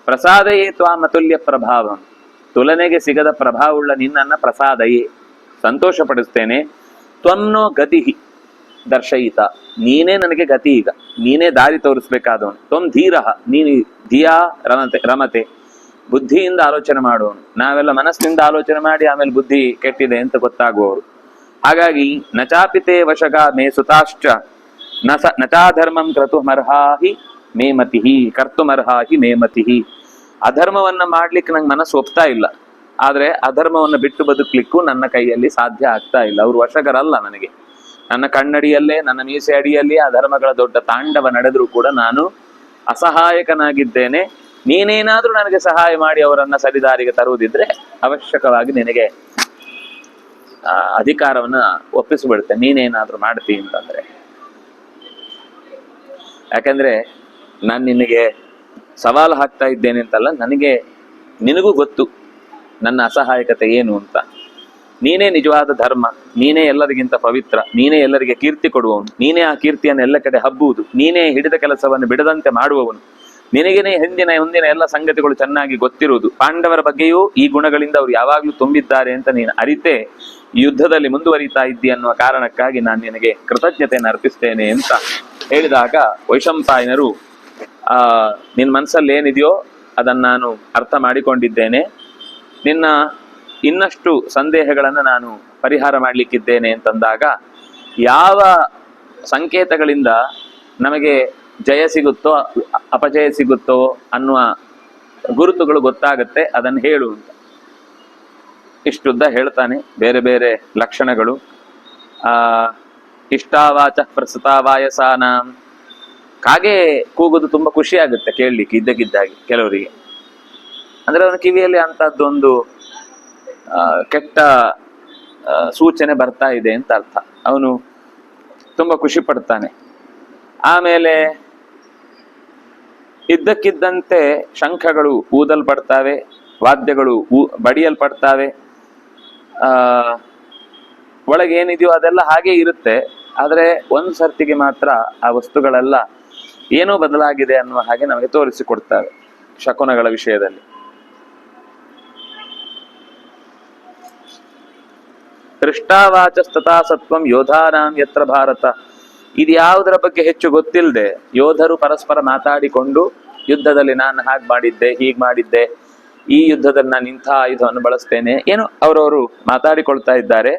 ಪ್ರಸಾದಯೇ ತ್ವಾಮತುಲ್ಯ ಪ್ರಭಾವಂ, ತುಲನೆಗೆ ಸಿಗದ ಪ್ರಭಾವವುಳ್ಳ ನಿನ್ನನ್ನ ಪ್ರಸಾದಯೇ ಸಂತೋಷ ಪಡಿಸ್ತೇನೆ. ತ್ವನ್ನೋ ಗತಿ ದರ್ಶಯಿತ, ನೀನೇ ನನಗೆ ಗತಿ, ಈಗ ನೀನೇ ದಾರಿ ತೋರಿಸ್ಬೇಕಾದವನು. ತ್ವಂ ಧೀರ, ನೀನು ಧಿಯಾ ರಮತೆ, ಬುದ್ಧಿಯಿಂದ ಆಲೋಚನೆ ಮಾಡುವವನು. ನಾವೆಲ್ಲ ಮನಸ್ಸಿನಿಂದ ಆಲೋಚನೆ ಮಾಡಿ ಆಮೇಲೆ ಬುದ್ಧಿ ಕೆಟ್ಟಿದೆ ಅಂತ ಗೊತ್ತಾಗುವವರು. ಹಾಗಾಗಿ ನಚಾಪಿತೆ ವಶಗ ಮೇ ಸುತಾಶ್ಚ ನಚಾಧರ್ಮಂ ಕ್ರತುಮರ್ಹಾಹಿ ಮೇಮತಿಹಿ ಕರ್ತುಮರ್ಹಾಹಿ ಮೇಮತಿಹಿ. ಅಧರ್ಮವನ್ನ ಮಾಡ್ಲಿಕ್ಕೆ ನಂಗೆ ಮನಸ್ಸು ಒಪ್ತಾ ಇಲ್ಲ, ಆದ್ರೆ ಅಧರ್ಮವನ್ನು ಬಿಟ್ಟು ಬದುಕಲಿಕ್ಕೂ ನನ್ನ ಕೈಯಲ್ಲಿ ಸಾಧ್ಯ ಆಗ್ತಾ ಇಲ್ಲ. ಅವರು ವಶಗರಲ್ಲ ನನಗೆ. ನನ್ನ ಕಣ್ಣಡಿಯಲ್ಲೇ, ನನ್ನ ಮೀಸೆ ಅಡಿಯಲ್ಲಿ ಆ ಧರ್ಮಗಳ ದೊಡ್ಡ ತಾಂಡವ ನಡೆದರೂ ಕೂಡ ನಾನು ಅಸಹಾಯಕನಾಗಿದ್ದೇನೆ. ನೀನೇನಾದ್ರೂ ನನಗೆ ಸಹಾಯ ಮಾಡಿ ಅವರನ್ನ ಸರಿದಾರಿಗೆ ತರುವುದಿದ್ರೆ ಅವಶ್ಯಕವಾಗಿ ನಿನಗೆ ಅಧಿಕಾರವನ್ನ ಒಪ್ಪಿಸಿಬಿಡುತ್ತೆ, ನೀನೇನಾದ್ರೂ ಮಾಡ್ತೀ ಅಂತಂದ್ರೆ. ಯಾಕಂದ್ರೆ ನಾನು ನಿನಗೆ ಸವಾಲು ಹಾಕ್ತಾ ಇದ್ದೇನೆ ಅಂತಲ್ಲ, ನಿನಗೂ ಗೊತ್ತು ನನ್ನ ಅಸಹಾಯಕತೆ ಏನು ಅಂತ. ನೀನೇ ನಿಜವಾದ ಧರ್ಮ, ನೀನೇ ಎಲ್ಲರಿಗಿಂತ ಪವಿತ್ರ, ನೀನೇ ಎಲ್ಲರಿಗೆ ಕೀರ್ತಿ ಕೊಡುವವನು, ನೀನೇ ಆ ಕೀರ್ತಿಯನ್ನು ಎಲ್ಲ ಕಡೆ ಹಬ್ಬುವುದು, ನೀನೇ ಹಿಡಿದ ಕೆಲಸವನ್ನು ಬಿಡದಂತೆ ಮಾಡುವವನು. ನಿನಗೇನೆ ಮುಂದಿನ ಎಲ್ಲ ಸಂಗತಿಗಳು ಚೆನ್ನಾಗಿ ಗೊತ್ತಿರುವುದು. ಪಾಂಡವರ ಬಗ್ಗೆಯೂ ಈ ಗುಣಗಳಿಂದ ಅವರು ಯಾವಾಗ್ಲೂ ತುಂಬಿದ್ದಾರೆ ಅಂತ ನೀನು ಅರಿತೆ ಯುದ್ಧದಲ್ಲಿ ಮುಂದುವರಿತಾ ಇದ್ದಿ ಅನ್ನುವ ಕಾರಣಕ್ಕಾಗಿ ನಾನು ನಿನಗೆ ಕೃತಜ್ಞತೆಯನ್ನು ಅರ್ಪಿಸ್ತೇನೆ ಅಂತ ಹೇಳಿದಾಗ ವೈಶಂಪಾಯನರು, ನಿನ್ನ ಮನಸ್ಸಲ್ಲಿ ಏನಿದೆಯೋ ಅದನ್ನು ನಾನು ಅರ್ಥ ಮಾಡಿಕೊಂಡಿದ್ದೇನೆ, ನಿನ್ನ ಇನ್ನಷ್ಟು ಸಂದೇಹಗಳನ್ನು ನಾನು ಪರಿಹಾರ ಮಾಡಲಿಕ್ಕಿದ್ದೇನೆ ಅಂತಂದಾಗ, ಯಾವ ಸಂಕೇತಗಳಿಂದ ನಮಗೆ ಜಯ ಸಿಗುತ್ತೋ ಅಪಜಯ ಸಿಗುತ್ತೋ ಅನ್ನುವ ಗುರುತುಗಳು ಗೊತ್ತಾಗುತ್ತೆ, ಅದನ್ನು ಹೇಳು ಅಂತ ಇಷ್ಟುದ್ದ ಹೇಳ್ತಾನೆ. ಬೇರೆ ಬೇರೆ ಲಕ್ಷಣಗಳು. ಇಷ್ಟಾವಾಚ ಪ್ರಸ್ತುತಾವಾಯಸಾನಾಂ, ಕಾಗೆ ಕೂಗುದು ತುಂಬಾ ಖುಷಿ ಆಗುತ್ತೆ ಕೇಳಲಿಕ್ಕೆ ಇದ್ದಕ್ಕಿದ್ದಾಗಿ ಕೆಲವರಿಗೆ. ಅಂದ್ರೆ ಅವನ ಕಿವಿಯಲ್ಲಿ ಅಂತದ್ದೊಂದು ಕೆಟ್ಟ ಸೂಚನೆ ಬರ್ತಾ ಇದೆ ಅಂತ ಅರ್ಥ. ಅವನು ತುಂಬಾ ಖುಷಿ ಪಡ್ತಾನೆ. ಆಮೇಲೆ ಇದ್ದಕ್ಕಿದ್ದಂತೆ ಶಂಖಗಳು ಊದಲ್ಪಡ್ತಾವೆ, ವಾದ್ಯಗಳು ಬಡಿಯಲ್ಪಡ್ತಾವೆ. ಒಳಗೆ ಏನಿದೆಯೋ ಅದೆಲ್ಲ ಹಾಗೆ ಇರುತ್ತೆ. ಆದರೆ ಒಂದು ಸರ್ತಿಗೆ ಮಾತ್ರ ಆ ವಸ್ತುಗಳೆಲ್ಲ ಏನೋ ಬದಲಾಗಿದೆ ಅನ್ನುವ ಹಾಗೆ ನಮಗೆ ತೋರಿಸಿಕೊಡ್ತವೆ ಶಕುನಗಳ ವಿಷಯದಲ್ಲಿ. ದೃಷ್ಟಾವಾಚಸ್ತಥಾ ಸತ್ವಂ ಯೋಧಾನಾಂ ಯತ್ರ ಭಾರತ. ಇದು ಯಾವುದರ ಬಗ್ಗೆ ಹೆಚ್ಚು ಗೊತ್ತಿಲ್ಲದೆ ಯೋಧರು ಪರಸ್ಪರ ಮಾತಾಡಿಕೊಂಡು ಯುದ್ಧದಲ್ಲಿ ನಾನು ಹಾಗೆ ಮಾಡಿದ್ದೆ, ಹೀಗೆ ಮಾಡಿದ್ದೆ, ಈ ಯುದ್ಧದಲ್ಲಿ ನಾನು ಇಂಥ ಆಯುಧವನ್ನು ಬಳಸ್ತೇನೆ, ಏನು ಅವರವರು ಮಾತಾಡಿಕೊಳ್ತಾ ಇದ್ದಾರೆ.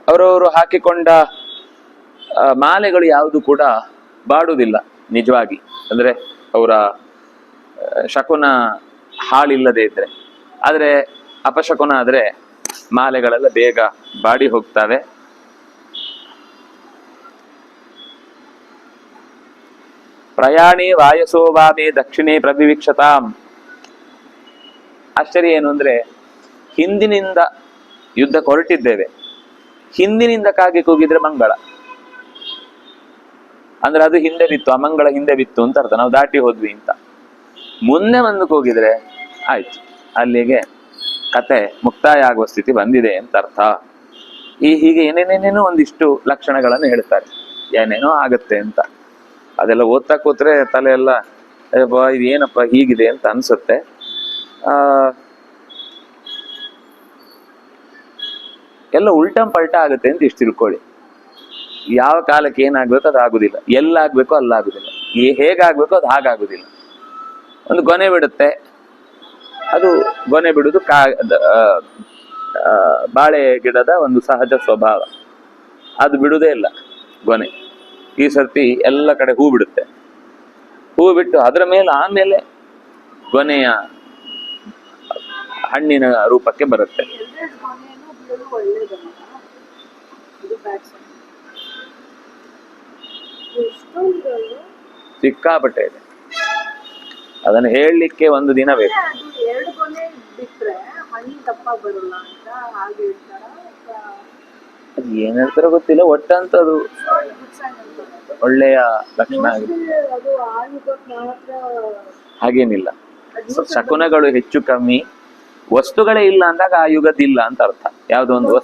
ಅವರವರು ಹಾಕಿಕೊಂಡ ಮಾಲೆಗಳು ಯಾವುದು ಕೂಡ ಬಾಡುವುದಿಲ್ಲ ನಿಜವಾಗಿ. ಅಂದ್ರೆ ಅವರ ಶಕುನ ಹಾಳಿಲ್ಲದೆ ಇದ್ರೆ. ಆದರೆ ಅಪಶಕುನ ಆದ್ರೆ ಮಾಲೆಗಳೆಲ್ಲ ಬೇಗ ಬಾಡಿ ಹೋಗ್ತವೆ. ಪ್ರಯಾಣಿ ವಾಯಸೋ ವಾಮೇ ದಕ್ಷಿಣೆ ಪ್ರವಿವೀಕ್ಷತಾಂ. ಆಶ್ಚರ್ಯ ಏನು ಅಂದ್ರೆ, ಹಿಂದಿನಿಂದ ಯುದ್ಧಕ್ಕೆ ಹೊರಟಿದ್ದೇವೆ, ಹಿಂದಿನಿಂದ ಕಾಗೆ ಕೂಗಿದ್ರೆ ಮಂಗಳ, ಅಂದ್ರೆ ಅದು ಹಿಂದೆ ಬಿತ್ತು, ಅಮಂಗಳ ಹಿಂದೆ ಬಿತ್ತು ಅಂತ ಅರ್ಥ. ನಾವು ದಾಟಿ ಹೋದ್ವಿ ಅಂತ. ಮುಂದೆ ಬಂದು ಕೂಗಿದ್ರೆ ಆಯ್ತು, ಅಲ್ಲಿಗೆ ಕತೆ ಮುಕ್ತಾಯ ಆಗುವ ಸ್ಥಿತಿ ಬಂದಿದೆ ಅಂತ ಅರ್ಥ. ಹೀಗೆ ಏನೇನೇನೇನೋ ಒಂದಿಷ್ಟು ಲಕ್ಷಣಗಳನ್ನು ಹೇಳ್ತಾರೆ. ಏನೇನೋ ಆಗತ್ತೆ ಅಂತ. ಅದೆಲ್ಲ ಓದ್ತಾ ಕೂತ್ರೆ ತಲೆ ಎಲ್ಲ ಇದು ಏನಪ್ಪ ಹೀಗಿದೆ ಅಂತ ಅನ್ಸುತ್ತೆ. ಎಲ್ಲ ಉಲ್ಟಂ ಪಲ್ಟ ಆಗುತ್ತೆ ಅಂತ ಇಷ್ಟು ತಿಳ್ಕೊಳ್ಳಿ. ಯಾವ ಕಾಲಕ್ಕೆ ಏನಾಗ್ಬೇಕು ಅದು ಆಗುದಿಲ್ಲ, ಎಲ್ಲಾಗ್ಬೇಕು ಅಲ್ಲಾಗುದಿಲ್ಲ, ಹೇಗಾಗ್ಬೇಕು ಅದು ಹಾಗಾಗುದಿಲ್ಲ. ಒಂದು ಗೊನೆ ಬಿಡುತ್ತೆ, ಅದು ಗೊನೆ ಬಿಡುದು ಬಾಳೆ ಗಿಡದ ಒಂದು ಸಹಜ ಸ್ವಭಾವ. ಅದು ಬಿಡುವುದೇ ಇಲ್ಲ ಗೊನೆ. ಈ ಸರ್ತಿ ಎಲ್ಲ ಕಡೆ ಹೂ ಬಿಡುತ್ತೆ. ಹೂ ಬಿಟ್ಟು ಅದರ ಮೇಲೆ ಆಮೇಲೆ ಗೊನೆಯ ಹಣ್ಣಿನ ರೂಪಕ್ಕೆ ಬರುತ್ತೆ. ಸಿಕ್ಕಾಪಟ್ಟೆ ಇದೆ, ಅದನ್ನು ಹೇಳಲಿಕ್ಕೆ ಒಂದು ದಿನ ಬೇಕು. ಅದು ಏನ್ ಹೇಳ್ತಾರೋ ಗೊತ್ತಿಲ್ಲ, ಒಟ್ಟಂತದು ಒಳ್ಳೆಯ ಲಕ್ಷಣ ಆಗಿದೆ. ಹಾಗೇನಿಲ್ಲ, ಶಕುನಗಳು ಹೆಚ್ಚು ಕಮ್ಮಿ, ವಸ್ತುಗಳೇ ಇಲ್ಲ ಅಂದಾಗ ಆ ಯುಗದಿಲ್ಲ ಅಂತ ಅರ್ಥ. ಯಾವ್ದೋ ಒಂದು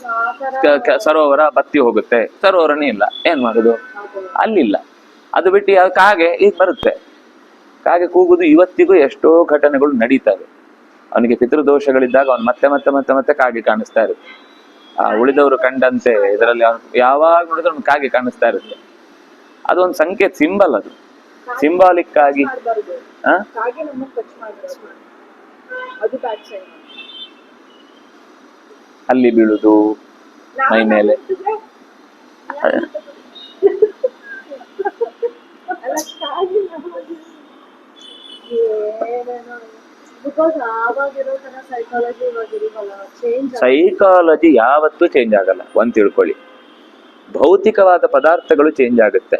ಸರೋವರ ಬತ್ತಿ ಹೋಗುತ್ತೆ, ಸರೋವರನೇ ಇಲ್ಲ, ಏನ್ ಮಾಡುದು? ಅಲ್ಲಿಲ್ಲ. ಅದು ಬಿಟ್ಟು ಯಾವ ಕಾಗೆ ಈಗ ಬರುತ್ತೆ, ಕಾಗೆ ಕೂಗುದು ಇವತ್ತಿಗೂ ಎಷ್ಟೋ ಘಟನೆಗಳು ನಡೀತವೆ. ಅವನಿಗೆ ಪಿತೃದೋಷಗಳಿದ್ದಾಗ ಅವನು ಮತ್ತೆ ಮತ್ತೆ ಮತ್ತೆ ಮತ್ತೆ ಕಾಗೆ ಕಾಣಿಸ್ತಾ ಇರುತ್ತೆ. ಉಳಿದವರು ಕಂಡಂತೆ ಇದರಲ್ಲಿ ಯಾವಾಗ ನೋಡಿದ್ರೆ ಒಂದು ಕಾಗೆ ಕಾಣಿಸ್ತಾ ಇರುತ್ತೆ. ಅದೊಂದು ಸಂಕೇತ, ಸಿಂಬಲ್, ಅದು ಸಿಂಬಾಲಿಕ್ ಆಗಿ ಅಲ್ಲಿ ಬೀಳುದು ಮೈ ಮೇಲೆ. ಸೈಕಾಲಜಿ ಯಾವತ್ತೂ ಚೇಂಜ್ ಆಗಲ್ಲ, ಒಂದ್ ತಿಳ್ಕೊಳ್ಳಿ. ಭೌತಿಕವಾದ ಪದಾರ್ಥಗಳು ಚೇಂಜ್ ಆಗುತ್ತೆ,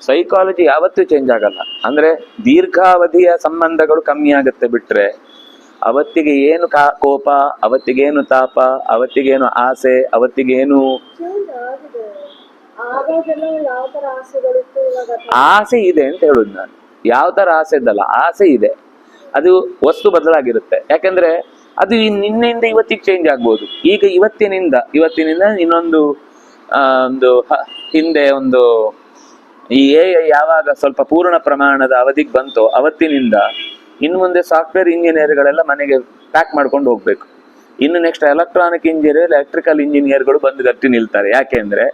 ಸೈಕಾಲಜಿ ಯಾವತ್ತೂ ಚೇಂಜ್ ಆಗಲ್ಲ. ಅಂದ್ರೆ ದೀರ್ಘಾವಧಿಯ ಸಂಬಂಧಗಳು ಕಮ್ಮಿ ಆಗುತ್ತೆ ಬಿಟ್ರೆ, ಅವತ್ತಿಗೆ ಏನು ಕೋಪ, ಅವತ್ತಿಗೇನು ತಾಪ, ಅವತ್ತಿಗೇನು ಆಸೆ, ಅವತ್ತಿಗೇನು ಆಸೆ ಇದೆ ಅಂತ ಹೇಳುದು ನಾನು. ಯಾವ ತರ ಆಸೆ ಇದ್ದಲ್ಲ, ಆಸೆ ಇದೆ, ಅದು ವಸ್ತು ಬದಲಾಗಿರುತ್ತೆ. ಯಾಕಂದ್ರೆ ಅದು ನಿನ್ನೆಯಿಂದ ಇವತ್ತಿಗೆ ಚೇಂಜ್ ಆಗ್ಬೋದು. ಈಗ ಇವತ್ತಿನಿಂದ ಇನ್ನೊಂದು ಹಿಂದೆ ಒಂದು ಈ ಯಾವಾಗ ಸ್ವಲ್ಪ ಪೂರ್ಣ ಪ್ರಮಾಣದ ಅವಧಿಗೆ ಬಂತೋ ಅವತ್ತಿನಿಂದ ಇನ್ನು ಮುಂದೆ ಸಾಫ್ಟ್ವೇರ್ ಇಂಜಿನಿಯರ್ಗಳೆಲ್ಲ ಮನೆಗೆ ಪ್ಯಾಕ್ ಮಾಡ್ಕೊಂಡು ಹೋಗ್ಬೇಕು. ಇನ್ನು ನೆಕ್ಸ್ಟ್ ಎಲೆಕ್ಟ್ರಾನಿಕ್ ಇಂಜಿನಿಯರ್, ಎಲೆಕ್ಟ್ರಿಕಲ್ ಇಂಜಿನಿಯರ್ಗಳು ಬಂದು ಗಟ್ಟಿ ನಿಲ್ತಾರೆ. ಯಾಕೆಂದ್ರೆ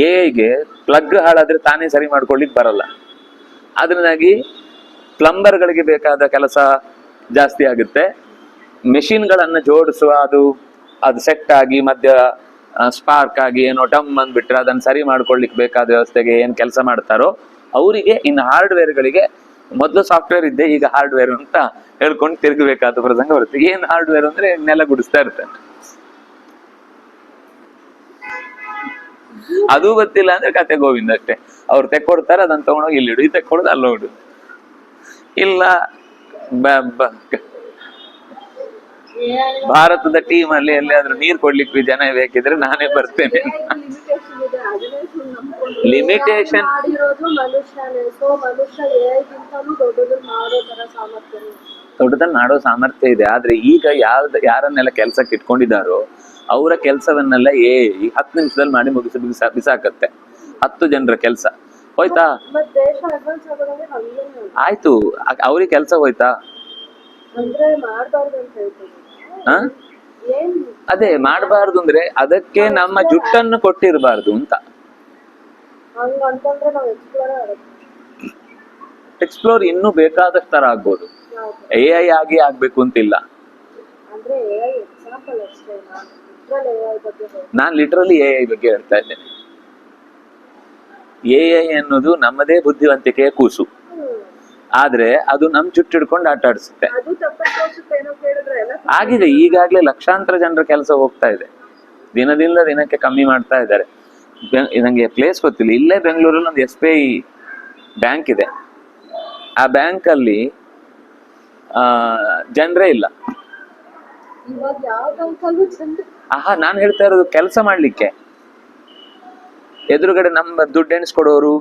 ಎಐಗೆ ಪ್ಲಗ್ ಹಾಳಾದ್ರೆ ತಾನೇ ಸರಿ ಮಾಡ್ಕೊಳ್ಳಿಕ್ ಬರಲ್ಲ. ಅದರಿಂದಾಗಿ ಪ್ಲಂಬರ್ಗಳಿಗೆ ಬೇಕಾದ ಕೆಲಸ ಜಾಸ್ತಿ ಆಗುತ್ತೆ. ಮೆಷಿನ್ಗಳನ್ನು ಜೋಡಿಸುವ ಅದು ಸೆಟ್ ಆಗಿ ಮಧ್ಯ ಸ್ಪಾರ್ಕ್ ಆಗಿ ಏನೋ ಡಮ್ ಅಂದ್ಬಿಟ್ರೆ ಅದನ್ನು ಸರಿ ಮಾಡ್ಕೊಳ್ಲಿಕ್ಕೆ ಬೇಕಾದ ವ್ಯವಸ್ಥೆಗೆ ಏನ್ ಕೆಲಸ ಮಾಡ್ತಾರೋ ಅವರಿಗೆ, ಇನ್ನು ಹಾರ್ಡ್ವೇರ್ಗಳಿಗೆ ಮೊದಲು ಸಾಫ್ಟ್ವೇರ್ ಇದ್ದೆ, ಈಗ ಹಾರ್ಡ್ವೇರ್ ಅಂತ ಹೇಳ್ಕೊಂಡು ತಿರುಗಬೇಕಾದ ಪ್ರಸಂಗ ಬರುತ್ತೆ. ಏನ್ ಹಾರ್ಡ್ವೇರ್ ಅಂದ್ರೆ ನೆಲ ಗುಡಿಸ್ತಾ ಇರ್ತಾರೆ, ಅದು ಗೊತ್ತಿಲ್ಲ ಅಂದ್ರೆ ಕತೆ ಗೋವಿಂದ ಅಷ್ಟೇ. ಅವ್ರು ತೆಕ್ಕೊಡ್ತಾರೆ, ಅದನ್ನ ತಗೊಂಡೋಗಿ ಇಲ್ಲಿ ಇಡು, ತೆಕ್ಕೊಡೋದು ಅಲ್ಲೋಡು. ಇಲ್ಲ ಭಾರತದ ಟೀಮ್ ಅಲ್ಲಿ ಎಲ್ಲಿಯಾದ್ರೂ ನೀರ್ ಕೊಡ್ಲಿಕ್ಕೆ ಜನ ಬೇಕಿದ್ರೆ ನಾನೇ ಬರ್ತೇನೆ. ಲಿಮಿಟೇಷನ್ ದೊಡ್ಡದನ್ನ ಮಾಡೋ ಸಾಮರ್ಥ್ಯ ಇದೆ. ಆದ್ರೆ ಈಗ ಯಾರನ್ನೆಲ್ಲ ಕೆಲ್ಸಕ್ಕೆ ಇಟ್ಕೊಂಡಿದ್ದಾರೋ ಅವರ ಕೆಲ್ಸವನ್ನೆಲ್ಲ 10 ನಿಮಿಷದಲ್ಲಿ ಮಾಡಿ ಬಿಸಾಕತ್ತೆ. 10 ಜನರ ಕೆಲ್ಸ ಹೋಯ್ತಾ, ಆಯ್ತು, ಅವ್ರಿಗೆ ಕೆಲ್ಸ ಹೋಯ್ತಾ? ಅದೇ ಮಾಡಬಾರ್ದು ಅಂದ್ರೆ ಅದಕ್ಕೆ ನಮ್ಮ ಜುಟ್ಟನ್ನು ಕೊಟ್ಟಿರಬಾರ್ದು ಅಂತ. ಎಕ್ಸ್ಪ್ಲೋರ್ ಇನ್ನೂ ಬೇಕಾದಷ್ಟು ತರ ಆಗ್ಬೋದು, AI ಆಗಿ ಆಗ್ಬೇಕು ಅಂತಿಲ್ಲ. ನಾನ್ ಲಿಟ್ರಲಿ AI ಬಗ್ಗೆ ಹೇಳ್ತಾ ಇದ್ದೇನೆ. AI ಅನ್ನೋದು ನಮ್ಮದೇ ಬುದ್ಧಿವಂತಿಕೆಯ ಕೂಸು, ಆದ್ರೆ ಅದು ನಮ್ ಜುಟ್ಟು ಹಿಡ್ಕೊಂಡು ಆಟ ಆಡಿಸುತ್ತೆ. ಆಗಿದೆ, ಈಗಾಗ್ಲೇ ಲಕ್ಷಾಂತರ ಜನರ ಕೆಲಸ ಹೋಗ್ತಾ ಇದೆ, ದಿನದಿಂದ ದಿನಕ್ಕೆ ಕಮ್ಮಿ ಮಾಡ್ತಾ ಇದ್ದಾರೆ. ನಂಗೆ ಪ್ಲೇಸ್ ಗೊತ್ತಿಲ್ಲ, ಇಲ್ಲೇ ಬೆಂಗಳೂರಲ್ಲಿ ಒಂದು SBI ಬ್ಯಾಂಕ್ ಇದೆ. ಆ ಬ್ಯಾಂಕ್ ಅಲ್ಲಿ ಜನರೇ ಇಲ್ಲ. ನಾನು ಹೇಳ್ತಾ ಇರೋದು ಕೆಲಸ ಮಾಡ್ಲಿಕ್ಕೆ. ಎದುರುಗಡೆ ನಮ್ಮ ದುಡ್ಡು ಎಣಿಸ್ಕೊಡೋರು,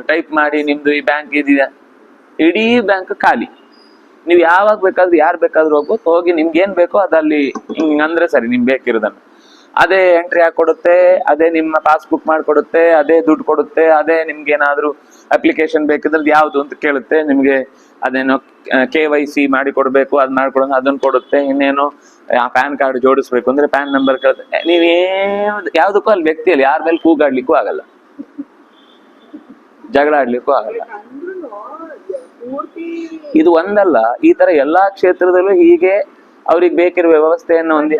ಟೈಪ್ ಮಾಡಿ ನಿಮ್ದು ಈ ಬ್ಯಾಂಕ್ ಇದೆಯಾ, ಇಡೀ ಬ್ಯಾಂಕ್ ಖಾಲಿ. ನೀವು ಯಾವಾಗ ಬೇಕಾದ್ರೂ ಯಾರು ಬೇಕಾದ್ರೂ ಹೋಗ್ಬೋದು, ಹೋಗಿ ನಿಮ್ಗೆ ಏನ್ ಬೇಕೋ ಅದಲ್ಲಿ ಹಿಂಗ್ ಅಂದ್ರೆ ಸರಿ, ನಿಮ್ಗೆ ಬೇಕಿರೋದನ್ನ ಅದೇ ಎಂಟ್ರಿ ಹಾಕೊಡುತ್ತೆ, ಅದೇ ನಿಮ್ಮ ಪಾಸ್ಬುಕ್ ಮಾಡ್ಕೊಡುತ್ತೆ, ಅದೇ ದುಡ್ಡು ಕೊಡುತ್ತೆ, ಅದೇ ನಿಮ್ಗೆ ಏನಾದ್ರು ಅಪ್ಲಿಕೇಶನ್ ಬೇಕಿದ್ರೆ ಯಾವ್ದು ಅಂತ ಕೇಳುತ್ತೆ, ನಿಮ್ಗೆ ಅದೇನೋ KYC ಮಾಡಿ ಕೊಡ್ಬೇಕು, ಅದ್ ಮಾಡ್ಕೊಡೋದು ಅದನ್ನ ಕೊಡುತ್ತೆ, ಇನ್ನೇನು ಪ್ಯಾನ್ ಕಾರ್ಡ್ ಜೋಡಿಸ್ಬೇಕು ಅಂದ್ರೆ ಪ್ಯಾನ್ ನಂಬರ್ ಕೇಳುತ್ತೆ. ನೀವೇ ಯಾವ್ದಕ್ಕೂ ಅಲ್ಲಿ ವ್ಯಕ್ತಿಯಲ್ಲಿ ಯಾರ ಮೇಲೆ ಕೂಗಾಡ್ಲಿಕ್ಕೂ ಆಗಲ್ಲ, ಜಗಳ ಆಡ್ಲಿಕ್ಕೂ ಆಗಲ್ಲ. ಅಂದ್ರೂ ಪೂರ್ತಿ ಇದು ಒಂದಲ್ಲ, ಈ ತರ ಎಲ್ಲಾ ಕ್ಷೇತ್ರದಲ್ಲೂ ಹೀಗೆ ಅವ್ರಿಗೆ ಬೇಕಿರುವ ವ್ಯವಸ್ಥೆಯನ್ನು ಹೊಂದಿ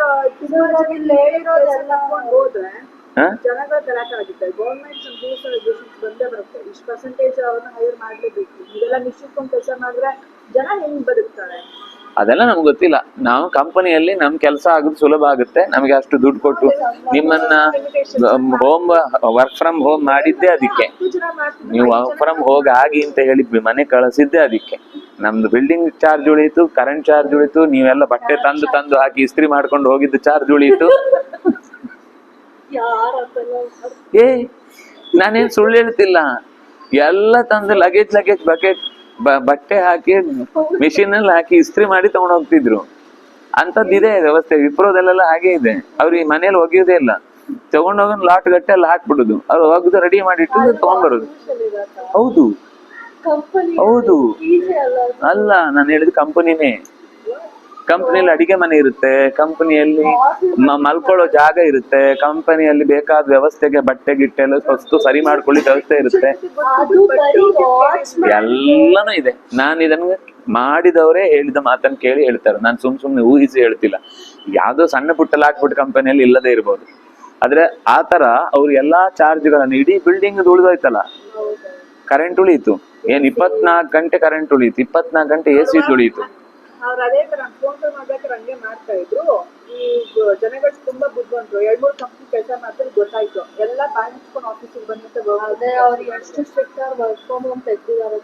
ಹೋದ್ರೆ ಹ? ಜನಗಳ ಗಲಾಟೆ ಆಗುತ್ತೆ. ಗೌರ್ಮೆಂಟ್ ರೂಲ್ಸ್ ರೆಗ್ಯುಲೇಷನ್ಸ್ ಬಂದೇ ಬರುತ್ತೆ. ಇಷ್ಟು ಪರ್ಸೆಂಟೇಜ್ ಅವ್ರನ್ನ ಹೈರ್ ಮಾಡ್ಲೇಬೇಕು. ಇದೆಲ್ಲ ನಿಶ್ಚಿತ್ಕೊಂಡು ಕೆಲಸ ಮಾಡಿದ್ರೆ ಜನ ಹೆಂಗ್ ಬದುಕ್ತಾರೆ? ಅದೆಲ್ಲ ನಮ್ಗೆ ಗೊತ್ತಿಲ್ಲ. ನಾವು ಕಂಪನಿಯಲ್ಲಿ ನಮ್ ಕೆಲಸ ಆಗೋದು ಸುಲಭ ಆಗುತ್ತೆ, ನಮಗೆ ಅಷ್ಟು ದುಡ್ಡು ಕೊಟ್ಟು ನಿಮ್ಮನ್ನ ಹೋಮ್ ವರ್ಕ್ ಫ್ರಮ್ ಹೋಮ್ ಮಾಡಿದ್ದೆ ಅದಕ್ಕೆ, ನೀವು ವರ್ಕ್ ಫ್ರಮ್ ಹೋಗ್ ಆಗಿ ಅಂತ ಹೇಳಿ ಮನೆ ಕಳಿಸಿದ್ದೆ ಅದಕ್ಕೆ. ನಮ್ದು ಬಿಲ್ಡಿಂಗ್ ಚಾರ್ಜ್ ಉಳಿಯಿತು, ಕರೆಂಟ್ ಚಾರ್ಜ್ ಉಳಿತು, ನೀವೆಲ್ಲ ಬಟ್ಟೆ ತಂದು ಹಾಕಿ ಇಸ್ತ್ರಿ ಮಾಡ್ಕೊಂಡು ಹೋಗಿದ್ದು ಚಾರ್ಜ್ ಉಳಿಯಿತು. ಏ ನಾನೇನ್ ಸುಳ್ಳು ಹೇಳ್ತಿಲ್ಲ, ಎಲ್ಲ ತಂದು ಲಗೇಜ್ ಬಕೆಟ್ ಬಟ್ಟೆ ಹಾಕಿ ಮಿಷಿನ್ ಅಲ್ಲಿ ಹಾಕಿ ಇಸ್ತ್ರಿ ಮಾಡಿ ತಗೊಂಡ್ ಹೋಗ್ತಿದ್ರು. ಅಂತದ್ದಿದೆ ವ್ಯವಸ್ಥೆ. ವಿಪ್ರೋದಲ್ಲೆಲ್ಲ ಹಾಗೆ ಇದೆ. ಅವ್ರಿಗೆ ಮನೇಲಿ ಒಗೆಯೋದೇ ಇಲ್ಲ, ತಗೊಂಡೋಗ ಲಾಟ್ ಗಟ್ಟೆ ಅಲ್ಲಿ ಹಾಕ್ಬಿಡುದು, ಅವ್ರು ಒಗ್ದು ರೆಡಿ ಮಾಡಿಟ್ಟು ತಗೊಂಡ್ಬರುದು. ಹೌದು ಹೌದು, ಅಲ್ಲ ನಾನು ಹೇಳಿದ ಕಂಪನಿನೇ. ಕಂಪನಿಯಲ್ಲಿ ಅಡಿಗೆ ಮನೆ ಇರುತ್ತೆ, ಕಂಪನಿಯಲ್ಲಿ ಮಲ್ಕೊಳ್ಳೋ ಜಾಗ ಇರುತ್ತೆ, ಕಂಪನಿಯಲ್ಲಿ ಬೇಕಾದ ವ್ಯವಸ್ಥೆಗೆ ಬಟ್ಟೆ ಗಿಟ್ಟೆ ಎಲ್ಲ ವಸ್ತು ಸರಿ ಮಾಡ್ಕೊಳ್ಳಿ ವ್ಯವಸ್ಥೆ ಇರುತ್ತೆ, ಎಲ್ಲಾನು ಇದೆ. ನಾನು ಇದನ್ನ ಮಾಡಿದವರೇ ಹೇಳಿದ ಮಾತನ್ನ ಕೇಳಿ ಹೇಳ್ತಾರೆ, ನಾನು ಸುಮ್ನೆ ಊಹಿಸಿ ಹೇಳ್ತಿಲ್ಲ. ಯಾವ್ದೋ ಸಣ್ಣ ಪುಟ್ಟಲ್ಲಿ ಹಾಕ್ಬಿಟ್ಟು ಕಂಪನಿಯಲ್ಲಿ ಇಲ್ಲದೆ ಇರ್ಬೋದು, ಆದ್ರೆ ಆತರ ಅವ್ರು ಎಲ್ಲಾ ಚಾರ್ಜ್ಗಳನ್ನ ಇಡೀ ಬಿಲ್ಡಿಂಗ್ ಉಳಿದೋಯ್ತಲ್ಲ. ಕರೆಂಟ್ ಉಳಿಯಿತು, ಏನ್ 24 ಗಂಟೆ ಕರೆಂಟ್ ಉಳಿಯಿತು, 24 ಗಂಟೆ AC ಉಳಿಯಿತು. ಅವ್ರು ಅದೇ ತರ ಫೋನ್ ಪೇ ಮಾಡ್ಬೇಕಾದ್ರೆ ಹಂಗೆ ಮಾಡ್ತಾ ಇದ್ರು. ಈ ಜನಗಳು ತುಂಬಾ ಬುದ್ಧಿವಂತರು. 2-3 ಕಂಪ್ನಿ ಕೆಲಸ ಮಾಡ್ತಾರೆ, ಗೊತ್ತಾಯ್ತು. ಎಲ್ಲ ಬ್ಯಾಂಕ್ ಇಟ್ಕೊಂಡು ಆಫೀಸಿಗೆ ಬಂದಿತ್ತು. ಅದೇ ಅವ್ರಿಗೆ ಎಷ್ಟು ಸ್ಟ್ರಿಕ್ಟ್ ಆಗಿ ವರ್ಕ್ ಫ್ರಮ್ ಹೋಮ್ ತೆಗ್ದಿದ್ದಾರೆ.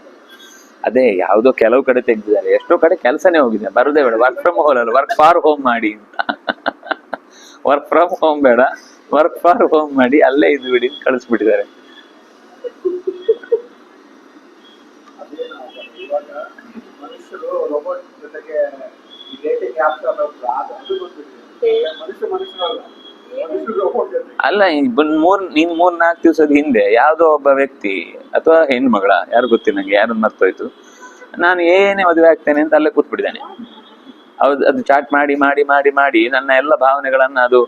ಅದೇ ಯಾವ್ದೋ ಕೆಲವು ಕಡೆ ತೆಗ್ದಿದ್ದಾರೆ, ಎಷ್ಟೋ ಕಡೆ ಕೆಲಸನೇ ಹೋಗಿದೆ. ಬರುದೇ ಬೇಡ, ವರ್ಕ್ ಫ್ರಮ್ ಹೋಮ್ ಅಲ್ಲ, ವರ್ಕ್ ಫಾರ್ ಹೋಮ್ ಮಾಡಿ ಅಂತ. ವರ್ಕ್ ಫ್ರಮ್ ಹೋಮ್ ಬೇಡ, ವರ್ಕ್ ಫಾರ್ ಹೋಮ್ ಮಾಡಿ, ಅಲ್ಲೇ ಇದು ಬಿಡಿ ಕಳಿಸ್ಬಿಟ್ಟಿದ್ದಾರೆ. ಅಲ್ಲ, 3-4 ದಿವಸದ ಹಿಂದೆ ಯಾವ್ದೋ ಒಬ್ಬ ವ್ಯಕ್ತಿ ಅಥವಾ ಹೆಣ್ಮಗಳ ಯಾರು ಗೊತ್ತಿಲ್ಲ ನಂಗೆ, ಯಾರನ್ನ ಮರ್ತೋಯ್ತು, ನಾನು ಏನೇ ಮದುವೆ ಆಗ್ತೇನೆ ಅಂತ ಅಲ್ಲೇ ಕೂತ್ಬಿಟ್ಟಿದ್ದಾನೆ. ಅದು ಚಾಟ್ ಮಾಡಿ ಮಾಡಿ ಮಾಡಿ ಮಾಡಿ ನನ್ನ ಎಲ್ಲ ಭಾವನೆಗಳನ್ನ ಅದು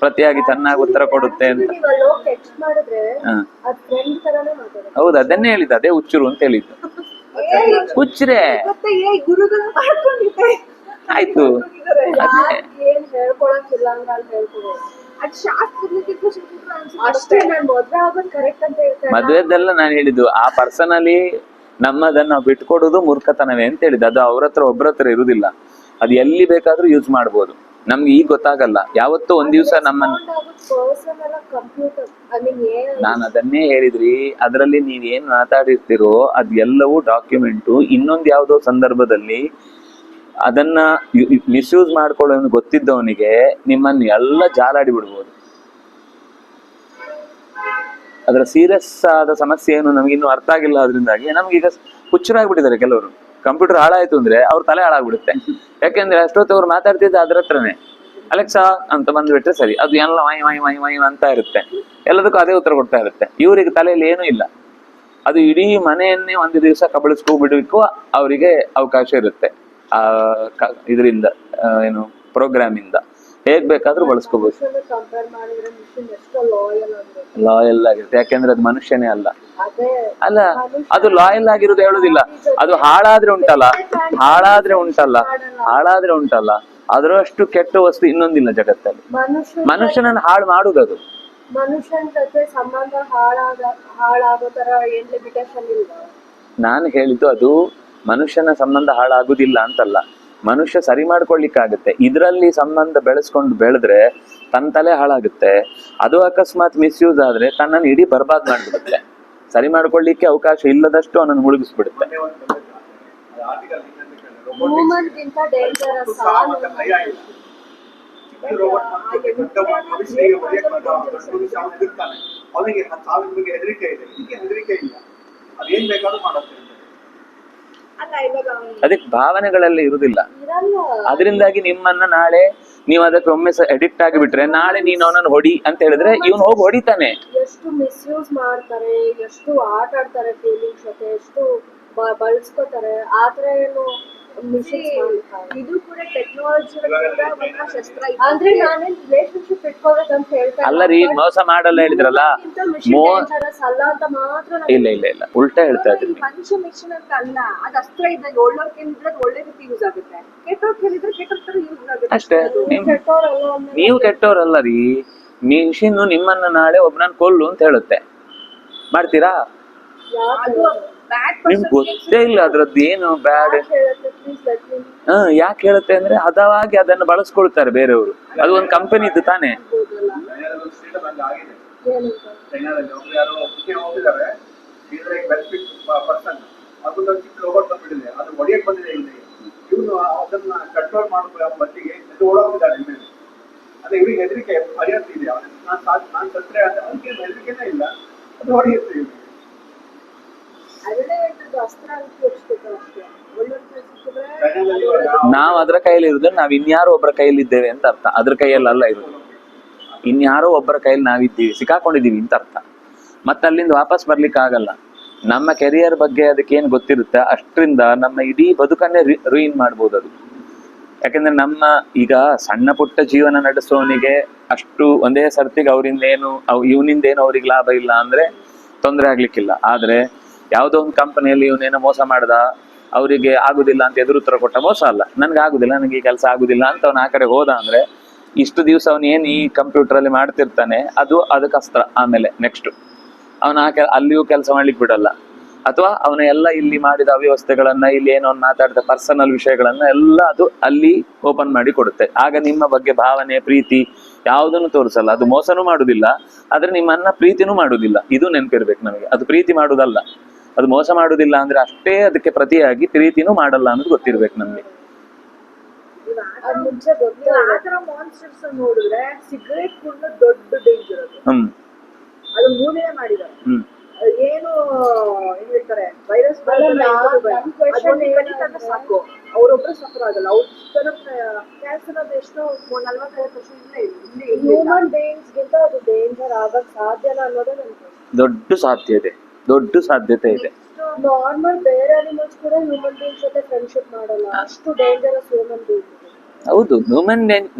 ಪ್ರತಿಯಾಗಿ ಚೆನ್ನಾಗಿ ಉತ್ತರ ಕೊಡುತ್ತೆ ಅಂತ. ಹೌದು, ಅದನ್ನೇ ಹೇಳಿದ್ದು, ಅದೇ ಹುಚ್ಚರು ಅಂತ ಹೇಳಿದ್ದು. ಹುಚ್ಚರೇ ಆಯ್ತು. ಮದ್ವೆದೆಲ್ಲ ನಾನು ಹೇಳಿದ್ದು ಆ ಪರ್ಸನಲಿ ನಮ್ಮದನ್ನ ನಾವು ಬಿಟ್ಕೊಡುದು ಮೂರ್ಖತನವೇ ಅಂತ ಹೇಳಿದ್ದು. ಅದು ಅವ್ರ ಹತ್ರ ಒಬ್ರ ಹತ್ರ ಇರುದಿಲ್ಲ, ಅದು ಎಲ್ಲಿ ಬೇಕಾದ್ರೂ ಯೂಸ್ ಮಾಡ್ಬೋದು. ನಮ್ಗೆ ಈಗ ಗೊತ್ತಾಗಲ್ಲ. ಯಾವತ್ತೋ ಒಂದ್ ದಿವ್ಸ ನಮ್ಮನ್ನ, ನಾನು ಅದನ್ನೇ ಹೇಳಿದ್ರಿ, ಅದರಲ್ಲಿ ನೀವೇನ್ ಮಾತಾಡಿರ್ತೀರೋ ಅದ್ ಎಲ್ಲವೂ ಡಾಕ್ಯುಮೆಂಟು. ಇನ್ನೊಂದು ಯಾವ್ದೋ ಸಂದರ್ಭದಲ್ಲಿ ಅದನ್ನ ಮಿಸ್ಯೂಸ್ ಮಾಡ್ಕೊಳ್ಳೋನು ಗೊತ್ತಿದ್ದವನಿಗೆ ನಿಮ್ಮನ್ನ ಎಲ್ಲ ಜಾಲಾಡಿ ಬಿಡ್ಬೋದು. ಅದರ ಸೀರಿಯಸ್ ಆದ ಸಮಸ್ಯೆ ಏನು ನಮ್ಗೆ ಇನ್ನೂ ಅರ್ಥ ಆಗಿಲ್ಲ. ಅದರಿಂದಾಗಿ ನಮ್ಗೀಗ ಹುಚ್ಚರಾಗ್ಬಿಟ್ಟಿದ್ದಾರೆ ಕೆಲವರು. ಕಂಪ್ಯೂಟರ್ ಹಾಳಾಯ್ತು ಅಂದ್ರೆ ಅವ್ರ ತಲೆ ಹಾಳಾಗ್ಬಿಡುತ್ತೆ. ಯಾಕೆಂದ್ರೆ ಅಷ್ಟೊತ್ತು ಅವ್ರು ಮಾತಾಡ್ತಿದ್ದ ಅದ್ರ ಹತ್ರನೇ ಅಲೆಕ್ಸಾ ಅಂತ ಬಂದ್ಬಿಟ್ರೆ ಸರಿ, ಅದು ಎಲ್ಲ ವೈ ವೈ ವೈ ವೈ ಅಂತ ಇರುತ್ತೆ, ಎಲ್ಲದಕ್ಕೂ ಅದೇ ಉತ್ತರ ಕೊಡ್ತಾ ಇರುತ್ತೆ. ಇವ್ರಿಗೆ ತಲೆಯಲ್ಲಿ ಏನೂ ಇಲ್ಲ. ಅದು ಇಡೀ ಮನೆಯನ್ನೇ ಒಂದು ದಿವಸ ಕಬಳಿಸ್ಕೊಬಿಡ್ಲಿಕ್ಕೂ ಅವರಿಗೆ ಅವಕಾಶ ಇರುತ್ತೆ. ಇದರಿಂದ ಏನು ಪ್ರೋಗ್ರಾಮ್ ಇಂದ ಹೇಗ್ ಬೇಕಾದ್ರೂ ಬಳಸ್ಕೋಬಹುದು. ಲಾಯಲ್ ಆಗಿರುತ್ತೆ, ಯಾಕೆಂದ್ರೆ ಅದು ಮನುಷ್ಯನೇ ಅಲ್ಲ. ಅಲ್ಲ, ಅದು ಲಾಯಲ್ ಆಗಿರೋದು ಹೇಳುದಿಲ್ಲ. ಅದು ಹಾಳಾದ್ರೆ ಉಂಟಲ್ಲ ಅದರಷ್ಟು ಕೆಟ್ಟ ವಸ್ತು ಇನ್ನೊಂದಿಲ್ಲ ಜಗತ್ತಲ್ಲಿ. ಮನುಷ್ಯನನ್ನು ಹಾಳು ಮಾಡುವುದು. ಮನುಷ್ಯನ ಜೊತೆ ಸಂಬಂಧ ಹಾಳಾಗೋ ತರ ಏನ್ ಲಿಮಿಟೇಷನ್ ಇಲ್ಲ. ನಾನು ಹೇಳಿದ್ದು ಅದು ಮನುಷ್ಯನ ಸಂಬಂಧ ಹಾಳಾಗುದಿಲ್ಲ ಅಂತಲ್ಲ, ಮನುಷ್ಯ ಸರಿ ಮಾಡ್ಕೊಳ್ಲಿಕ್ಕಾಗತ್ತೆ. ಇದರಲ್ಲಿ ಸಂಬಂಧ ಬೆಳೆದ್ರೆ ತನ್ನ ತಲೆ ಹಾಳಾಗುತ್ತೆ. ಅದು ಅಕಸ್ಮಾತ್ ಮಿಸ್ಯೂಸ್ ಆದ್ರೆ ತನ್ನನ್ನು ಇಡೀ ಬರ್ಬಾದ್ ಮಾಡ್ಬಿಡುತ್ತೆ. ಸರಿ ಮಾಡ್ಕೊಳ್ಲಿಕ್ಕೆ ಅವಕಾಶ ಇಲ್ಲದಷ್ಟು ಅವನನ್ನು ಮುಳುಗಿಸ್ಬಿಡುತ್ತೆ. ಅದಕ್ಕೆ ಭಾವನೆಗಳಲ್ಲಿ ಇರುವುದಿಲ್ಲ. ಅದರಿಂದಾಗಿ ನಿಮ್ಮನ್ನ ನಾಳೆ ನೀವು ಅದಕ್ಕೆ ಒಮ್ಮೆ ಅಡಿಕ್ಟ್ ಆಗಿಬಿಟ್ರೆ ನಾಳೆ ನೀನು ಅವನನ್ನು ಹೊಡಿ ಅಂತ ಹೇಳಿದ್ರೆ ಇವನು ಹೋಗಿ ಹೊಡಿತಾನೆ. ಎಷ್ಟು ಮಿಸ್ಯೂಸ್ ಮಾಡ್ತಾರೆ, ಎಷ್ಟು ಆಟ ಆಡ್ತಾರೆ ಫೀಲಿಂಗ್ಸ್ ಜೊತೆ, ಎಷ್ಟು ಬಳಸ್ಕೋತಾರೆ. ಆತರ ಏನು ಇದು ಕೂಡ ಟೆಕ್ನಾಲಜಿ ಶಸ್ತ್ರ. ಅಂದ್ರೆ ನಾನೇನ್ ರಿಲೇಶನ್ಶಿಪ್ ಇಟ್ಕೋಬೇಕಂತ ಹೇಳ್ತಾ ಅಲ್ಲ ರೀ, ಮೋಸ ಮಾಡಲ್ಲ ಹೇಳಿದ್ರಲ್ಲ. ಅಲ್ಲ ಅಂತ ಮಾತ್ರ ಇಲ್ಲ ಇಲ್ಲ ಇಲ್ಲ, ಉಲ್ಟಾ ಹೇಳ್ತಾ ಇದ್ರಿ. ಮನುಷ್ಯ ಮಿಷನ್ ಅಂತ ಅಲ್ಲ, ಅದು ಅಸ್ತ್ರ ಇದ್ದಾಗ ಒಳ್ಳೋರ್ ಕೇಳಿದ್ರೆ ಒಳ್ಳೆ ರೀತಿ ಯೂಸ್ ಆಗುತ್ತೆ, ಕೆಟ್ಟೋರ್ ಕೇಳಿದ್ರೆ ಕೆಟ್ಟ ತರ ಯೂಸ್ ಆಗುತ್ತೆ ಅಷ್ಟೇ. ನೀವು ಕೆಟ್ಟವರಲ್ಲ ರೀ, ಮಿಷಿನ್ ನಿಮ್ಮನ್ನ ನಾಳೆ ಒಬ್ಬನನ್ನ ಕೊಲ್ಲು ಅಂತ ಹೇಳುತ್ತೆ, ಮಾಡ್ತೀರಾ? ಅದು ಬ್ಯಾಡ್ ನಿಮ್ಗೆ ಗೊತ್ತೇ ಇಲ್ಲ ಅದ್ರದ್ದು ಏನು ಬ್ಯಾಡ್. ಯಾಕೆ ಹೇಳುತ್ತೆ ಅಂದ್ರೆ ಹದವಾಗಿ ಅದನ್ನು ಬಳಸ್ಕೊಳ್ತಾರೆ ಬೇರೆಯವರು. ಅದು ಒಂದು ಕಂಪನಿ ಇದ್ದು ತಾನೆ. ಚೈನಾದಲ್ಲಿ ಒಬ್ರು ಯಾರೋ ಹೋಗಿದ್ದಾರೆ, ಪರ್ಸನ್ ಅದೊಂದು ಚಿಕ್ಕ ರೋಬೋಟ್ ಬಂದ್ಬಿಟ್ಟಿದೆ, ಅದು ಹೊಡೆಯಕ್ ಬಂದಿದೆ ಇವನಿಗೆ. ಇವನು ಅದನ್ನ ಕಂಟ್ರೋಲ್ ಮಾಡೋ ಬದಿಗೆ ಇದು ಓಡೋಗಿದ್ದಾನೆ ಮೇಲೆ. ಅದೇ ಇವ್ರಿಗೆ ಹೆದರಿಕೆ ಮರ್ಯಾದೆ ಇದೆ, ನಾನು ಸತ್ರೆ ಅಂತ ಅವನಿಗೆ ಹೆದರಿಕೆನೇ ಇಲ್ಲ, ಅದು ಹೊಡೆಯುತ್ತೆ ಇವ್ರಿಗೆ. ನಾವ್ ಅದ್ರ ಕೈಯಲ್ಲಿ ಇರುದ್ರೆ ನಾವ್ ಇನ್ಯಾರೋ ಒಬ್ಬರ ಕೈಯಲ್ಲಿ ಇದ್ದೇವೆ ಅಂತ ಅರ್ಥ. ಅದ್ರ ಕೈಯಲ್ಲಿ ಅಲ್ಲ ಇರುದು, ಇನ್ಯಾರೋ ಒಬ್ಬರ ಕೈಯಲ್ಲಿ ನಾವಿದ್ದೀವಿ, ಸಿಕ್ಕಾಕೊಂಡಿದೀವಿ ಅಂತ ಅರ್ಥ. ಮತ್ತೆ ಅಲ್ಲಿಂದ ವಾಪಸ್ ಬರ್ಲಿಕ್ಕೆ ಆಗಲ್ಲ. ನಮ್ಮ ಕೆರಿಯರ್ ಬಗ್ಗೆ ಅದಕ್ಕೆ ಏನ್ ಗೊತ್ತಿರುತ್ತೆ ಅಷ್ಟರಿಂದ ನಮ್ಮ ಇಡೀ ಬದುಕನ್ನೇ ರೂಯಿನ್ ಮಾಡ್ಬೋದು ಅದು. ಯಾಕಂದ್ರೆ ನಮ್ಮ ಈಗ ಸಣ್ಣ ಪುಟ್ಟ ಜೀವನ ನಡೆಸೋನಿಗೆ ಅಷ್ಟು ಒಂದೇ ಸರ್ತಿಗೆ ಅವರಿಂದ ಏನು ಇವನಿಂದ ಏನು ಅವ್ರಿಗೆ ಲಾಭ ಇಲ್ಲ ಅಂದ್ರೆ ತೊಂದರೆ ಆಗ್ಲಿಕ್ಕಿಲ್ಲ. ಆದ್ರೆ ಯಾವುದೋ ಒಂದು ಕಂಪನಿಯಲ್ಲಿ ಇವನೇನೋ ಮೋಸ ಮಾಡ್ದ, ಅವರಿಗೆ ಆಗುದಿಲ್ಲ ಅಂತ ಎದುರು ಉತ್ತರ ಕೊಟ್ಟ, ಮೋಸ ಅಲ್ಲ, ನನ್ಗೆ ಆಗುದಿಲ್ಲ, ನನಗೆ ಈ ಕೆಲಸ ಆಗುದಿಲ್ಲ ಅಂತ ಅವನ ಆ ಕಡೆ ಹೋದ ಅಂದ್ರೆ ಇಷ್ಟು ದಿವಸ ಅವನು ಏನ್ ಈ ಕಂಪ್ಯೂಟರ್ ಅಲ್ಲಿ ಮಾಡ್ತಿರ್ತಾನೆ ಅದು ಅದಕ್ಕೆ ಅಸ್ತ್ರ. ಆಮೇಲೆ ನೆಕ್ಸ್ಟ್ ಅವನ ಅಲ್ಲಿಯೂ ಕೆಲಸ ಮಾಡ್ಲಿಕ್ಕೆ ಬಿಡಲ್ಲ. ಅಥವಾ ಅವನ ಎಲ್ಲ ಇಲ್ಲಿ ಮಾಡಿದ ಅವ್ಯವಸ್ಥೆಗಳನ್ನ, ಇಲ್ಲಿ ಏನೋ ಮಾತಾಡಿದ ಪರ್ಸನಲ್ ವಿಷಯಗಳನ್ನ ಎಲ್ಲ ಅದು ಅಲ್ಲಿ ಓಪನ್ ಮಾಡಿ ಕೊಡುತ್ತೆ. ಆಗ ನಿಮ್ಮ ಬಗ್ಗೆ ಭಾವನೆ, ಪ್ರೀತಿ ಯಾವುದನ್ನು ತೋರಿಸಲ್ಲ. ಅದು ಮೋಸನೂ ಮಾಡುದಿಲ್ಲ, ಆದ್ರೆ ನಿಮ್ಮನ್ನ ಪ್ರೀತಿನೂ ಮಾಡುದಿಲ್ಲ. ಇದು ನೆನಪಿರ್ಬೇಕು ನಮಗೆ. ಅದು ಪ್ರೀತಿ ಮಾಡುದಲ್ಲ, ಅದು ಮೋಸ ಮಾಡುದಿಲ್ಲ ಅಂದ್ರೆ ಅಷ್ಟೇ ಅದಕ್ಕೆ ಪ್ರತಿಯಾಗಿ ಪ್ರೀತಿನೂ ಮಾಡಲ್ಲ ಅನ್ನೋದು ಗೊತ್ತಿರ್ಬೇಕು ನಮ್ಗೆ. ಆತರ ಮಾನ್ಸ್ಟರ್ಸ್ ನೋಡಿದ್ರೆ ಸಿಗರೇಟ್ ಕೂಡ ದೊಡ್ಡ ಡೇಂಜರ್ ಅದು. ಅದು ಮೂಲೆನೇ ಮಾಡಿದ್ದಾರೆ. ಏನು ಏನ್ ಹೇಳ್ತಾರೆ, ವೈರಸ್ ಸಾಕು, ಅವ್ರೊಬ್ರು ಸಫರ್ ಆಗಲ್ಲ. ಅವ್ರ ಕ್ಯಾನ್ಸರ್ ಅದು ಎಷ್ಟೋ 45% ಇಲ್ಲ. ಹ್ಯೂಮನ್ ಬೀಯಿಂಗ್ಸ್ ಗಿಂತ ಅದು ಡೇಂಜರ್ ಆಗಕ್ ಸಾಧ್ಯನಾ ಅನ್ನೋದೇ ನನ್ ದೊಡ್ಡ ಸಾಧ್ಯತೆ ಇದೆ. ನಾರ್ಮಲ್ ಬೇರೆ ಅನಿಮಲ್ಸ್ ಕೂಡ ಹ್ಯೂಮನ್ ಬೀಯಿಂಗ್ಸ್ ಜೊತೆ ಫ್ರೆಂಡ್ಶಿಪ್ ಮಾಡಲ್ಲ, ಅಷ್ಟು ಡೇಂಜರಸ್ ಹ್ಯೂಮನ್ ಬೀಯಿಂಗ್. ಹೌದು,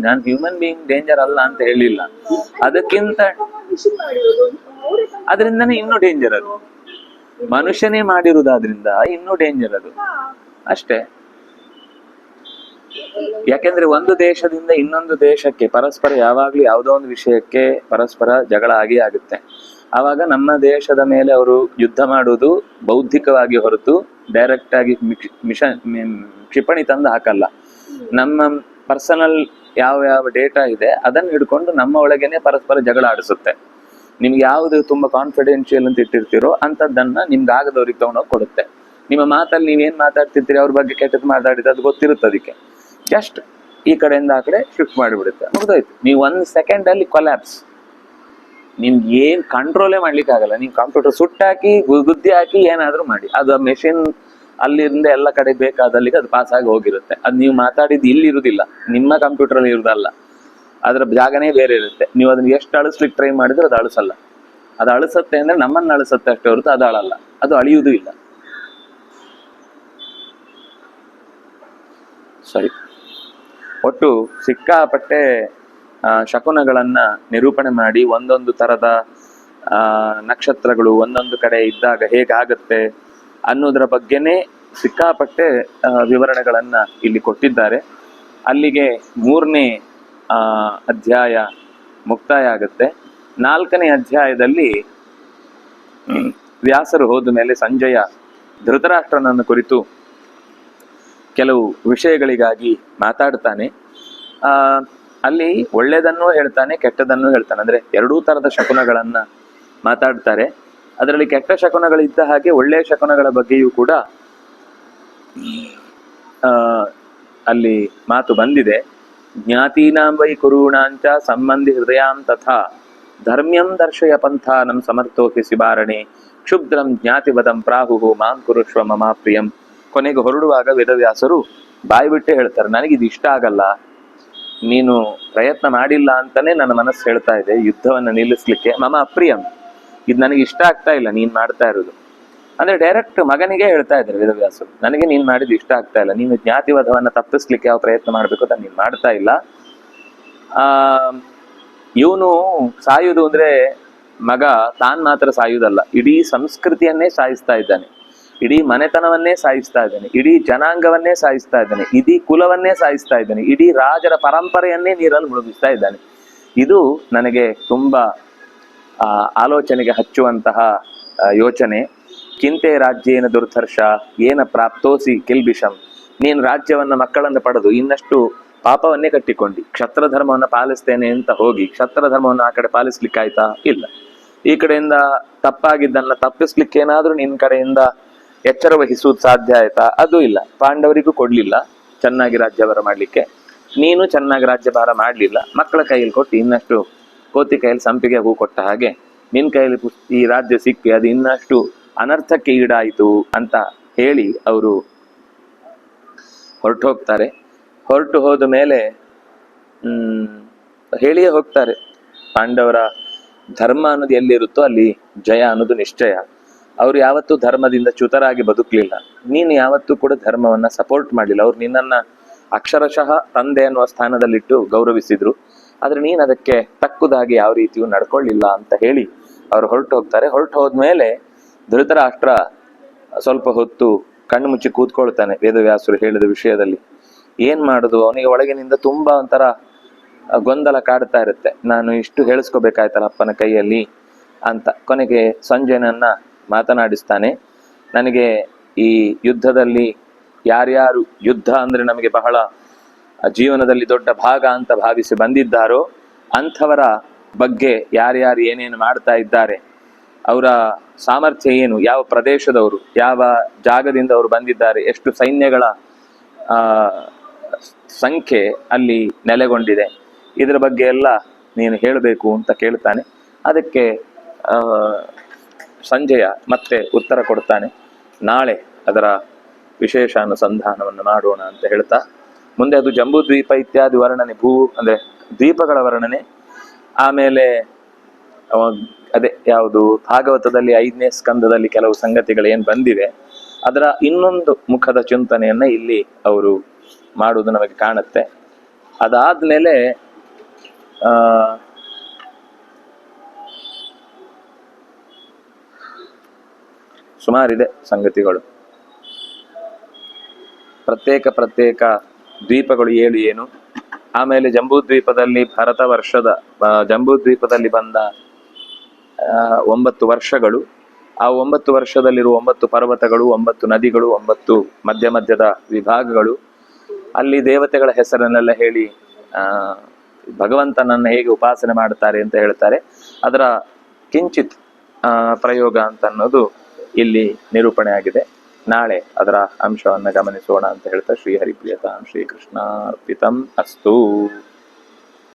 ನಾನು ಹ್ಯೂಮನ್ ಬೀಯಿಂಗ್ ಡೇಂಜರ್ ಅಲ್ಲ ಅಂತ ಹೇಳಿಲ್ಲ, ಅದಕ್ಕಿಂತ ಅದರಿಂದನೇ ಇನ್ನೂ ಡೇಂಜರ್ ಅದು. ಮನುಷ್ಯನೇ ಮಾಡಿರುವುದಾದ್ರಿಂದ ಇನ್ನೂ ಡೇಂಜರ್ ಅದು ಅಷ್ಟೇ. ಯಾಕೆಂದ್ರೆ ಒಂದು ದೇಶದಿಂದ ಇನ್ನೊಂದು ದೇಶಕ್ಕೆ ಪರಸ್ಪರ ಯಾವಾಗ್ಲೂ ಯಾವುದೋ ಒಂದು ವಿಷಯಕ್ಕೆ ಪರಸ್ಪರ ಜಗಳ ಆಗೇ ಆಗುತ್ತೆ. ಆವಾಗ ನಮ್ಮ ದೇಶದ ಮೇಲೆ ಅವರು ಯುದ್ಧ ಮಾಡುವುದು ಬೌದ್ಧಿಕವಾಗಿ ಹೊರತು ಡೈರೆಕ್ಟ್ ಆಗಿ ಕ್ಷಿಪಣಿ ತಂದು ಹಾಕಲ್ಲ. ನಮ್ಮ ಪರ್ಸನಲ್ ಯಾವ ಡೇಟಾ ಇದೆ ಅದನ್ನು ಹಿಡ್ಕೊಂಡು ನಮ್ಮ ಒಳಗೇನೆ ಪರಸ್ಪರ ಜಗಳ ಆಡಿಸುತ್ತೆ. ನಿಮ್ಗೆ ಯಾವ್ದು ತುಂಬಾ ಕಾನ್ಫಿಡೆನ್ಷಿಯಲ್ ಅಂತ ಇಟ್ಟಿರ್ತೀರೋ ಅಂತದನ್ನ ನಿಮ್ಗೆ ಆಗದವ್ರಿಗೆ ತಗೊಂಡೋಗಿ ಕೊಡುತ್ತೆ. ನಿಮ್ಮ ಮಾತಲ್ಲಿ ನೀವೇನ್ ಮಾತಾಡ್ತಿರ್ತೀರಿ, ಅವ್ರ ಬಗ್ಗೆ ಕೆಟ್ಟದ್ದು ಮಾತಾಡಿದ್ರೆ ಅದು ಗೊತ್ತಿರುತ್ತೆ, ಅದಕ್ಕೆ ಜಸ್ಟ್ ಈ ಕಡೆಯಿಂದ ಆ ಕಡೆ ಶಿಫ್ಟ್ ಮಾಡಿಬಿಡುತ್ತೆ, ಮುಗ್ದೋಯ್ತು. ನೀವು 1 ಸೆಕೆಂಡ್ ಅಲ್ಲಿ ಕೊಲ್ಯಾಪ್ಸ್. ನಿಮ್ಗೆ ಏನ್ ಕಂಟ್ರೋಲೇ ಮಾಡ್ಲಿಕ್ಕೆ ಆಗಲ್ಲ. ನೀವು ಕಂಪ್ಯೂಟರ್ ಸುಟ್ಟಾಕಿ ಗುದ್ದಿ ಹಾಕಿ ಏನಾದ್ರೂ ಮಾಡಿ, ಅದು ಮೆಷಿನ್ ಅಲ್ಲಿಂದ ಎಲ್ಲ ಕಡೆ ಬೇಕಾದಲ್ಲಿಗೆ ಅದು ಪಾಸ್ ಆಗಿ ಹೋಗಿರುತ್ತೆ. ಅದು ನೀವು ಮಾತಾಡಿದ್ದು ಇಲ್ಲಿ ಇರುವುದಿಲ್ಲ, ನಿಮ್ಮ ಕಂಪ್ಯೂಟರ್ ಅಲ್ಲಿ ಇರುವುದಲ್ಲ, ಅದ್ರ ಜಾಗನೇ ಬೇರೆ ಇರುತ್ತೆ. ನೀವು ಅದನ್ನ ಎಷ್ಟು ಅಳಿಸ್ಲಿಕ್ಕೆ ಟ್ರೈ ಮಾಡಿದ್ರೆ ಅದು ಅಳಿಸಲ್ಲ. ಅದು ಅಳಿಸುತ್ತೆ ಅಂದ್ರೆ ನಮ್ಮನ್ನ ಅಳಿಸುತ್ತೆ ಅಷ್ಟೇ ಹೊರತು ಅದು ಅಳಲ್ಲ, ಅದು ಅಳಿಯುವುದೂ ಇಲ್ಲ. ಸರಿ, ಒಟ್ಟು ಸಿಕ್ಕಾಪಟ್ಟೆ ಶಕುನಗಳನ್ನ ನಿರೂಪಣೆ ಮಾಡಿ ಒಂದೊಂದು ತರದ ನಕ್ಷತ್ರಗಳು ಒಂದೊಂದು ಕಡೆ ಇದ್ದಾಗ ಹೇಗಾಗತ್ತೆ ಅನ್ನೋದ್ರ ಬಗ್ಗೆನೇ ಸಿಕ್ಕಾಪಟ್ಟೆ ವಿವರಣೆಗಳನ್ನ ಇಲ್ಲಿ ಕೊಟ್ಟಿದ್ದಾರೆ. ಅಲ್ಲಿಗೆ 3ನೇ ಅಧ್ಯಾಯ ಮುಕ್ತಾಯ ಆಗುತ್ತೆ. 4ನೇ ಅಧ್ಯಾಯದಲ್ಲಿ ವ್ಯಾಸರು ಹೋದ ಮೇಲೆ ಸಂಜಯ ಧೃತರಾಷ್ಟ್ರನನ್ನು ಕುರಿತು ಕೆಲವು ವಿಷಯಗಳಿಗಾಗಿ ಮಾತಾಡ್ತಾನೆ. ಅಲ್ಲಿ ಒಳ್ಳೆಯದನ್ನು ಹೇಳ್ತಾನೆ, ಕೆಟ್ಟದನ್ನು ಹೇಳ್ತಾನೆ. ಅಂದ್ರೆ 2 ತರದ ಶಕುನಗಳನ್ನ ಮಾತಾಡ್ತಾರೆ. ಅದರಲ್ಲಿ ಕೆಟ್ಟ ಶಕುನಗಳಿದ್ದ ಹಾಗೆ ಒಳ್ಳೆಯ ಶಕುನಗಳ ಬಗ್ಗೆಯೂ ಕೂಡ ಅಲ್ಲಿ ಮಾತು ಬಂದಿದೆ. ಜ್ಞಾತೀನಾಂ ವೈ ಕುರುಣಾಂಚ ಸಂಬಂಧಿ ಹೃದಯಾಂ ತಥಾ ಧರ್ಮ್ಯಂ ದರ್ಶಯ ಪಂಥಾನಂ ಸಮರ್ಥೋಹಿ ಸಿಬಾರಣೆ ಕ್ಷುಬ್ರಂ ಜ್ಞಾತಿವದಂ ಪ್ರಾಹುಹು ಮಾಂ ಕುರುಶ್ವ ಮಮಾ ಪ್ರಿಯಂ. ಕೊನೆಗೆ ಹೊರಡುವಾಗ ವೇದವ್ಯಾಸರು ಬಾಯಿ ಬಿಟ್ಟೆ ಹೇಳ್ತಾರೆ, ನನಗಿದು ಇಷ್ಟ ಆಗಲ್ಲ, ನೀನು ಪ್ರಯತ್ನ ಮಾಡಿಲ್ಲ ಅಂತಾನೆ ನನ್ನ ಮನಸ್ಸು ಹೇಳ್ತಾ ಇದೆ ಯುದ್ಧವನ್ನು ನಿಲ್ಲಿಸ್ಲಿಕ್ಕೆ. ಮಮ ಅಪ್ರಿಯಂ, ಇದು ನನಗೆ ಇಷ್ಟ ಆಗ್ತಾ ಇಲ್ಲ ನೀನ್ ಮಾಡ್ತಾ ಇರೋದು. ಅಂದ್ರೆ ಡೈರೆಕ್ಟ್ ಮಗನಿಗೆ ಹೇಳ್ತಾ ಇದ್ದಾರೆ ವೇದವ್ಯಾಸರು, ನನಗೆ ನೀನ್ ಮಾಡಿದ್ದು ಇಷ್ಟ ಆಗ್ತಾ ಇಲ್ಲ, ನೀನು ಜ್ಞಾತಿವಧವನ್ನ ತಪ್ಪಿಸ್ಲಿಕ್ಕೆ ಯಾವ ಪ್ರಯತ್ನ ಮಾಡ್ಬೇಕು ಅಂತ ನೀನ್ ಮಾಡ್ತಾ ಇಲ್ಲ. ಇವನು ಸಾಯುವುದು ಅಂದ್ರೆ ಮಗ ತಾನ್ ಮಾತ್ರ ಸಾಯುವುದಲ್ಲ, ಇಡೀ ಸಂಸ್ಕೃತಿಯನ್ನೇ ಸಾಯಿಸ್ತಾ ಇದ್ದಾನೆ, ಇಡೀ ಮನೆತನವನ್ನೇ ಸಾಯಿಸ್ತಾ ಇದ್ದಾನೆ, ಇಡೀ ಜನಾಂಗವನ್ನೇ ಸಾಯಿಸ್ತಾ ಇದ್ದಾನೆ, ಇಡೀ ಕುಲವನ್ನೇ ಸಾಯಿಸ್ತಾ ಇದ್ದಾನೆ, ಇಡೀ ರಾಜರ ಪರಂಪರೆಯನ್ನೇ ನೀರಲ್ಲಿ ಮುಳುಗಿಸ್ತಾ ಇದ್ದಾನೆ. ಇದು ನನಗೆ ತುಂಬಾ ಆಲೋಚನೆಗೆ ಹಚ್ಚುವಂತಹ ಯೋಚನೆ. ಕಿಂತೆ ರಾಜ್ಯೇನ ದುರ್ಧರ್ಷ ಏನ ಪ್ರಾಪ್ತೋಸಿ ಕಿಲ್ಬಿಷಂ, ನೀನು ರಾಜ್ಯವನ್ನ ಮಕ್ಕಳನ್ನು ಪಡೆದು ಇನ್ನಷ್ಟು ಪಾಪವನ್ನೇ ಕಟ್ಟಿಕೊಂಡಿ. ಕ್ಷತ್ರ ಧರ್ಮವನ್ನು ಪಾಲಿಸ್ತೇನೆ ಅಂತ ಹೋಗಿ ಕ್ಷತ್ರ ಧರ್ಮವನ್ನು ಆ ಕಡೆ ಪಾಲಿಸ್ಲಿಕ್ಕಾಯ್ತಾ? ಇಲ್ಲ. ಈ ಕಡೆಯಿಂದ ತಪ್ಪಾಗಿದ್ದನ್ನ ತಪ್ಪಿಸ್ಲಿಕ್ಕೆ ಏನಾದ್ರೂ ನಿನ್ನ ಕಡೆಯಿಂದ ಎಚ್ಚರ ವಹಿಸುವುದು ಸಾಧ್ಯ ಆಯ್ತಾ? ಅದು ಇಲ್ಲ. ಪಾಂಡವರಿಗೂ ಕೊಡ್ಲಿಲ್ಲ ಚೆನ್ನಾಗಿ ರಾಜ್ಯಭಾರ ಮಾಡ್ಲಿಕ್ಕೆ, ನೀನು ಚೆನ್ನಾಗಿ ರಾಜ್ಯಭಾರ ಮಾಡ್ಲಿಲ್ಲ, ಮಕ್ಕಳ ಕೈಯಲ್ಲಿ ಕೊಟ್ಟು ಇನ್ನಷ್ಟು ಕೋತಿ ಕೈಯಲ್ಲಿ ಸಂಪಿಗೆ ಹೂ ಕೊಟ್ಟ ಹಾಗೆ ನಿನ್ ಕೈಯಲ್ಲಿ ಈ ರಾಜ್ಯ ಸಿಕ್ಕಿ ಅದು ಇನ್ನಷ್ಟು ಅನರ್ಥಕ್ಕೆ ಈಡಾಯಿತು ಅಂತ ಹೇಳಿ ಅವರು ಹೊರಟು ಹೋಗ್ತಾರೆ. ಹೊರಟು ಹೋದ ಮೇಲೆ ಹೇಳಿಯೇ ಹೋಗ್ತಾರೆ, ಪಾಂಡವರ ಧರ್ಮ ಅನ್ನೋದು ಎಲ್ಲಿರುತ್ತೋ ಅಲ್ಲಿ ಜಯ ಅನ್ನೋದು ನಿಶ್ಚಯ. ಅವ್ರು ಯಾವತ್ತೂ ಧರ್ಮದಿಂದ ಚ್ಯುತರಾಗಿ ಬದುಕಲಿಲ್ಲ, ನೀನು ಯಾವತ್ತೂ ಕೂಡ ಧರ್ಮವನ್ನ ಸಪೋರ್ಟ್ ಮಾಡಲಿಲ್ಲ. ಅವ್ರು ನಿನ್ನನ್ನ ಅಕ್ಷರಶಃ ತಂದೆ ಅನ್ನುವ ಸ್ಥಾನದಲ್ಲಿಟ್ಟು ಗೌರವಿಸಿದ್ರು, ಆದ್ರೆ ನೀನು ಅದಕ್ಕೆ ತಕ್ಕುದಾಗಿ ಯಾವ ರೀತಿಯೂ ನಡ್ಕೊಳ್ಳಿಲ್ಲ ಅಂತ ಹೇಳಿ ಅವ್ರು ಹೊರಟು ಹೋಗ್ತಾರೆ. ಹೊರಟು ಹೋದ್ಮೇಲೆ ಧೃತರಾಷ್ಟ್ರ ಸ್ವಲ್ಪ ಹೊತ್ತು ಕಣ್ಣು ಮುಚ್ಚಿ ಕೂತ್ಕೊಳ್ತಾನೆ ವೇದವ್ಯಾಸರು ಹೇಳಿದ ವಿಷಯದಲ್ಲಿ. ಏನ್ ಮಾಡುದು, ಅವನಿಗೆ ಒಳಗಿನಿಂದ ತುಂಬಾ ಒಂಥರ ಗೊಂದಲ ಕಾಡ್ತಾ ಇರುತ್ತೆ, ನಾನು ಇಷ್ಟು ಹೇಳಿಸ್ಕೋಬೇಕಾಯ್ತಲ್ಲ ಅಪ್ಪನ ಕೈಯಲ್ಲಿ ಅಂತ. ಕೊನೆಗೆ ಸಂಜಯನನ್ನ ಮಾತನಾಡಿಸ್ತಾನೆ, ನನಗೆ ಈ ಯುದ್ಧದಲ್ಲಿ ಯಾರ್ಯಾರು ಯುದ್ಧ ಅಂದ್ರೆ ನಮಗೆ ಬಹಳ ಜೀವನದಲ್ಲಿ ದೊಡ್ಡ ಭಾಗ ಅಂತ ಭಾವಿಸಿ ಬಂದಿದ್ದಾರೋ ಅಂಥವರ ಬಗ್ಗೆ ಯಾರ್ಯಾರು ಏನೇನು ಮಾಡ್ತಾ ಇದ್ದಾರೆ, ಅವರ ಸಾಮರ್ಥ್ಯ ಏನು, ಯಾವ ಪ್ರದೇಶದವರು, ಯಾವ ಜಾಗದಿಂದ ಅವರು ಬಂದಿದ್ದಾರೆ, ಎಷ್ಟು ಸೈನ್ಯಗಳ ಸಂಖ್ಯೆ ಅಲ್ಲಿ ನೆಲೆಗೊಂಡಿದೆ, ಇದರ ಬಗ್ಗೆ ಎಲ್ಲ ನೀನು ಹೇಳಬೇಕು ಅಂತ ಕೇಳ್ತಾನೆ. ಅದಕ್ಕೆ ಸಂಜಯ ಮತ್ತೆ ಉತ್ತರ ಕೊಡ್ತಾನೆ, ನಾಳೆ ಅದರ ವಿಶೇಷ ಅನುಸಂಧಾನವನ್ನು ಮಾಡೋಣ ಅಂತ ಹೇಳ್ತಾ ಮುಂದೆ ಅದು ಜಂಬೂ ದ್ವೀಪ ಇತ್ಯಾದಿ ವರ್ಣನೆ, ಅಂದ್ರೆ ದ್ವೀಪಗಳ ವರ್ಣನೆ. ಆಮೇಲೆ ಅದೇ ಯಾವುದು ಭಾಗವತದಲ್ಲಿ 5ನೇ ಸ್ಕಂದದಲ್ಲಿ ಕೆಲವು ಸಂಗತಿಗಳು ಏನ್ ಬಂದಿವೆ ಅದರ ಇನ್ನೊಂದು ಮುಖದ ಚಿಂತನೆಯನ್ನ ಇಲ್ಲಿ ಅವರು ಮಾಡುವುದು ನಮಗೆ ಕಾಣುತ್ತೆ. ಅದಾದ್ಮೇಲೆ ಸುಮಾರಿದೆ ಸಂಗತಿಗಳು. ಪ್ರತ್ಯೇಕ ದ್ವೀಪಗಳು ಏನು, ಆಮೇಲೆ ಜಂಬೂದ್ವೀಪದಲ್ಲಿ ಜಂಬೂದ್ವೀಪದಲ್ಲಿ ಬಂದ 9 ವರ್ಷಗಳು, ಆ 9 ವರ್ಷದಲ್ಲಿರುವ 9 ಪರ್ವತಗಳು, 9 ನದಿಗಳು, 9 ಮಧ್ಯದ ವಿಭಾಗಗಳು, ಅಲ್ಲಿ ದೇವತೆಗಳ ಹೆಸರನ್ನೆಲ್ಲ ಹೇಳಿ ಭಗವಂತನನ್ನ ಹೇಗೆ ಉಪಾಸನೆ ಮಾಡ್ತಾರೆ ಅಂತ ಹೇಳ್ತಾರೆ. ಅದರ ಕಿಂಚಿತ್ ಪ್ರಯೋಗ ಅಂತ ಅನ್ನೋದು ಇಲ್ಲಿ ನಿರೂಪಣೆ ಆಗಿದೆ. ನಾಳೆ ಅದರ ಅಂಶವನ್ನ ಗಮನಿಸೋಣ ಅಂತ ಹೇಳ್ತಾ ಶ್ರೀಹರಿಪ್ರಿಯತಾಂ ಶ್ರೀಕೃಷ್ಣಾರ್ಪಿತಂ ಅಸ್ತು.